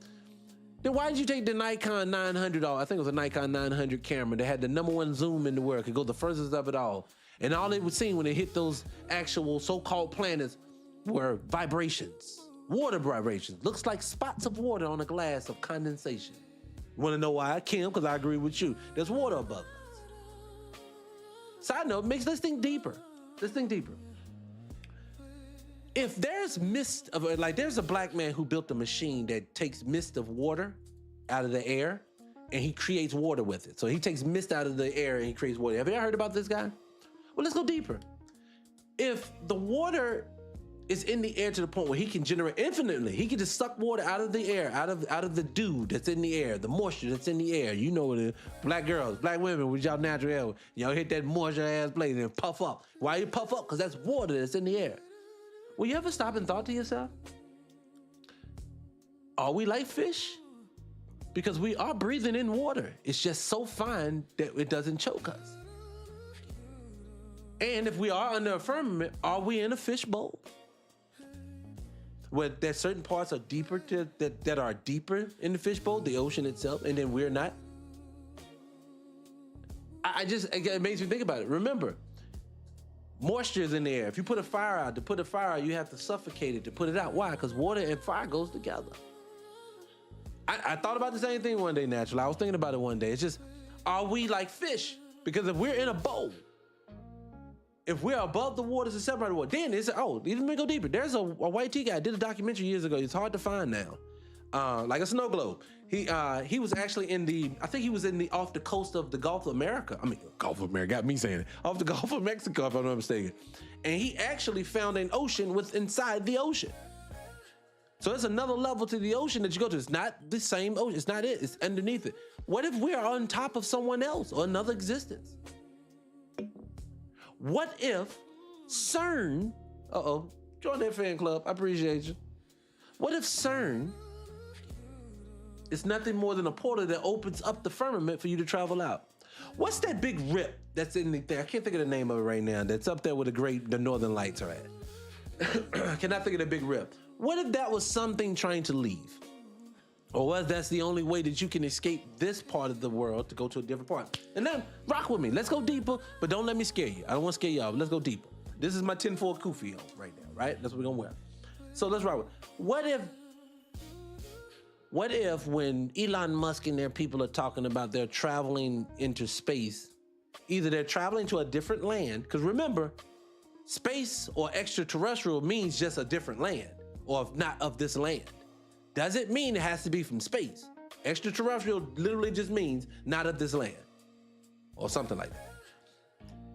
D: then why did you take the Nikon 900? I think it was a Nikon 900 camera that had the #1 zoom in the world, could go the furthest of it all, and all they would see when they hit those actual so-called planets were vibrations. Water vibrations. Looks like spots of water on a glass of condensation. You want to know why? Kim, because I agree with you. There's water above us. Side note, let's think deeper. If there's mist of, like, there's a black man who built a machine that takes mist of water out of the air and he creates water with it. So he takes mist out of the air and he creates water. Have you ever heard about this guy? Well, let's go deeper. If the water is in the air to the point where he can generate infinitely, he can just suck water out of the air, out of the dew that's in the air, the moisture that's in the air. You know what it is. Black girls, black women with y'all natural hair, y'all hit that moisture ass place and puff up. Why you puff up? Because that's water that's in the air. Will you ever stop and thought to yourself, are we like fish? Because we are breathing in water. It's just so fine that it doesn't choke us. And if we are under a firmament, are we in a fish bowl? Where there's certain parts are deeper that are deeper in the fishbowl, the ocean itself, and then we're not. It makes me think about it. Remember, moisture is in the air. If you put a fire out, to put a fire out, you have to suffocate it to put it out. Why? Because water and fire goes together. I thought about the same thing one day, naturally. I was thinking about it one day. It's just, are we like fish? Because if we're in a bowl, if we're above the waters and separated water, then it's, let me go deeper. There's a white T guy did a documentary years ago. It's hard to find now. like a snow globe. He was actually off the coast of the Gulf of America. I mean, Gulf of America, got me saying it. Off the Gulf of Mexico, if I'm not mistaken. And he actually found an ocean inside the ocean. So there's another level to the ocean that you go to. It's not the same ocean. It's not it. It's underneath it. What if we're on top of someone else or another existence? What if CERN, join that fan club. I appreciate you. What if CERN is nothing more than a portal that opens up the firmament for you to travel out? What's that big rip that's in the thing? I can't think of the name of it right now. That's up there where the Northern Lights are at. I cannot think of the big rip. What if that was something trying to leave? Or what if that's the only way that you can escape this part of the world to go to a different part? And then rock with me. Let's go deeper, but don't let me scare you. I don't want to scare y'all. Let's go deeper. This is my tinfoil kufi on right now, right? That's what we're gonna wear. So let's rock with it. What if when Elon Musk and their people are talking about they're traveling into space, either they're traveling to a different land, because remember, space or extraterrestrial means just a different land, or if not of this land. Doesn't mean it has to be from space. Extraterrestrial literally just means not of this land, or something like that.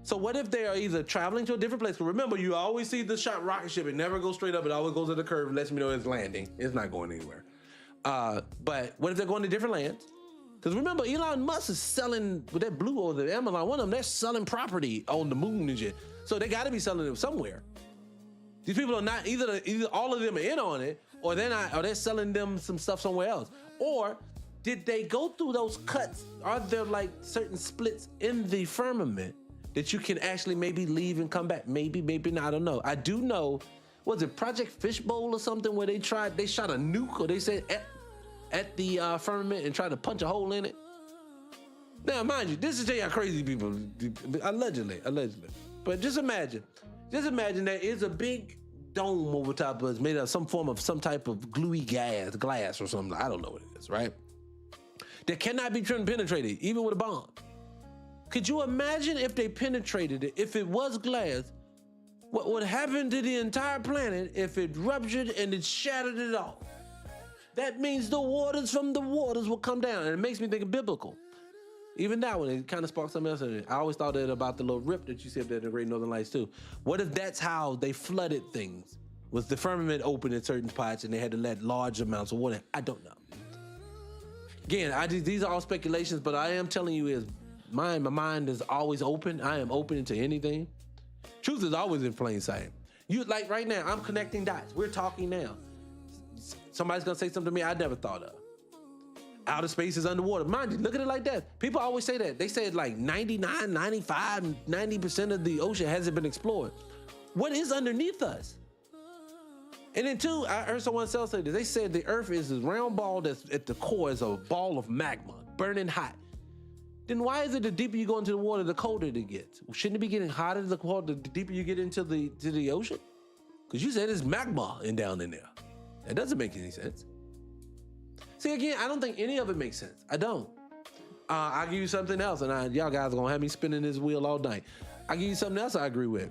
D: So what if they are either traveling to a different place? Remember, you always see the shot rocket ship. It never goes straight up. It always goes at a curve and lets me know it's landing. It's not going anywhere. But what if they're going to different lands? Because remember, Elon Musk is selling, with that Blue or the Amazon, one of them, they're selling property on the moon and shit. So they got to be selling it somewhere. These people are not, either all of them are in on it, or they're not, or they're selling them some stuff somewhere else. Or did they go through those cuts? Are there like certain splits in the firmament that you can actually maybe leave and come back? Maybe, maybe not, I don't know. I do know, was it Project Fishbowl or something where they shot a nuke, or they said at the firmament and tried to punch a hole in it? Now, mind you, this is how crazy people, allegedly. But just imagine there is a big dome over top of us made of some type of gluey glass or something. I don't know what it is, right? That cannot be penetrated, even with a bomb. Could you imagine if they penetrated it, if it was glass, what would happen to the entire planet if it ruptured and it shattered it off? That means the waters from the waters will come down. And it makes me think of biblical. Even that one, it kind of sparked something else in it. I always thought that about the little rip that you see up there in the Great Northern Lights too. What if that's how they flooded things? Was the firmament open in certain parts and they had to let large amounts of water? I don't know. Again, these are all speculations, but I am telling you is my mind is always open. I am open to anything. Truth is always in plain sight. You, like right now, I'm connecting dots. We're talking now. Somebody's gonna say something to me I never thought of. Outer space is underwater. Mind you, look at it like that. People always say that. They say like 99, 95, 90% of the ocean hasn't been explored. What is underneath us? And then two, I heard someone else say this. They said the earth is a round ball that's at the core is a ball of magma, burning hot. Then why is it the deeper you go into the water, the colder it gets? Shouldn't it be getting hotter the deeper you get into the ocean? Because you said it's magma down in there. That doesn't make any sense. See, again, I don't think any of it makes sense. I don't. I'll give you something else, and y'all guys are gonna have me spinning this wheel all night. I'll give you something else I agree with.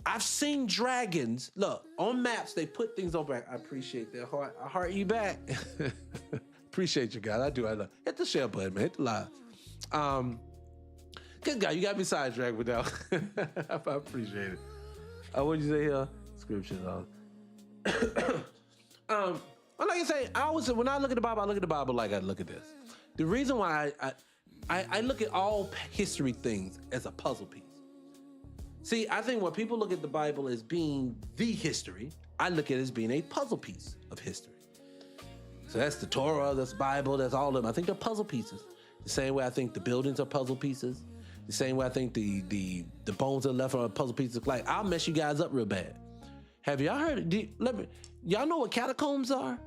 D: I've seen dragons. Look, on maps, they put things on back. I appreciate that heart. I heart you back. Appreciate you guys. I do. I love. Hit the share button, man. Hit the live. Good guy. You got me sidetracked with that. I appreciate it. What'd you say here? Scriptures. Like I say, when I look at the Bible, I look at the Bible like I look at this. The reason why I look at all history things as a puzzle piece. See, I think when people look at the Bible as being the history, I look at it as being a puzzle piece of history. So that's the Torah, that's the Bible, that's all of them. I think they're puzzle pieces. The same way I think the buildings are puzzle pieces. The same way I think the bones that are left are puzzle pieces. Like, I'll mess you guys up real bad. Have y'all heard? Y'all know what catacombs are?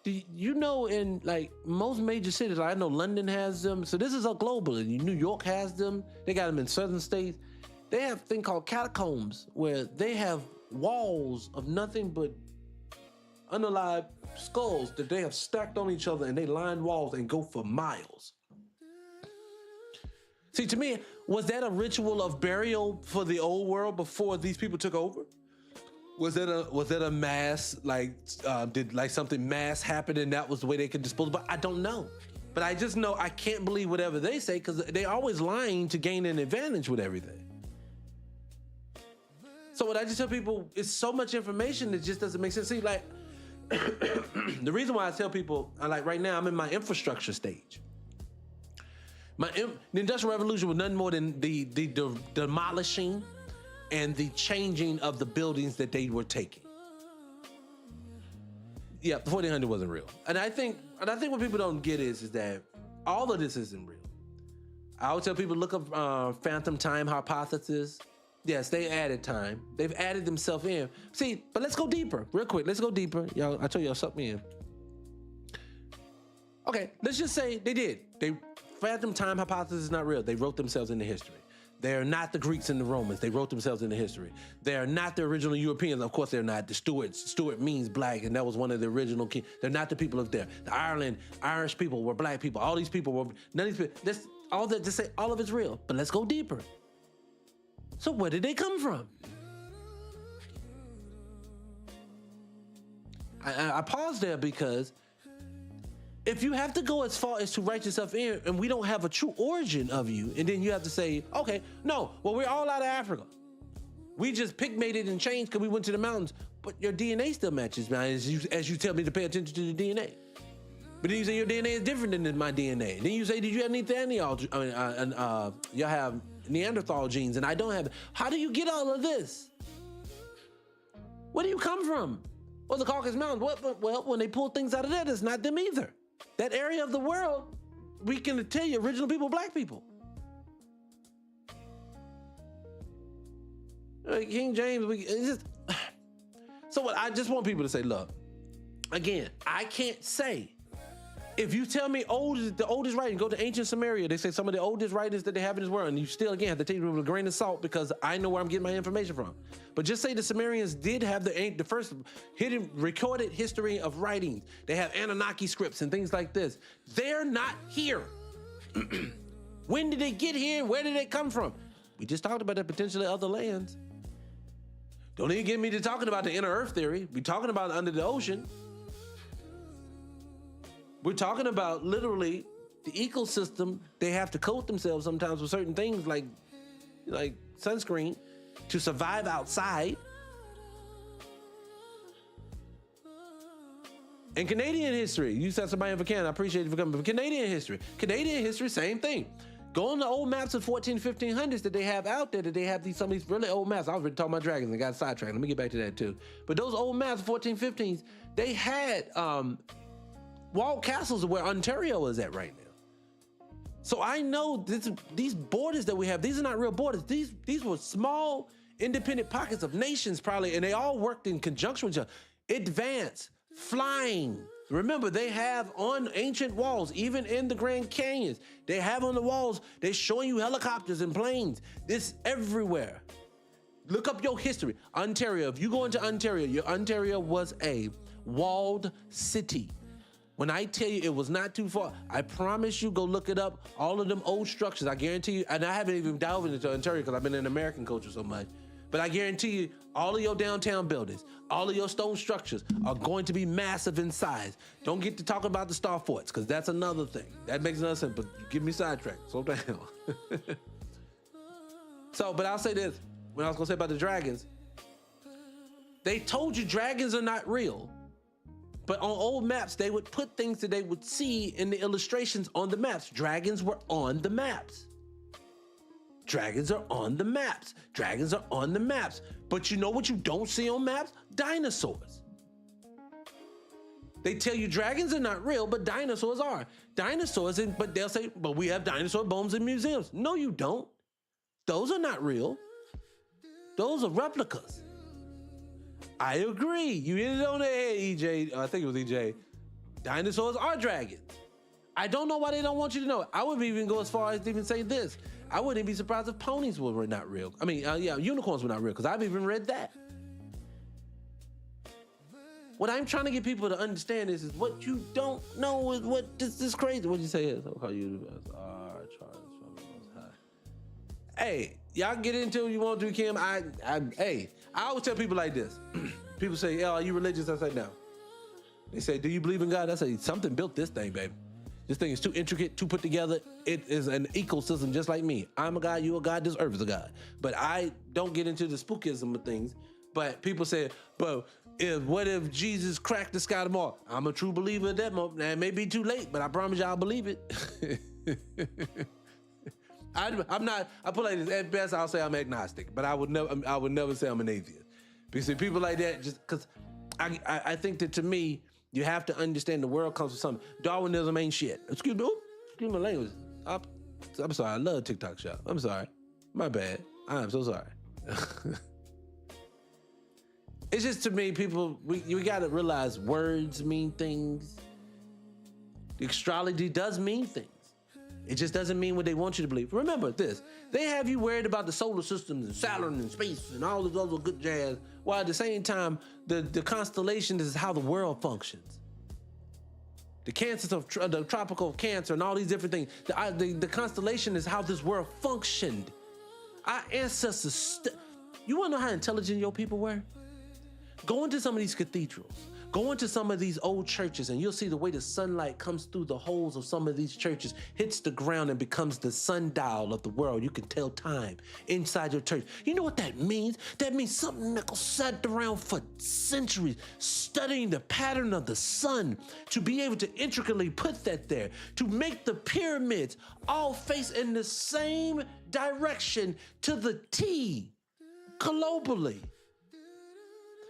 D: Do you know in like most major cities, like I know London has them. So this is a global. New York has them. They got them in southern states. They have a thing called catacombs where they have walls of nothing but unalive skulls that they have stacked on each other, and they line walls and go for miles. See, to me, was that a ritual of burial for the old world before these people took over? Was it a mass, did like something mass happen and that was the way they could dispose of it? I don't know. But I just know I can't believe whatever they say because they're always lying to gain an advantage with everything. So what I just tell people, it's so much information that just doesn't make sense. See, like, the reason why I tell people, like right now, I'm in my infrastructure stage. The Industrial Revolution was nothing more than the demolishing and the changing of the buildings that they were taking. Yeah, the 1400 wasn't real. And I think what people don't get is that all of this isn't real. I always tell people, look up phantom time hypothesis. Yes, they added time. They've added themselves in. See, but let's go deeper, real quick. Let's go deeper. Y'all, I told y'all, suck me in. Okay, let's just say they did. Phantom time hypothesis is not real. They wrote themselves into history. They're not the Greeks and the Romans. They wrote themselves into history. They're not the original Europeans. Of course, they're not. The Stuarts. Stuart means black, and that was one of the original kings. They're not the people of there. The Irish people were black people. All these people were, none of these people, just say all of it's real. But let's go deeper. So where did they come from? I paused there because if you have to go as far as to write yourself in and we don't have a true origin of you, and then you have to say, okay, no, well, we're all out of Africa. We just pigmented and changed because we went to the mountains, but your DNA still matches, man, as you tell me to pay attention to the DNA. But then you say your DNA is different than my DNA. Then you say, did you have you have Neanderthal genes and I don't have it. How do you get all of this? Where do you come from? Well, the Caucasus Mountains. Well, when they pull things out of that, it's not them either. That area of the world, we can tell you, original people, black people. King James, it's just. So what? I just want people to say, look, again, I can't say. If you tell me the oldest writing, go to ancient Samaria, they say some of the oldest writings that they have in this world, and you still, again, have to take it with a grain of salt because I know where I'm getting my information from. But just say the Sumerians did have the first hidden recorded history of writings. They have Anunnaki scripts and things like this. They're not here. When did they get here? Where did they come from? We just talked about that, potentially other lands. Don't even get me to talking about the inner earth theory. We're talking about under the ocean. We're talking about literally the ecosystem. They have to coat themselves sometimes with certain things like sunscreen to survive outside. And Canadian history, you said somebody for Canada, I appreciate you for coming, but Canadian history, same thing. Go on the old maps of 1500s that they have out there, that they have some of these really old maps. I was already talking about dragons and got sidetracked. Let me get back to that too. But those old maps, 1415s, they had walled castles where Ontario is at right now. So I know these borders that we have, these are not real borders. These were small, independent pockets of nations probably, and they all worked in conjunction with each other. Advanced, flying. Remember, they have on ancient walls, even in the Grand Canyons, they have on the walls, they're showing you helicopters and planes. This everywhere. Look up your history. Ontario, if you go into Ontario, Ontario was a walled city. When I tell you it was not too far, I promise you, go look it up. All of them old structures, I guarantee you, and I haven't even delved into Ontario because I've been in American culture so much, but I guarantee you, all of your downtown buildings, all of your stone structures are going to be massive in size. Don't get to talk about the star forts, because that's another thing. That makes no sense, but you give me sidetracked, slow down. So, but I'll say this, when I was gonna say about the dragons, they told you dragons are not real. But on old maps, they would put things that they would see in the illustrations on the maps. Dragons were on the maps. Dragons are on the maps. Dragons are on the maps. But you know what you don't see on maps? Dinosaurs. They tell you dragons are not real, but dinosaurs are. Dinosaurs, but they'll say, but we have dinosaur bones in museums. No, you don't. Those are not real. Those are replicas. I agree. You hit it on the head, EJ. I think it was EJ. Dinosaurs are dragons. I don't know why they don't want you to know it. I would even go as far as to even say this. I wouldn't be surprised if ponies were not real. I mean, unicorns were not real, because I've even read that. What I'm trying to get people to understand is what you don't know is what this is crazy. What'd you say? I'll call you Hey, y'all get into it you want to, Kim. I always tell people like this. People say, are you religious? I say, no. They say, do you believe in God? I say, something built this thing, baby. This thing is too intricate, too put together. It is an ecosystem just like me. I'm a God, you're a God, this earth is a God. But I don't get into the spookism of things. But people say, but what if Jesus cracked the sky tomorrow? I'm a true believer at that moment. Now, it may be too late, but I promise you I'll believe it. I'm not, I put like this, at best I'll say I'm agnostic, but I would never say I'm an atheist. Because people like that, just because I think that to me, you have to understand the world comes from something. Darwinism ain't shit. Excuse my language. I'm sorry, I love TikTok shop. I'm sorry. My bad. I'm so sorry. It's just to me, people, we gotta realize words mean things. Astrology does mean things. It just doesn't mean what they want you to believe. Remember this, they have you worried about the solar systems and Saturn and space and all this other good jazz, while at the same time, the constellation is how the world functions. The cancers of the tropical cancer and all these different things. The constellation is how this world functioned. Our ancestors, you wanna know how intelligent your people were? Go into some of these cathedrals. Go into some of these old churches and you'll see the way the sunlight comes through the holes of some of these churches, hits the ground and becomes the sundial of the world. You can tell time inside your church. You know what that means? That means something that sat around for centuries, studying the pattern of the sun to be able to intricately put that there, to make the pyramids all face in the same direction to the T globally.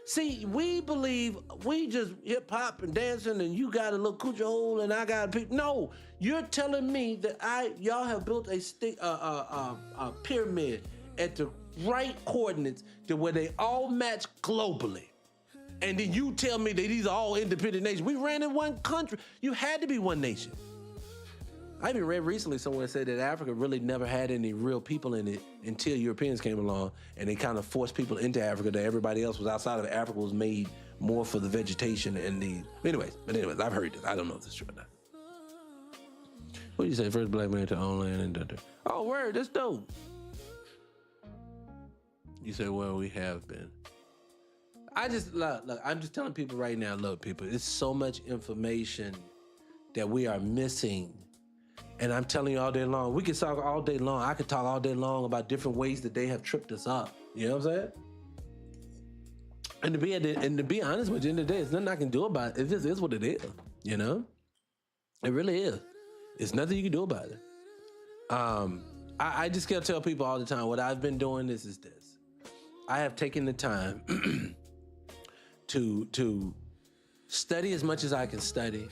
D: See, we believe we just hip hop and dancing and you got a little coochie hole and I got a peep. No, you're telling me that y'all have built a pyramid at the right coordinates to where they all match globally. And then you tell me that these are all independent nations. We ran in one country. You had to be one nation. I even read recently someone said that Africa really never had any real people in it until Europeans came along and they kind of forced people into Africa that everybody else was outside of Africa was made more for the vegetation and the... Anyways, I've heard this. I don't know if this is true or not. What do you say? First black man to own land and... Oh, word, that's dope. You say, well, we have been. I just, look, I'm just telling people right now, look, people, it's so much information that we are missing. And I'm telling you all day long, we can talk all day long. I could talk all day long about different ways that they have tripped us up. You know what I'm saying? And to be honest with you, at the end of the day, there's nothing I can do about it. It just is what it is, you know? It really is. It's nothing you can do about it. I just gotta tell people all the time, what I've been doing is this. I have taken the time to study as much as I can study.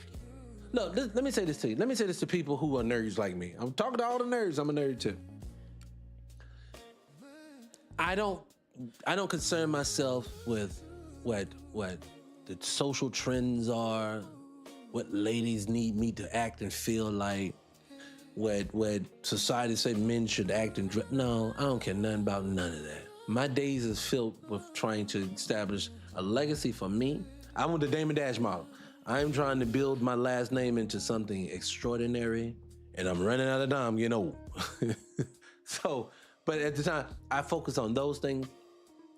D: Look, let me say this to you. Let me say this to people who are nerds like me. I'm talking to all the nerds. I'm a nerd too. I don't concern myself with what the social trends are, what ladies need me to act and feel like, what society say men should act and dress. No, I don't care nothing about none of that. My days is filled with trying to establish a legacy for me. I want the Damon Dash model. I'm trying to build my last name into something extraordinary, and I'm running out of time, getting old. So, but at the time, I focus on those things.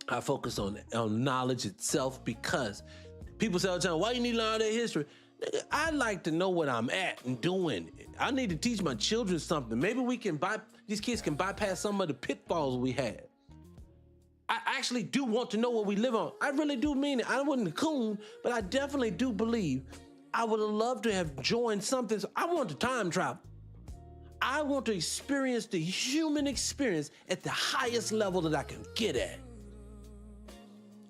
D: I focus on knowledge itself because people say all the time, why you need to learn all that history? Nigga, I like to know what I'm at and doing. I need to teach my children something. Maybe these kids can bypass some of the pitfalls we had. I actually do want to know what we live on. I really do mean it. I wasn't a coon, but I definitely do believe I would have loved to have joined something. So I want to time travel. I want to experience the human experience at the highest level that I can get at.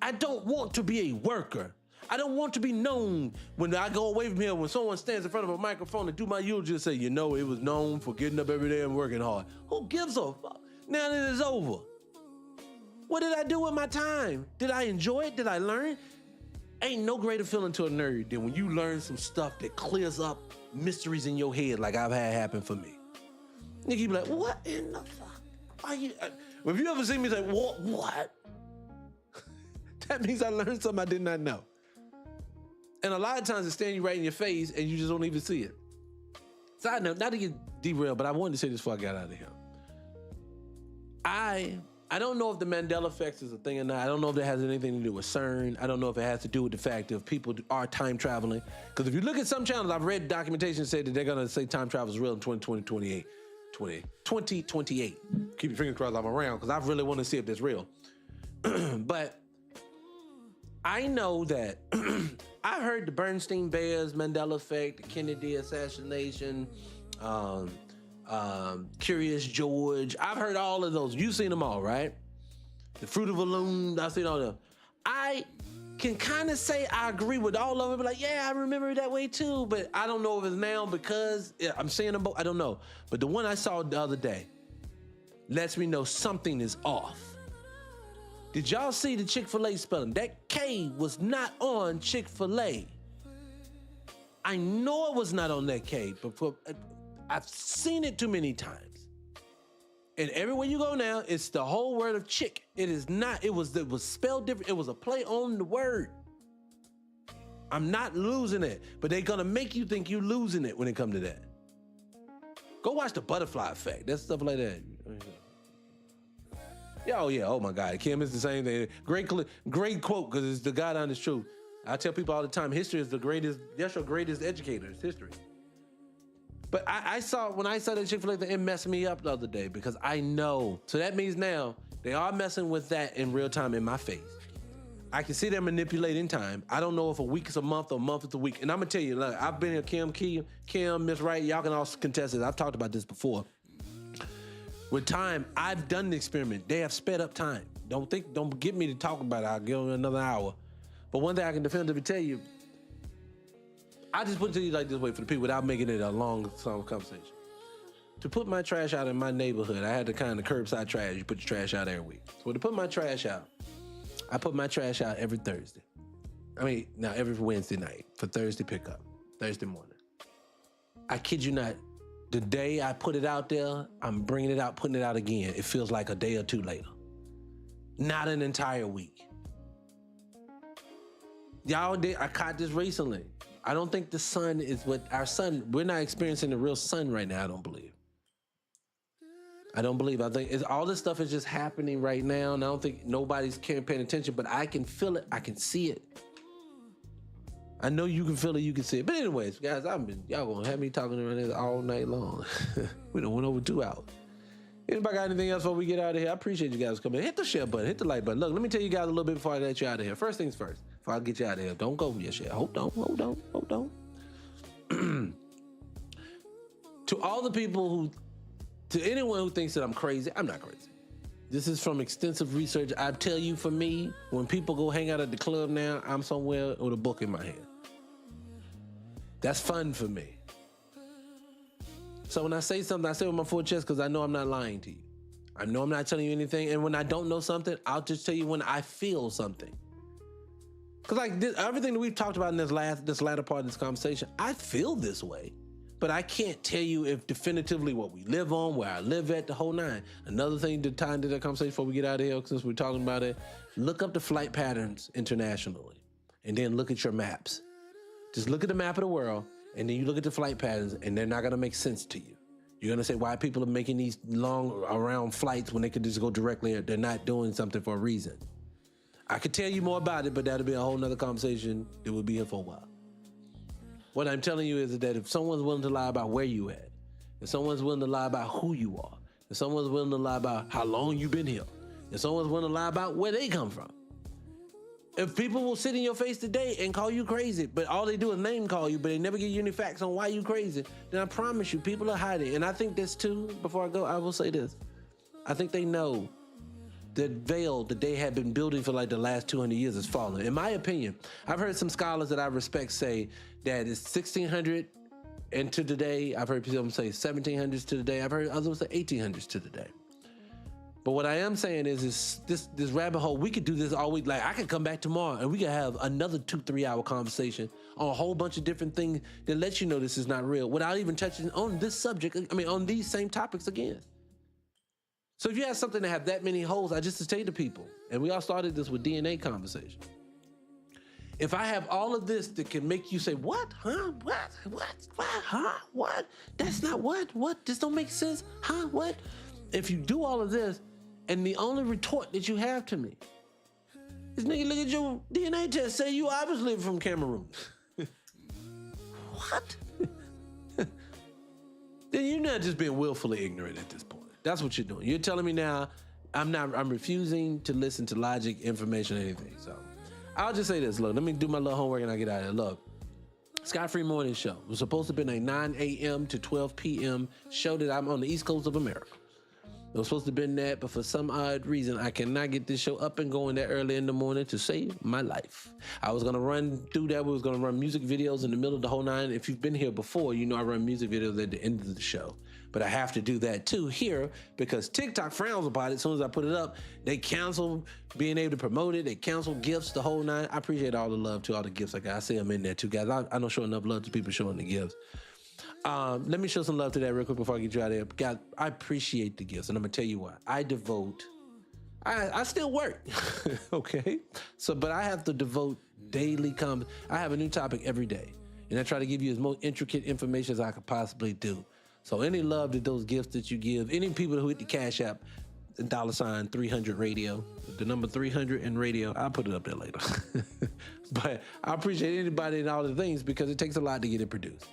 D: I don't want to be a worker. I don't want to be known when I go away from here, when someone stands in front of a microphone and do my eulogy and say, you know, it was known for getting up every day and working hard. Who gives a fuck? Now that it's over. What did I do with my time? Did I enjoy it? Did I learn? Ain't no greater feeling to a nerd than when you learn some stuff that clears up mysteries in your head like I've had happen for me. Nigga, you be like, what in the fuck are you? If you ever see me say, what? That means I learned something I did not know. And a lot of times it's standing right in your face and you just don't even see it. Side note, not to get derailed, but I wanted to say this before I got out of here. I don't know if the Mandela effect is a thing or not. I don't know if that has anything to do with CERN. I don't know if it has to do with the fact that people are time traveling. Because if you look at some channels, I've read documentation say that they're going to say time travel is real in 2028. Keep your fingers crossed I'm around because I really want to see if that's real. But I know that I heard the Bernstein Bears, Mandela effect, the Kennedy assassination, Curious George. I've heard all of those. You've seen them all, right? The Fruit of a Loom. I've seen all of them. I can kind of say I agree with all of them. But like, yeah, I remember it that way too. But I don't know if it's now because I'm seeing them both. I don't know. But the one I saw the other day lets me know something is off. Did y'all see the Chick-fil-A spelling? That K was not on Chick-fil-A. I know it was not on that K, but I've seen it too many times. And everywhere you go now, it's the whole word of chick. It is not, it was spelled different. It was a play on the word. I'm not losing it, but they're gonna make you think you're losing it when it comes to that. Go watch the Butterfly Effect. That's stuff like that. Yeah, oh my God. Kim, it's the same thing. Great quote, because it's the God honest truth. I tell people all the time, history is the greatest, that's your greatest educator, it's history. But when I saw that Chick-fil-A thing, it messed me up the other day because I know. So that means now they are messing with that in real time in my face. I can see them manipulating time. I don't know if a week is a month or a month is a week. And I'm gonna tell you, look, I've been here, Kim, Miss Wright, y'all can all contest it. I've talked about this before. With time, I've done the experiment. They have sped up time. Don't get me to talk about it. I'll give them another hour. But one thing I can definitively tell you, I just put it to you like this way for the people without making it a long conversation. To put my trash out in my neighborhood, I had the kind of curbside trash. You put your trash out every week. So to put my trash out, I put my trash out every Thursday. Every Wednesday night for Thursday pickup, Thursday morning. I kid you not, the day I put it out there, I'm bringing it out, putting it out again. It feels like a day or two later. Not an entire week. I caught this recently. I don't think the sun is what our sun, we're not experiencing the real sun right now, I don't believe. I think all this stuff is just happening right now, and I don't think nobody's paying attention, but I can feel it, I can see it. I know you can feel it, you can see it. But anyways, guys, y'all gonna have me talking around this all night long. We done went over 2 hours. Anybody got anything else before we get out of here? I appreciate you guys coming. Hit the share button, hit the like button. Look, let me tell you guys a little bit before I let you out of here. First things first, before I get you out of here, don't go for your share. Hold on. To all the people to anyone who thinks that I'm crazy, I'm not crazy. This is from extensive research. I tell you, for me, when people go hang out at the club now, I'm somewhere with a book in my hand. That's fun for me. So when I say something, I say it with my full chest because I know I'm not lying to you. I know I'm not telling you anything. And when I don't know something, I'll just tell you when I feel something. Because everything that we've talked about in this latter part of this conversation, I feel this way. But I can't tell you if definitively what we live on, where I live at, the whole nine. Another thing to tie into that conversation before we get out of here, since we're talking about it, look up the flight patterns internationally and then look at your maps. Just look at the map of the world and then you look at the flight patterns and they're not gonna make sense to you. You're gonna say why people are making these long around flights when they could just go directly. They're not doing something for a reason. I could tell you more about it, but that'll be a whole nother conversation that will be here for a while. What I'm telling you is that if someone's willing to lie about where you at, if someone's willing to lie about who you are, if someone's willing to lie about how long you've been here, if someone's willing to lie about where they come from, if people will sit in your face today and call you crazy, but all they do is name call you, but they never give you any facts on why you crazy, then I promise you, people are hiding. And I think this too, before I go, I will say this. I think they know the veil that they have been building for like the last 200 years is falling. In my opinion, I've heard some scholars that I respect say that it's 1600 and to today. I've heard people say 1700s to today. I've heard others say 1800s to today. But what I am saying is this rabbit hole, we could do this all week. Like I could come back tomorrow and we could have another 2-3 hour conversation on a whole bunch of different things that lets you know this is not real without even touching on this subject. On these same topics again. So if you have something that have that many holes, I just say to people, and we all started this with DNA conversation. If I have all of this that can make you say, what, huh, what, huh, what? That's not what, this don't make sense, huh, what? If you do all of this And the only retort that you have to me is, nigga, look at your DNA test. Say you obviously from Cameroon. What? Then you're not just being willfully ignorant at this point. That's what you're doing. You're telling me now I'm refusing to listen to logic, information, or anything. So I'll just say this. Look, let me do my little homework and I'll get out of here. Look, Sky Free Morning Show was supposed to have been a 9 a.m. to 12 p.m. show that I'm on the East Coast of America. It was supposed to have been that, but for some odd reason, I cannot get this show up and going that early in the morning to save my life. I was going to run through that. We was going to run music videos in the middle of the whole nine. If you've been here before, you know I run music videos at the end of the show. But I have to do that too here because TikTok frowns upon it. As soon as I put it up, they cancel being able to promote it. They cancel gifts, the whole nine. I appreciate all the love to all the gifts I got. I see them in there too, guys. I don't show enough love to people showing the gifts. Let me show some love to that real quick before I get you out of here. God, I appreciate the gifts, and I'm gonna tell you why. I still work, okay? But I have to devote daily I have a new topic every day, and I try to give you as most intricate information as I could possibly do. So any love to those gifts that you give, any people who hit the Cash App, $ 300 radio, the number 300 and radio, I'll put it up there later. But I appreciate anybody and all the things because it takes a lot to get it produced.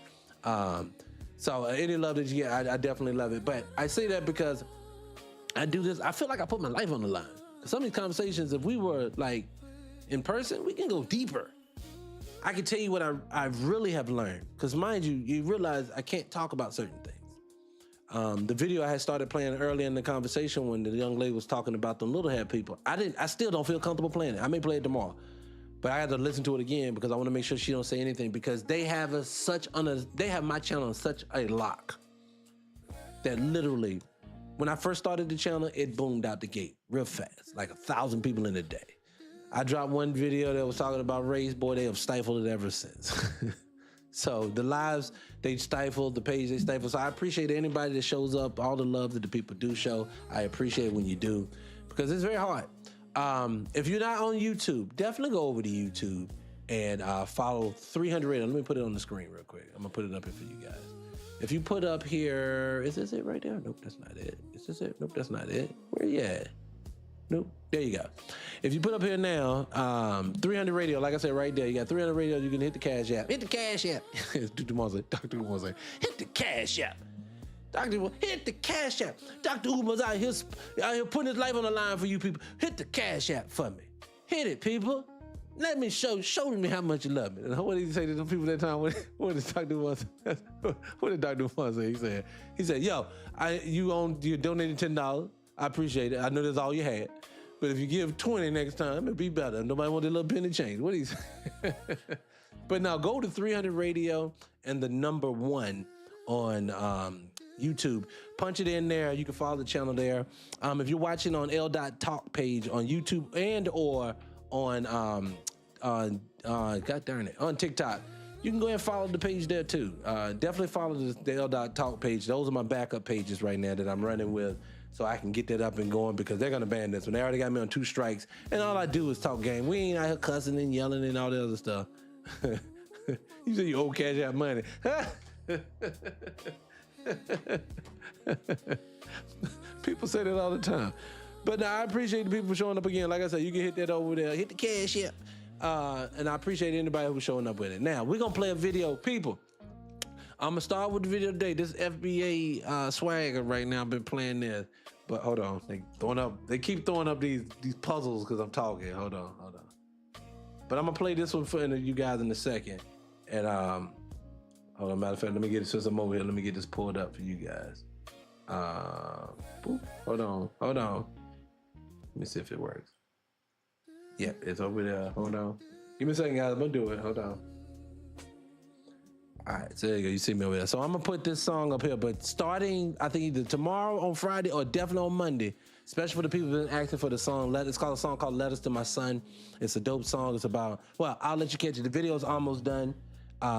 D: So any love that you get, I definitely love it. But I say that because I do this. I feel like I put my life on the line. Some of these conversations, if we were like in person, we can go deeper. I can tell you what I really have learned. Because mind you, you realize I can't talk about certain things. The video I had started playing early in the conversation when the young lady was talking about them little head people. I still don't feel comfortable playing it. I may play it tomorrow. But I had to listen to it again because I want to make sure she don't say anything because they have they have my channel on such a lock that literally, when I first started the channel, it boomed out the gate real fast, like 1,000 people in a day. I dropped one video that was talking about race, boy, they have stifled it ever since. So the lives, they stifled, the page, they stifled. So I appreciate anybody that shows up, all the love that the people do show. I appreciate it when you do because it's very hard. If you're not on YouTube, definitely go over to YouTube and follow 300 Radio. Let me put it on the screen real quick. I'm gonna put it up here for you guys. If you put up here, is this it right there? Nope, that's not it. Is this it? Nope, that's not it. Where you at? Nope, there you go. If you put up here now, 300 Radio, like I said right there, you got 300 Radio, you can hit the Cash App. Hit the Cash App. Dr. Umar's like, hit the Cash App. Hit the Cash App. Dr. Umar's out here putting his life on the line for you people. Hit the Cash App for me. Hit it, people. Let me show me how much you love me. And what did he say to them people that time? What did Dr. Umar say? What did Dr. Umar say? He said, yo, you donated $10. I appreciate it. I know that's all you had. But if you give 20 next time, it'd be better. Nobody want a little penny change. What did he say? But now go to 300 Radio and the number 1 on YouTube. Punch it in there. You can follow the channel there. If you're watching on L.Talk page on YouTube and or on God darn it, on TikTok, you can go ahead and follow the page there too. Definitely follow the L.Talk page. Those are my backup pages right now that I'm running with, so I can get that up and going because they're gonna ban this one. They already got me on 2 strikes, and all I do is talk game. We ain't out here cussing and yelling and all the other stuff. You say you owe Cash App money. People say that all the time. But now I appreciate the people showing up again. Like I said, you can hit that over there. Hit the Cash App. And I appreciate anybody who's showing up with it. Now, we're going to play a video. People, I'm going to start with the video today. This FBA swagger right now. I've been playing this. But hold on. They keep throwing up these puzzles because I'm talking. Hold on. But I'm going to play this one for you guys in a second. And hold on, matter of fact, let me get it since I'm over here. Let me get this pulled up for you guys. Hold on. Let me see if it works. Yeah, it's over there. Hold on. Give me a second, guys. I'm gonna do it. Hold on. All right, so there you go. You see me over there. So I'm gonna put this song up here, but starting, I think either tomorrow on Friday or definitely on Monday, especially for the people who've been asking for the song. It's called a song called Letters to My Son. It's a dope song. It's about, well, I'll let you catch it. The video's almost done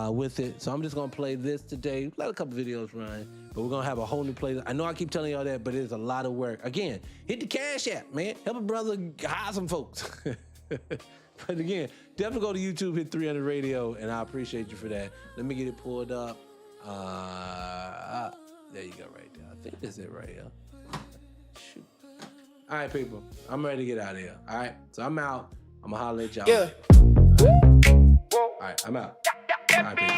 D: with it. So I'm just gonna play this today. Let a couple videos run, but we're gonna have a whole new playlist. I know I keep telling y'all that, but it's a lot of work. Again, hit the Cash App, man. Help a brother hire some folks. But again, definitely go to YouTube, hit 300 Radio, and I appreciate you for that. Let me get it pulled up. There you go, right there. I think that's it right here. Shoot. All right, people. I'm ready to get out of here. All right. So I'm out. I'm going to holler at y'all.
A: Yeah.
D: All right. I'm out. All right, people.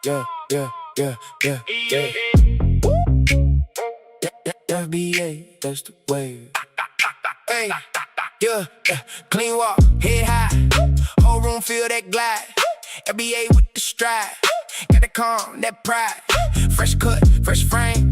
A: Yeah. FBA, that's the way. Hey, yeah, clean walk, head high, whole room feel that glide. FBA with the stride, got that calm, that pride. Fresh cut, fresh frame,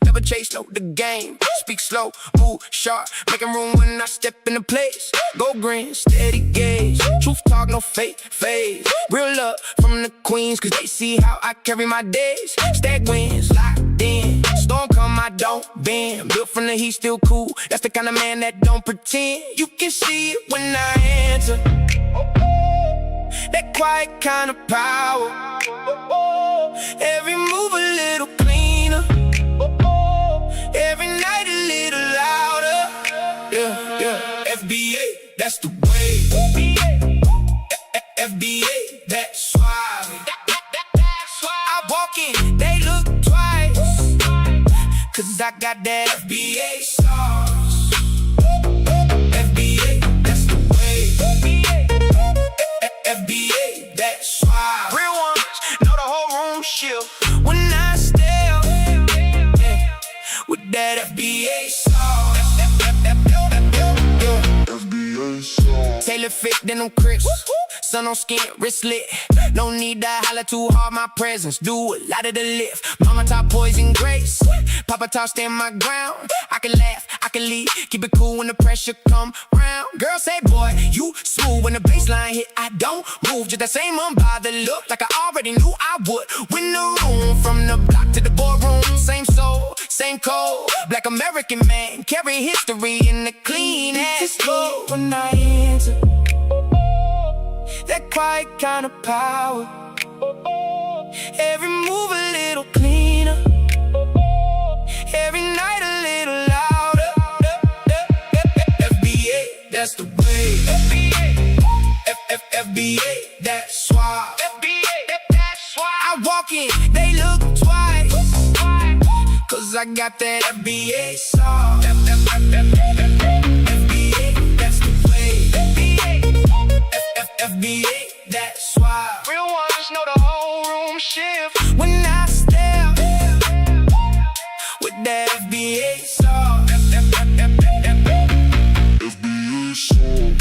A: never chase, know the game. Speak slow, move sharp, making room when I step into place. Go green, steady gaze, truth talk, no fake phase. Real love from the queens, cause they see how I carry my days. Stack wins, locked in, storm come, I don't bend. Built from the heat, still cool, that's the kind of man that don't pretend. You can see it when I enter, that quiet kind of power. Every move a little cleaner, every night a little louder. Yeah, FBA, that's the way. FBA, that's why. I walk in, they look twice, cause I got that FBA sauce. FBA, that's the way. FBA, that's why. Real ones know the whole room shift when I step, with that FBA sauce. FBA sauce. Tailor fit, then them crisp. Sun on skin, wrist lit. No need to holler too hard, my presence do a lot of the lift. Mama taught poison grace, Papa taught stand my ground. I can laugh, I can lead, keep it cool when the pressure come round. Girl say, boy, you smooth when the baseline hit, I don't move. Just that same unbothered look, like I already knew I would. Win the room, from the block to the boardroom. Same soul, same code. Black American man, carry history in the clean ass code. When I enter, that quiet kind of power. Every move a little cleaner, every night a little louder. FBA, that's the way. FBA, that's why. That's why I walk in, they look twice, cause I got that FBA sauce. FBA, that's the way. FBA, that's why. Real ones know the whole room shift when I step with that FBA sauce.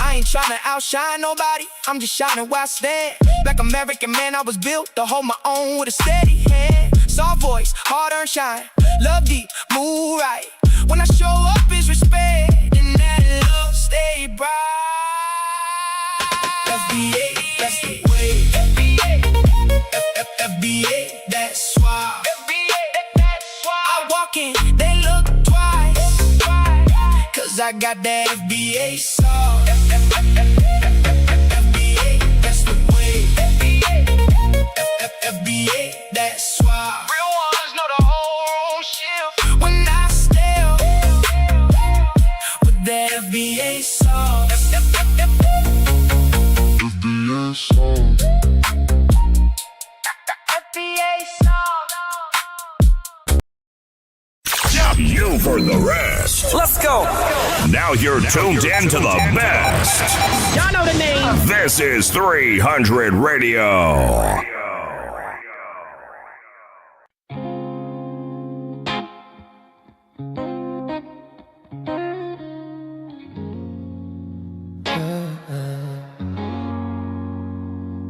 A: I ain't tryna outshine nobody, I'm just shining where I stand. Black American man, I was built to hold my own with a steady hand. Soft voice, hard-earned shine, love deep, move right. When I show up, it's respect, and that love stay bright. FBA, that's the way. FBA, that's why. I walk in, they look twice, cause I got that FBA sauce. FBA, that's the way. FBA, that's why. Real ones know the whole room shift when I step with that FBA sauce. FBA sauce. FBA sauce.
B: You've heard the rest.
K: Let's go.
B: Now you're tuned in to the best.
K: Y'all know the name.
B: This is 300 Radio.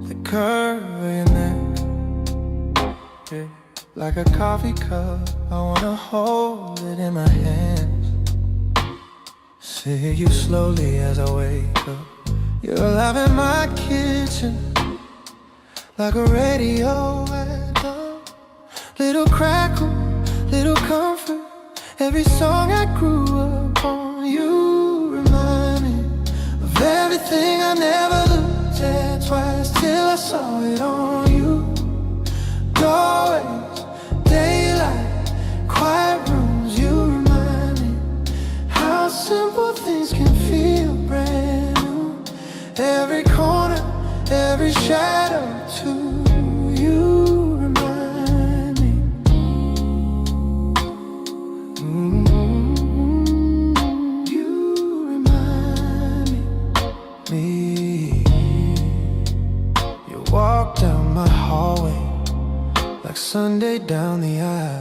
A: The curve of your neck, yeah, like a coffee cup, I wanna hold it in my hands. See you slowly as I wake up. You're alive in my kitchen, like a radio anthem. Little crackle, little comfort. Every song I grew up on. You remind me of everything I never looked at twice till I saw it on you. Doorways, daylight, quiet rooms. You remind me how simple things can feel brand new. Every corner, every shadow too. You remind me. Sunday down the aisle.